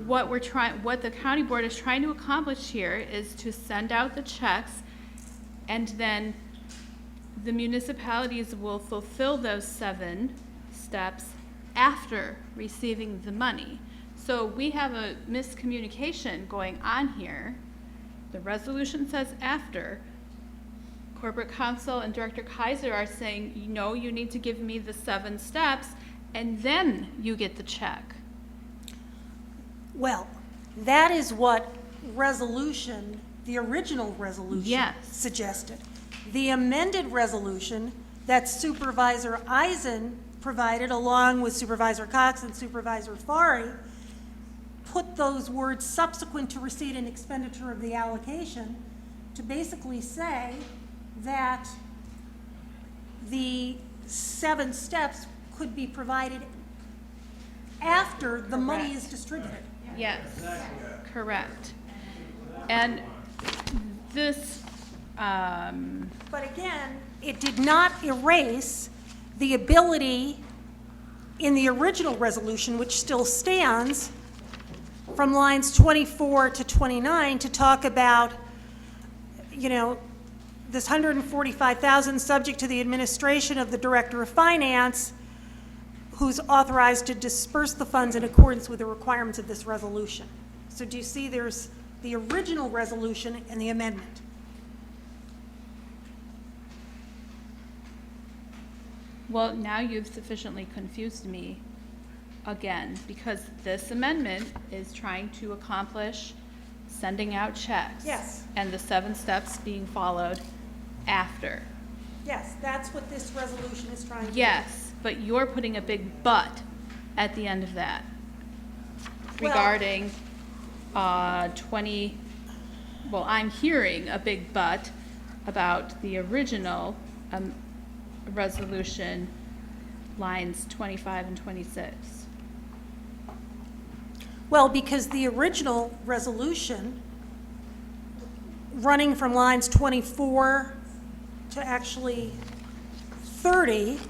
What the county board is trying to accomplish here is to send out the checks, and then the municipalities will fulfill those 7 steps after receiving the money. So we have a miscommunication going on here. The resolution says after. Corporate counsel and Director Kaiser are saying, no, you need to give me the 7 steps, and then you get the check. Well, that is what the original resolution suggested. The amended resolution that Supervisor Eisen provided, along with Supervisor Cox and Supervisor Fari, put those words subsequent to receipt and expenditure of the allocation to basically say that the 7 steps could be provided after the money is distributed. Yes, correct. And this, But again, it did not erase the ability in the original resolution, which still stands, from lines 24 to 29 to talk about, this $145,000 subject to the administration of the Director of Finance, who's authorized to disperse the funds in accordance with the requirements of this resolution. So do you see there's the original resolution and the amendment? well, now you've sufficiently confused me again, because this amendment is trying to accomplish sending out checks. Yes. And the 7 steps being followed after. Yes, that's what this resolution is trying to do. Yes, but you're putting a big but at the end of that Well- regarding 20, well, I'm hearing a big but about the original resolution, lines 25 and 26. Well, because the original resolution, running from lines 24 to actually 30,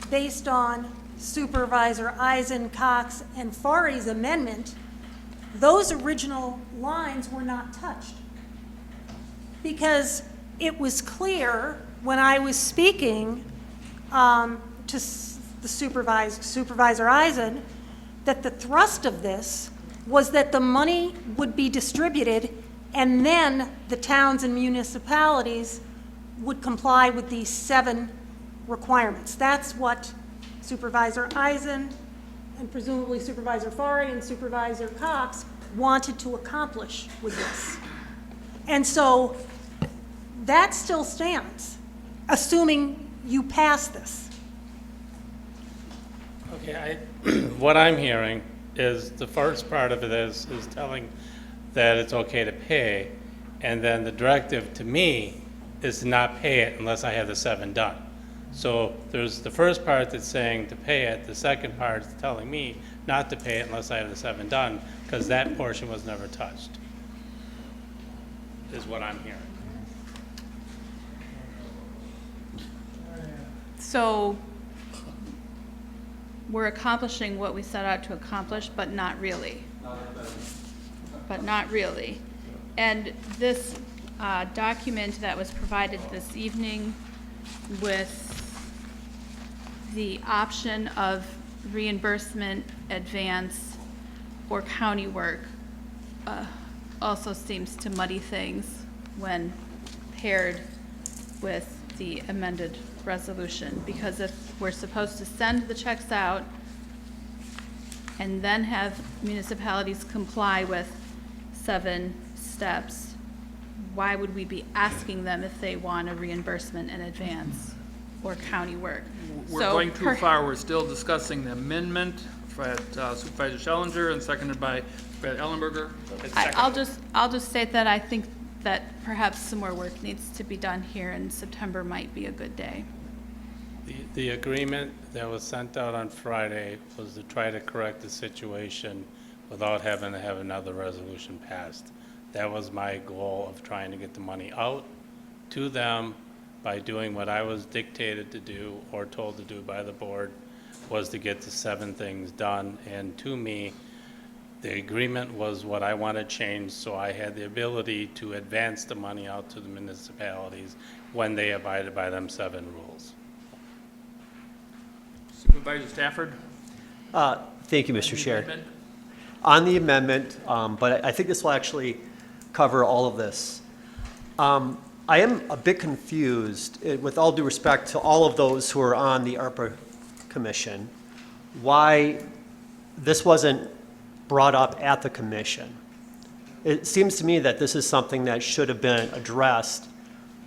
based on Supervisor Eisen, Cox, and Fari's amendment, those original lines were not touched. Because it was clear when I was speaking to the Supervisor Eisen, that the thrust of this was that the money would be distributed and then the towns and municipalities would comply with these 7 requirements. That's what Supervisor Eisen and presumably Supervisor Fari and Supervisor Cox wanted to accomplish with this. And so that still stands, assuming you pass this. Okay, what I'm hearing is the first part of it is telling that it's okay to pay, and then the directive to me is to not pay it unless I have the 7 done. So there's the first part that's saying to pay it, the second part is telling me not to pay it unless I have the 7 done, because that portion was never touched, is what I'm hearing. So we're accomplishing what we set out to accomplish, but not really. But not really. And this document that was provided this evening with the option of reimbursement, advance, or county work also seems to muddy things when paired with the amended resolution, because if we're supposed to send the checks out and then have municipalities comply with 7 steps, why would we be asking them if they want a reimbursement in advance or county work? We're So going too far. We're still discussing the amendment by Supervisor Schellinger and seconded by Brad Ellenberger. I'll just state that I think that perhaps some more work needs to be done here, and September might be a good day. The agreement that was sent out on Friday was to try to correct the situation without having to have another resolution passed. That was my goal of trying to get the money out to them by doing what I was dictated to do or told to do by the board, was to get the 7 things done. And to me, the agreement was what I wanted changed, so I had the ability to advance the money out to the municipalities when they abided by them 7 rules. Supervisor Stafford? Thank you, Mr. Chair. Amendment? On the amendment, but I think this will actually cover all of this. I am a bit confused, with all due respect to all of those who are on the ARPA Commission, why this wasn't brought up at the commission. It seems to me that this is something that should have been addressed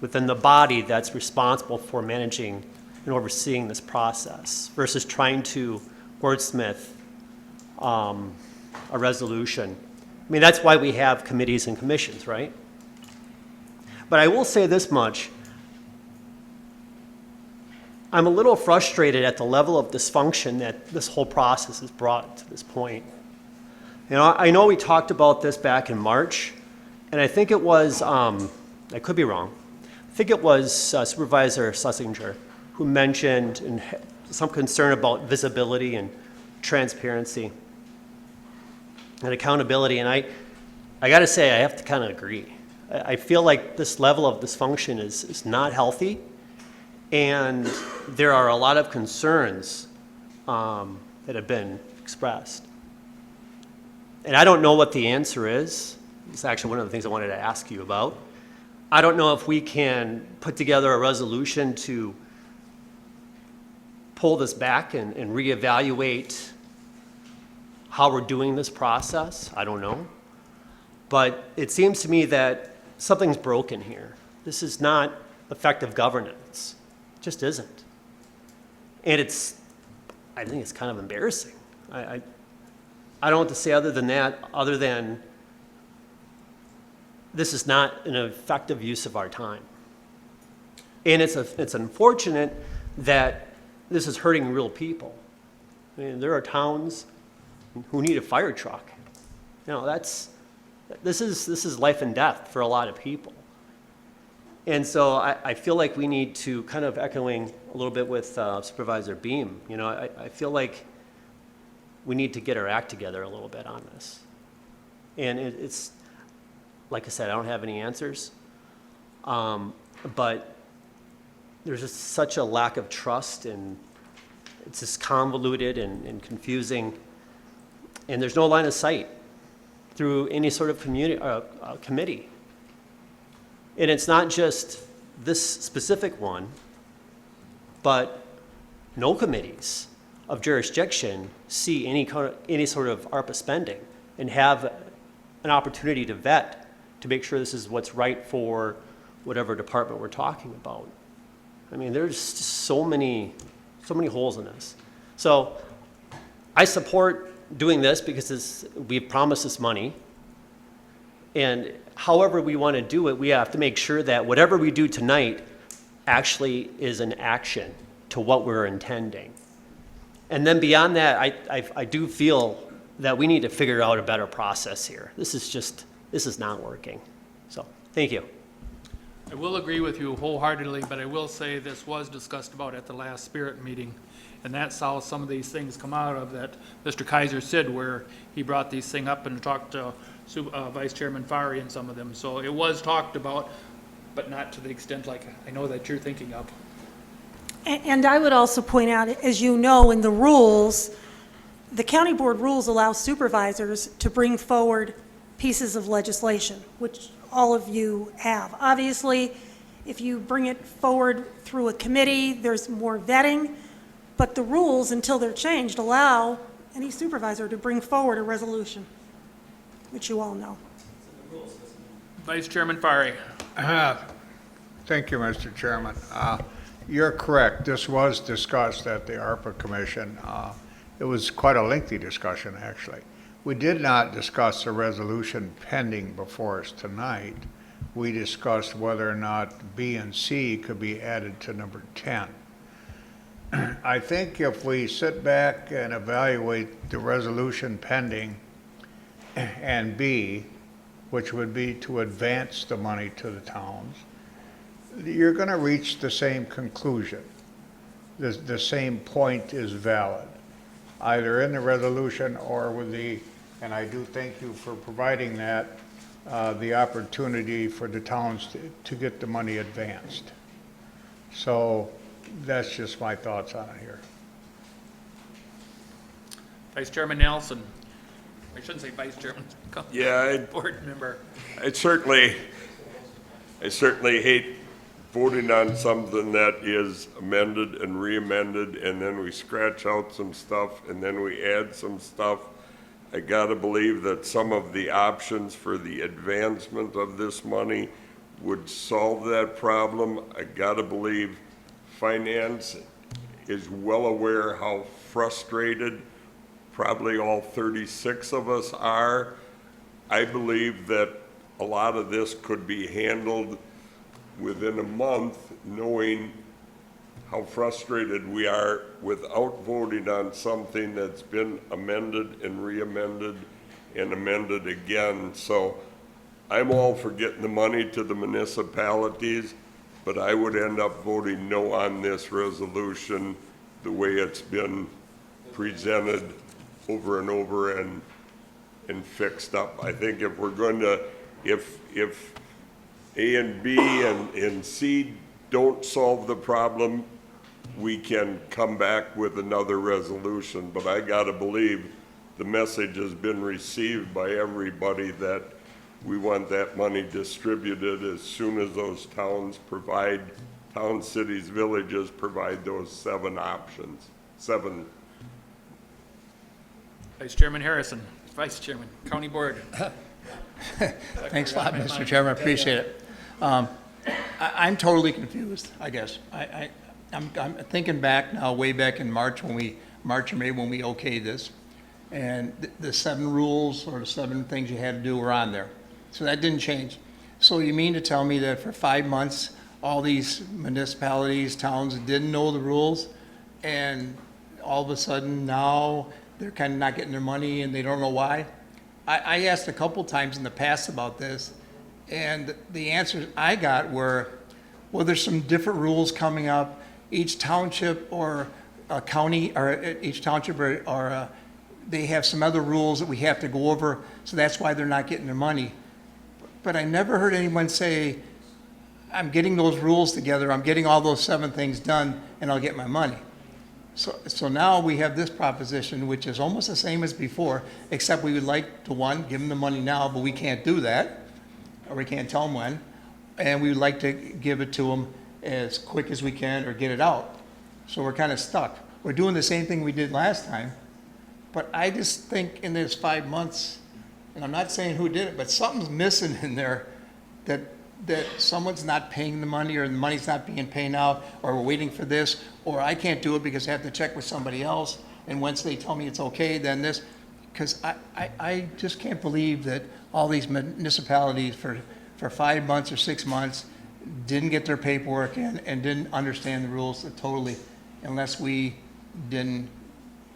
within the body that's responsible for managing and overseeing this process versus trying to wordsmith a resolution. I mean, that's why we have committees and commissions, right? But I will say this much. I'm a little frustrated at the level of dysfunction that this whole process has brought to this point. You know, I know we talked about this back in March, and I think it was, I could be wrong, I think it was Supervisor Schlesinger who mentioned some concern about visibility and transparency and accountability, and I got to say, I have to kind of agree. I feel like this level of dysfunction is not healthy, and there are a lot of concerns that have been expressed. And I don't know what the answer is. It's actually one of the things I wanted to ask you about. I don't know if we can put together a resolution to pull this back and reevaluate how we're doing this process. I don't know. But it seems to me that something's broken here. This is not effective governance. It just isn't. And I think it's kind of embarrassing. I don't know what to say other than that, other than this is not an effective use of our time. And it's unfortunate that this is hurting real people. I mean, there are towns who need a fire truck. You know, this is life and death for a lot of people. And so I feel like we need to, kind of echoing a little bit with Supervisor Beam, you know, I feel like we need to get our act together a little bit on this. And it's, like I said, I don't have any answers, but there's just such a lack of trust, and it's just convoluted and confusing, and there's no line of sight through any sort of committee. And it's not just this specific one, but no committees of jurisdiction see any sort of ARPA spending and have an opportunity to vet to make sure this is what's right for whatever department we're talking about. I mean, there's just so many holes in this. So I support doing this because we've promised this money. And however we want to do it, we have to make sure that whatever we do tonight actually is an action to what we're intending. And then beyond that, I do feel that we need to figure out a better process here. This is not working. So, thank you. I will agree with you wholeheartedly, but I will say this was discussed about at the last Spirit meeting, and that's how some of these things come out of that Mr. Kaiser said, where he brought these things up and talked to Vice Chairman Fari and some of them. So it was talked about, but not to the extent like I know that you're thinking of. And I would also point out, as you know, in the rules, the county board rules allow supervisors to bring forward pieces of legislation, which all of you have. Obviously, if you bring it forward through a committee, there's more vetting, but the rules, until they're changed, allow any supervisor to bring forward a resolution, which you all know. Vice Chairman Fari. Thank you, Mr. Chairman. You're correct. This was discussed at the ARPA Commission. It was quite a lengthy discussion, actually. We did not discuss a resolution pending before us tonight, we discussed whether or not B and C could be added to number 10. I think if we sit back and evaluate the resolution pending and B, which would be to advance the money to the towns, you're going to reach the same conclusion. The same point is valid, either in the resolution or with the, and I do thank you for providing that, the opportunity for the towns to get the money advanced. So that's just my thoughts on it here. Vice Chairman Nelson. I shouldn't say Vice Chairman. Yeah, Board member. I certainly hate voting on something that is amended and re-amended, and then we scratch out some stuff, and then we add some stuff. I gotta believe that some of the options for the advancement of this money would solve that problem. I gotta believe finance is well aware how frustrated probably all 36 of us are. I believe that a lot of this could be handled within a month, knowing how frustrated we are without voting on something that's been amended and re-amended and amended again. So I'm all for getting the money to the municipalities, but I would end up voting no on this resolution the way it's been presented over and over and fixed up. I think if we're going to, if A and B and C don't solve the problem, we can come back with another resolution. But I gotta believe the message has been received by everybody that we want that money distributed as soon as those towns, cities, villages provide those 7 options. 7. Vice Chairman Harrison. Vice Chairman, County Board. Thanks a lot, Mr. Chairman, I appreciate it. I'm totally confused, I guess. I'm thinking back now, way back in March or May when we okayed this, and the 7 rules or the 7 things you had to do were on there. So that didn't change. So you mean to tell me that for 5 months, all these municipalities, towns didn't know the rules, and all of a sudden now they're kind of not getting their money and they don't know why? I asked a couple times in the past about this, and the answers I got were, well, there's some different rules coming up. Each township or a county, or each township or they have some other rules that we have to go over, so that's why they're not getting their money. But I never heard anyone say, I'm getting those rules together, I'm getting all those 7 things done, and I'll get my money. So now we have this proposition, which is almost the same as before, except we would like to, one, give them the money now, but we can't do that, or we can't tell them when, and we would like to give it to them as quick as we can or get it out. So we're kind of stuck. We're doing the same thing we did last time, but I just think in this 5 months, and I'm not saying who did it, but something's missing in there that someone's not paying the money, or the money's not being paid out, or we're waiting for this, or I can't do it because I have to check with somebody else, and once they tell me it's okay, then this, because I just can't believe that all these municipalities for 5 months or 6 months didn't get their paperwork in and didn't understand the rules totally, unless we didn't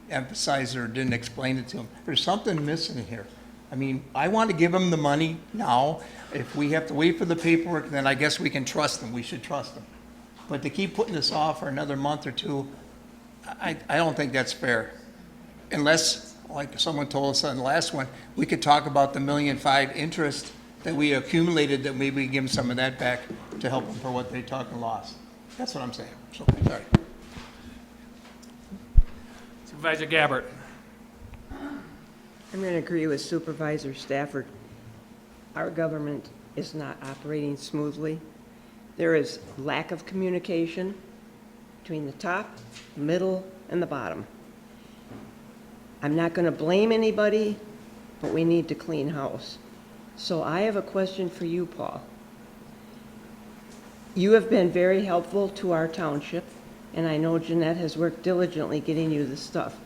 emphasize or didn't explain it to them. There's something missing here. I mean, I want to give them the money now. If we have to wait for the paperwork, then I guess we can trust them. We should trust them. But to keep putting this off for another month or two, I don't think that's fair. Unless, like someone told us on the last one, we could talk about the $1.5 million interest that we accumulated, that maybe we give them some of that back to help them for what they took and lost. That's what I'm saying. So, sorry. Supervisor Gabbard. I'm going to agree with Supervisor Stafford. Our government is not operating smoothly. There is lack of communication between the top, middle, and the bottom. I'm not going to blame anybody, but we need to clean house. So I have a question for you, Paul. You have been very helpful to our township, and I know Jeanette has worked diligently getting you the stuff.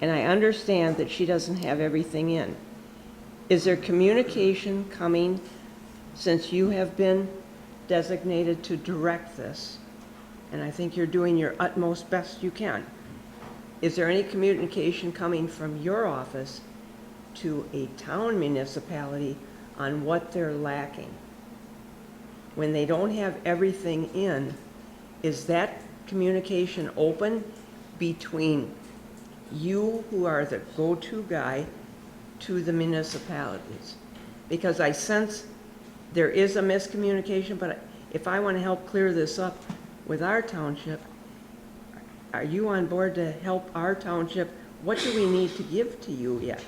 And I understand that she doesn't have everything in. Is there communication coming since you have been designated to direct this, and I think you're doing your utmost best you can, is there any communication coming from your office to a town municipality on what they're lacking? When they don't have everything in, is that communication open between you, who are the go-to guy, to the municipalities? Because I sense there is a miscommunication, but if I want to help clear this up with our township, are you on board to help our township? What do we need to give to you yet?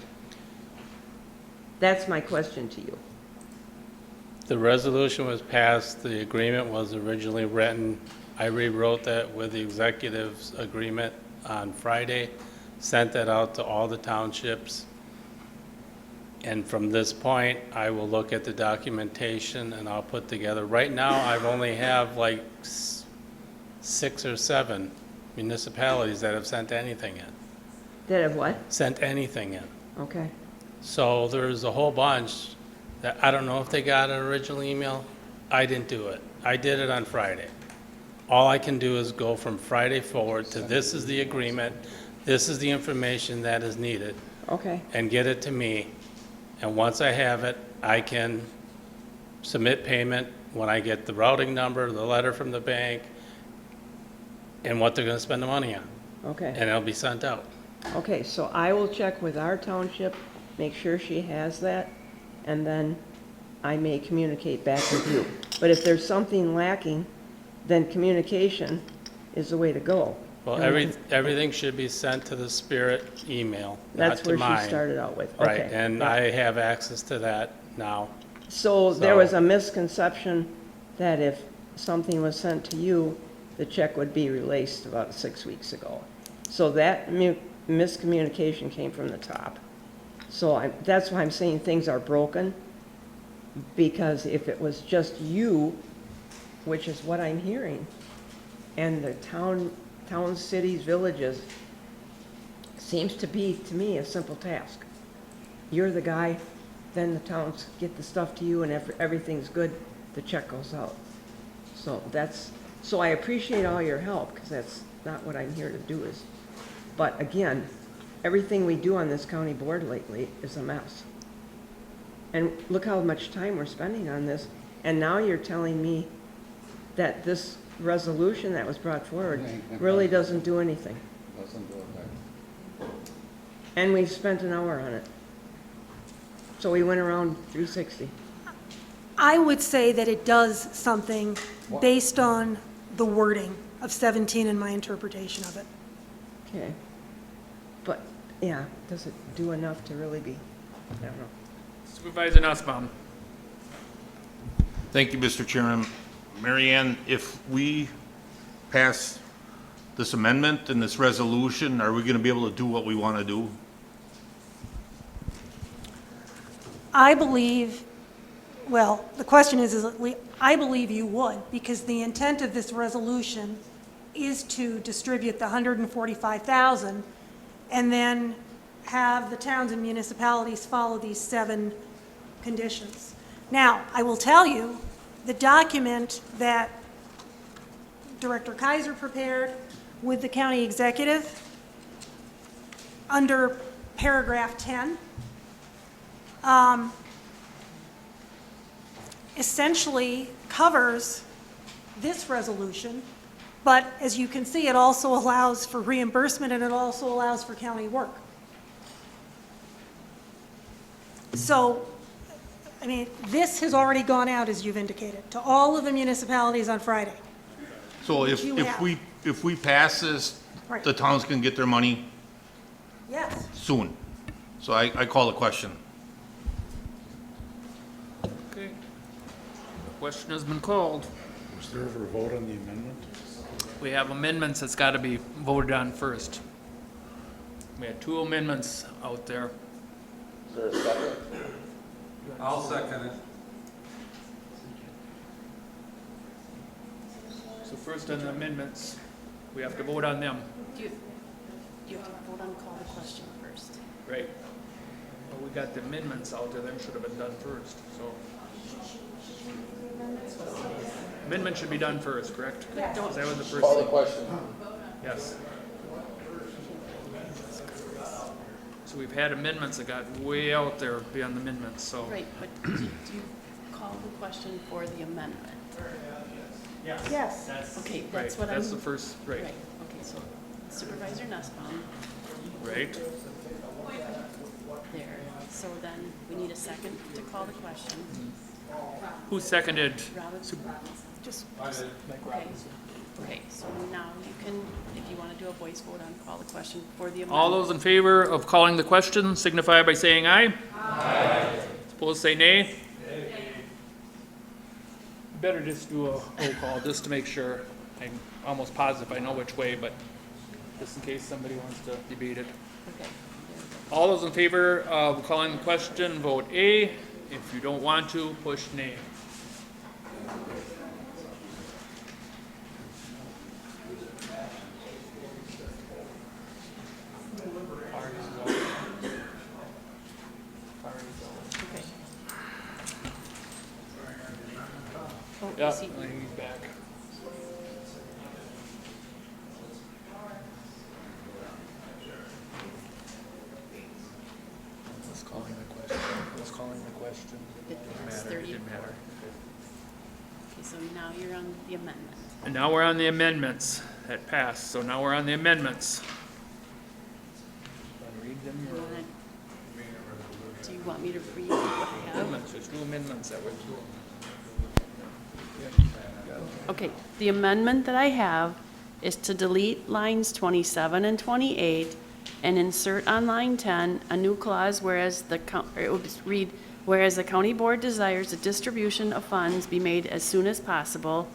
That's my question to you. The resolution was passed, the agreement was originally written. I rewrote that with the executive's agreement on Friday, sent that out to all the townships. And from this point, I will look at the documentation and I'll put together. Right now, I've only have like 6 or 7 municipalities that have sent anything in. That have what? Sent anything in. Okay. So there's a whole bunch that I don't know if they got an original email. I didn't do it. I did it on Friday. All I can do is go from Friday forward to this is the agreement, this is the information that is needed. Okay. And get it to me. And once I have it, I can submit payment when I get the routing number, the letter from the bank, and what they're gonna spend the money on. Okay. And it'll be sent out. Okay, so I will check with our township, make sure she has that, and then I may communicate back with you. But if there's something lacking, then communication is the way to go. Well, everything should be sent to the Spirit email, not That's to where mine. she started out with. Right, Okay. and Yeah. I have access to that now. So there was a misconception that if something was sent to you, the check would be released about 6 weeks ago. So that miscommunication came from the top. So that's why I'm saying things are broken, because if it was just you, which is what I'm hearing, and the towns, cities, villages, seems to be, to me, a simple task. You're the guy, then the towns get the stuff to you, and if everything's good, the check goes out. So I appreciate all your help, because that's not what I'm here to do is, but again, everything we do on this county board lately is a mess. And look how much time we're spending on this, and now you're telling me that this resolution that was brought forward really doesn't do anything. Doesn't do it. And we've spent an hour on it. So we went around 360. I would say that it does something based on the wording of 17 and my interpretation of it. Okay. But, yeah, does it do enough to really be, I don't know. Supervisor Nussbaum. Thank you, Mr. Chairman. Mary Ann, if we pass this amendment and this resolution, are we going to be able to do what we want to do? I believe, well, the question is I believe you would, because the intent of this resolution is to distribute the $145,000 and then have the towns and municipalities follow these 7 conditions. Now, I will tell you, the document that Director Kaiser prepared with the county executive, under paragraph 10, essentially covers this resolution, but as you can see, it also allows for reimbursement and it also allows for county work. So, I mean, this has already gone out, as you've indicated, to all of the municipalities on Friday. So if we pass this, Right. the towns can get their money Yes. soon. So I call the question. Okay. Question has been called. Was there ever a vote on the amendment? We have amendments that's got to be voted on first. We had 2 amendments out there. Is there a second? I'll second it. So first on the amendments, we have to vote on them, You have to vote on call the question first. right? Well, we got the amendments out there, them should have been done first, so. Amendment should be done first, correct? Yes. Is that was the first? Call the question. Yes. So we've had amendments that got way out there beyond the amendments, so. Right, but do you call the question for the amendment? Yes. Okay, Right, that's what I'm. that's the first, right, Okay, so Supervisor Nussbaum, right. there. So then we need a second to call the question. Who seconded? Robinson? Just, Okay. Okay, so now you can, if you want to do a voice vote on call the question for the amendment. All those in favor of calling the question signify by saying aye. Aye. Opposed, say nay. Better just do a roll call, just to make sure. I'm almost positive I know which way, but just in case somebody wants to debate it. Okay. All those in favor of calling the question, vote A. If you don't want to, push nay. Okay. Oh, Yeah, you see, he's back. Who's calling the question? Who's calling the question? it's 30. Didn't matter. Okay, so now you're on the amendment. And now we're on the amendments that passed, so now we're on the amendments. Read them You or- wanna- Do you want me to read what I have? Amendments, there's two amendments that were. Okay, the amendment that I have is to delete lines 27 and 28 and insert on line 10 a new clause, whereas it would read, whereas the county board desires the distribution of funds be made as soon as possible.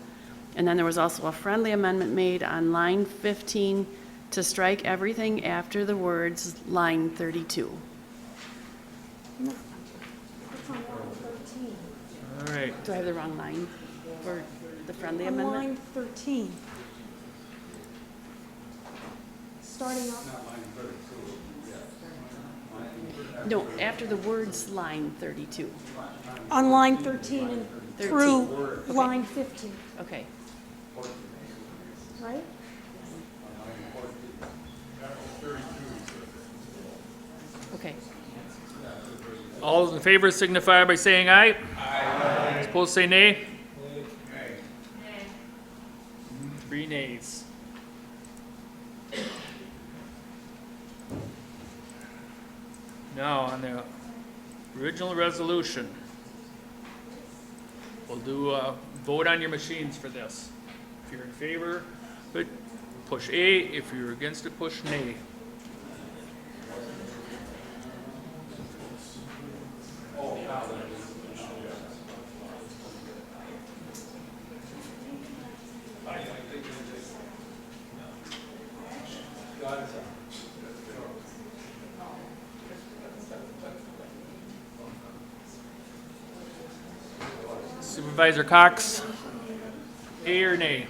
And then there was also a friendly amendment made on line 15 to strike everything after the words line 32. no. It's on line 13. All right, Do I have the wrong line for the friendly On amendment? line 13. Starting up, No, after the words line 32. on line 13 and 13. through Okay. line 15, Okay. right? Okay. all those in favor signify by saying aye. Aye. Opposed, say nay. Nay. 3 nays. Now, on the original resolution, we'll do a vote on your machines for this. If you're in favor, push A. If you're against it, push nay. Supervisor Cox, A or nay?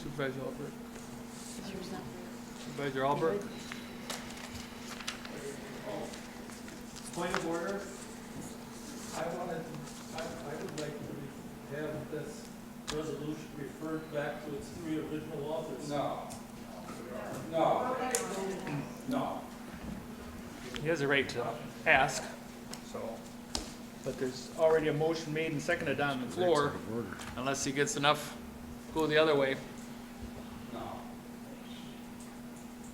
Supervisor Albert? Is yours not? Supervisor Albert? Point of order. I would like to have this resolution referred back to its 3 original authors. No. He has a right to ask, so, but there's already a motion made and seconded on the floor, unless he gets enough, go the other way.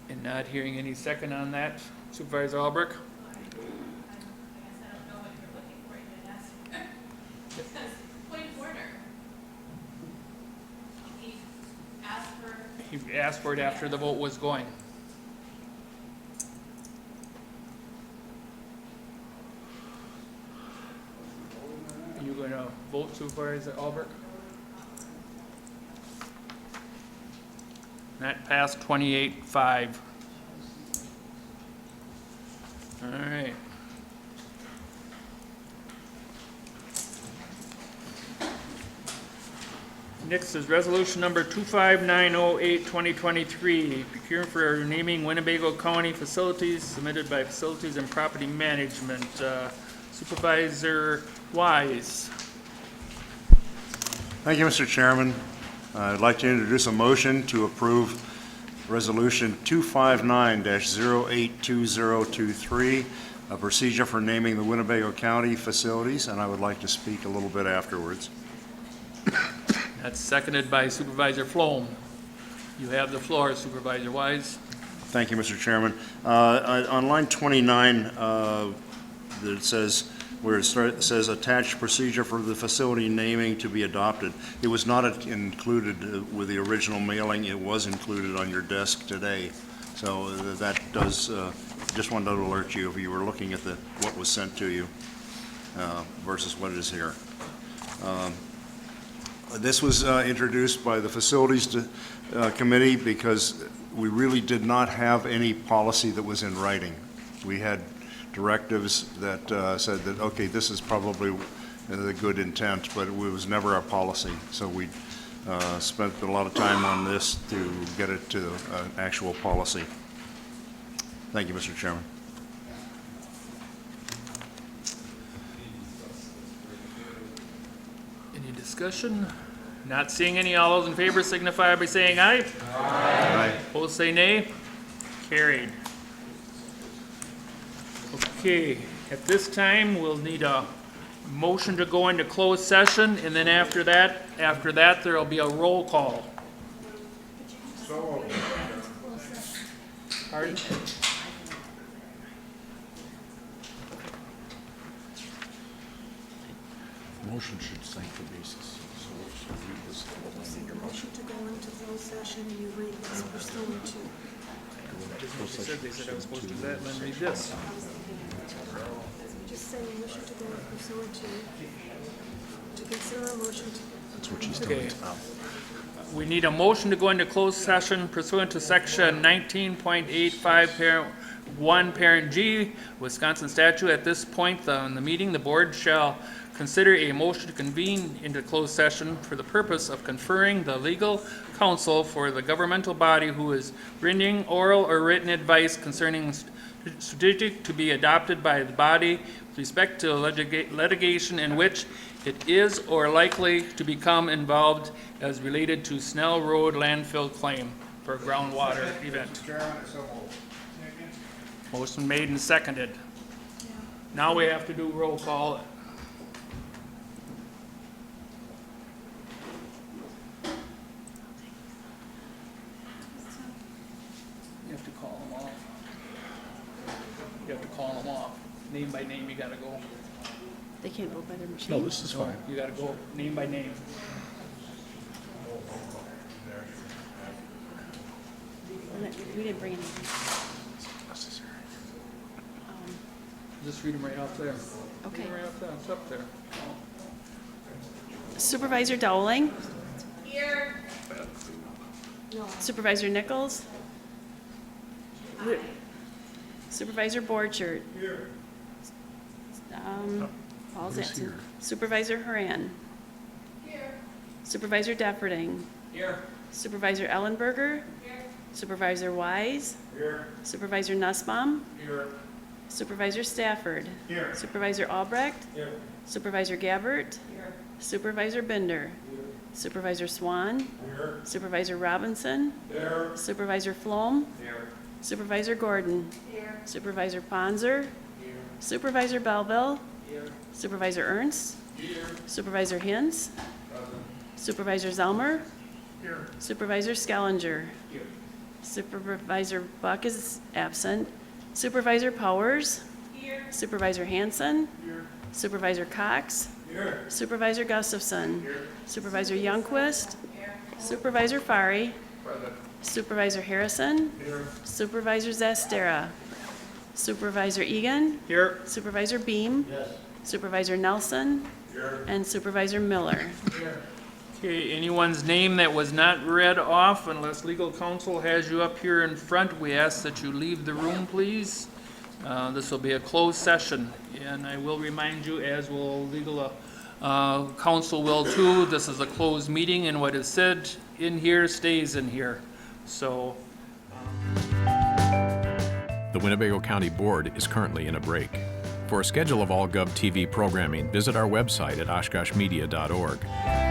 And not hearing any second on that, Supervisor Albrecht? Point of order. He asked for. He asked for it after the vote was going. Are you going to vote, Supervisor Albrecht? That passed 28-5. All right. Next is resolution number 25908, 2023, procuring for naming Winnebago County facilities submitted by Facilities and Property Management. Supervisor Wise. Thank you, Mr. Chairman. I'd like to introduce a motion to approve Resolution 259-082023, a procedure for naming the Winnebago County facilities, and I would like to speak a little bit afterwards. That's seconded by Supervisor Flom. You have the floor, Supervisor Wise. Thank you, Mr. Chairman. On line 29, it says, where it says attached procedure for the facility naming to be adopted. It was not included with the original mailing. It was included on your desk today. So that does, just wanted to alert you if you were looking at what was sent to you versus what is here. This was introduced by the Facilities Committee because we really did not have any policy that was in writing. We had directives that said that, okay, this is probably the good intent, but it was never our policy. So we spent a lot of time on this to get it to an actual policy. Thank you, Mr. Chairman. Any discussion? Not seeing any. All those in favor signify by saying aye. Aye. Opposed, say nay. Carried. Okay, at this time, we'll need a motion to go into closed session, and then after that, there'll be a roll call. Pardon? Motion should cite the basis. So we should read this. Motion to go into closed session, and you read this pursuant to. They said I was supposed to do that, and then read this. Just say motion to go pursuant to consider a motion to. That's what she's Okay. doing. We need a motion to go into closed session pursuant to section 19.85 parent 1 parent G Wisconsin statute. At this point in the meeting, the board shall consider a motion to convene into closed session for the purpose of conferring the legal counsel for the governmental body who is rendering oral or written advice concerning strategic to be adopted by the body with respect to litigation in which it is or likely to become involved as related to Snell Road landfill claim for a groundwater event. Motion made and seconded. Now we have to do roll call. You have to call them off. You have to call them off. Name by name, you gotta go. They can't vote by their machine? No, this is fine. You gotta go name by name. We didn't bring any. Just read them right off there. Okay. Read them right off there, it's up there. Supervisor Dowling? Here. Supervisor Nichols? Supervisor Borchert? Here. Paul's absent. Supervisor Haran? Here. Supervisor Defferding? Here. Supervisor Ellenberger? Here. Supervisor Wise? Here. Supervisor Nussbaum? Here. Supervisor Stafford? Here. Supervisor Albrecht? Here. Supervisor Gabbert? Here. Supervisor Binder? Supervisor Swan? Here. Supervisor Robinson? Here. Supervisor Flom? Here. Supervisor Gordon? Here. Supervisor Ponzer? Supervisor Belleville? Supervisor Ernst? Supervisor Hintz? Supervisor Zelmer? Supervisor Skellinger? Supervisor Buck is absent. Supervisor Powers? Supervisor Hanson? Supervisor Cox? Supervisor Gustafson? Supervisor Youngquist? Supervisor Fari? Supervisor Harrison? Supervisor Zastera? Supervisor Egan? Here. Supervisor Beam? Supervisor Nelson? And Supervisor Miller. Okay, anyone's name that was not read off, unless legal counsel has you up here in front, we ask that you leave the room, please. This will be a closed session, and I will remind you, as will legal counsel will too, this is a closed meeting, and what is said in here stays in here. So. The Winnebago County Board is currently in a break. For a schedule of all GovTV programming, visit our website at oshkoshmedia.org.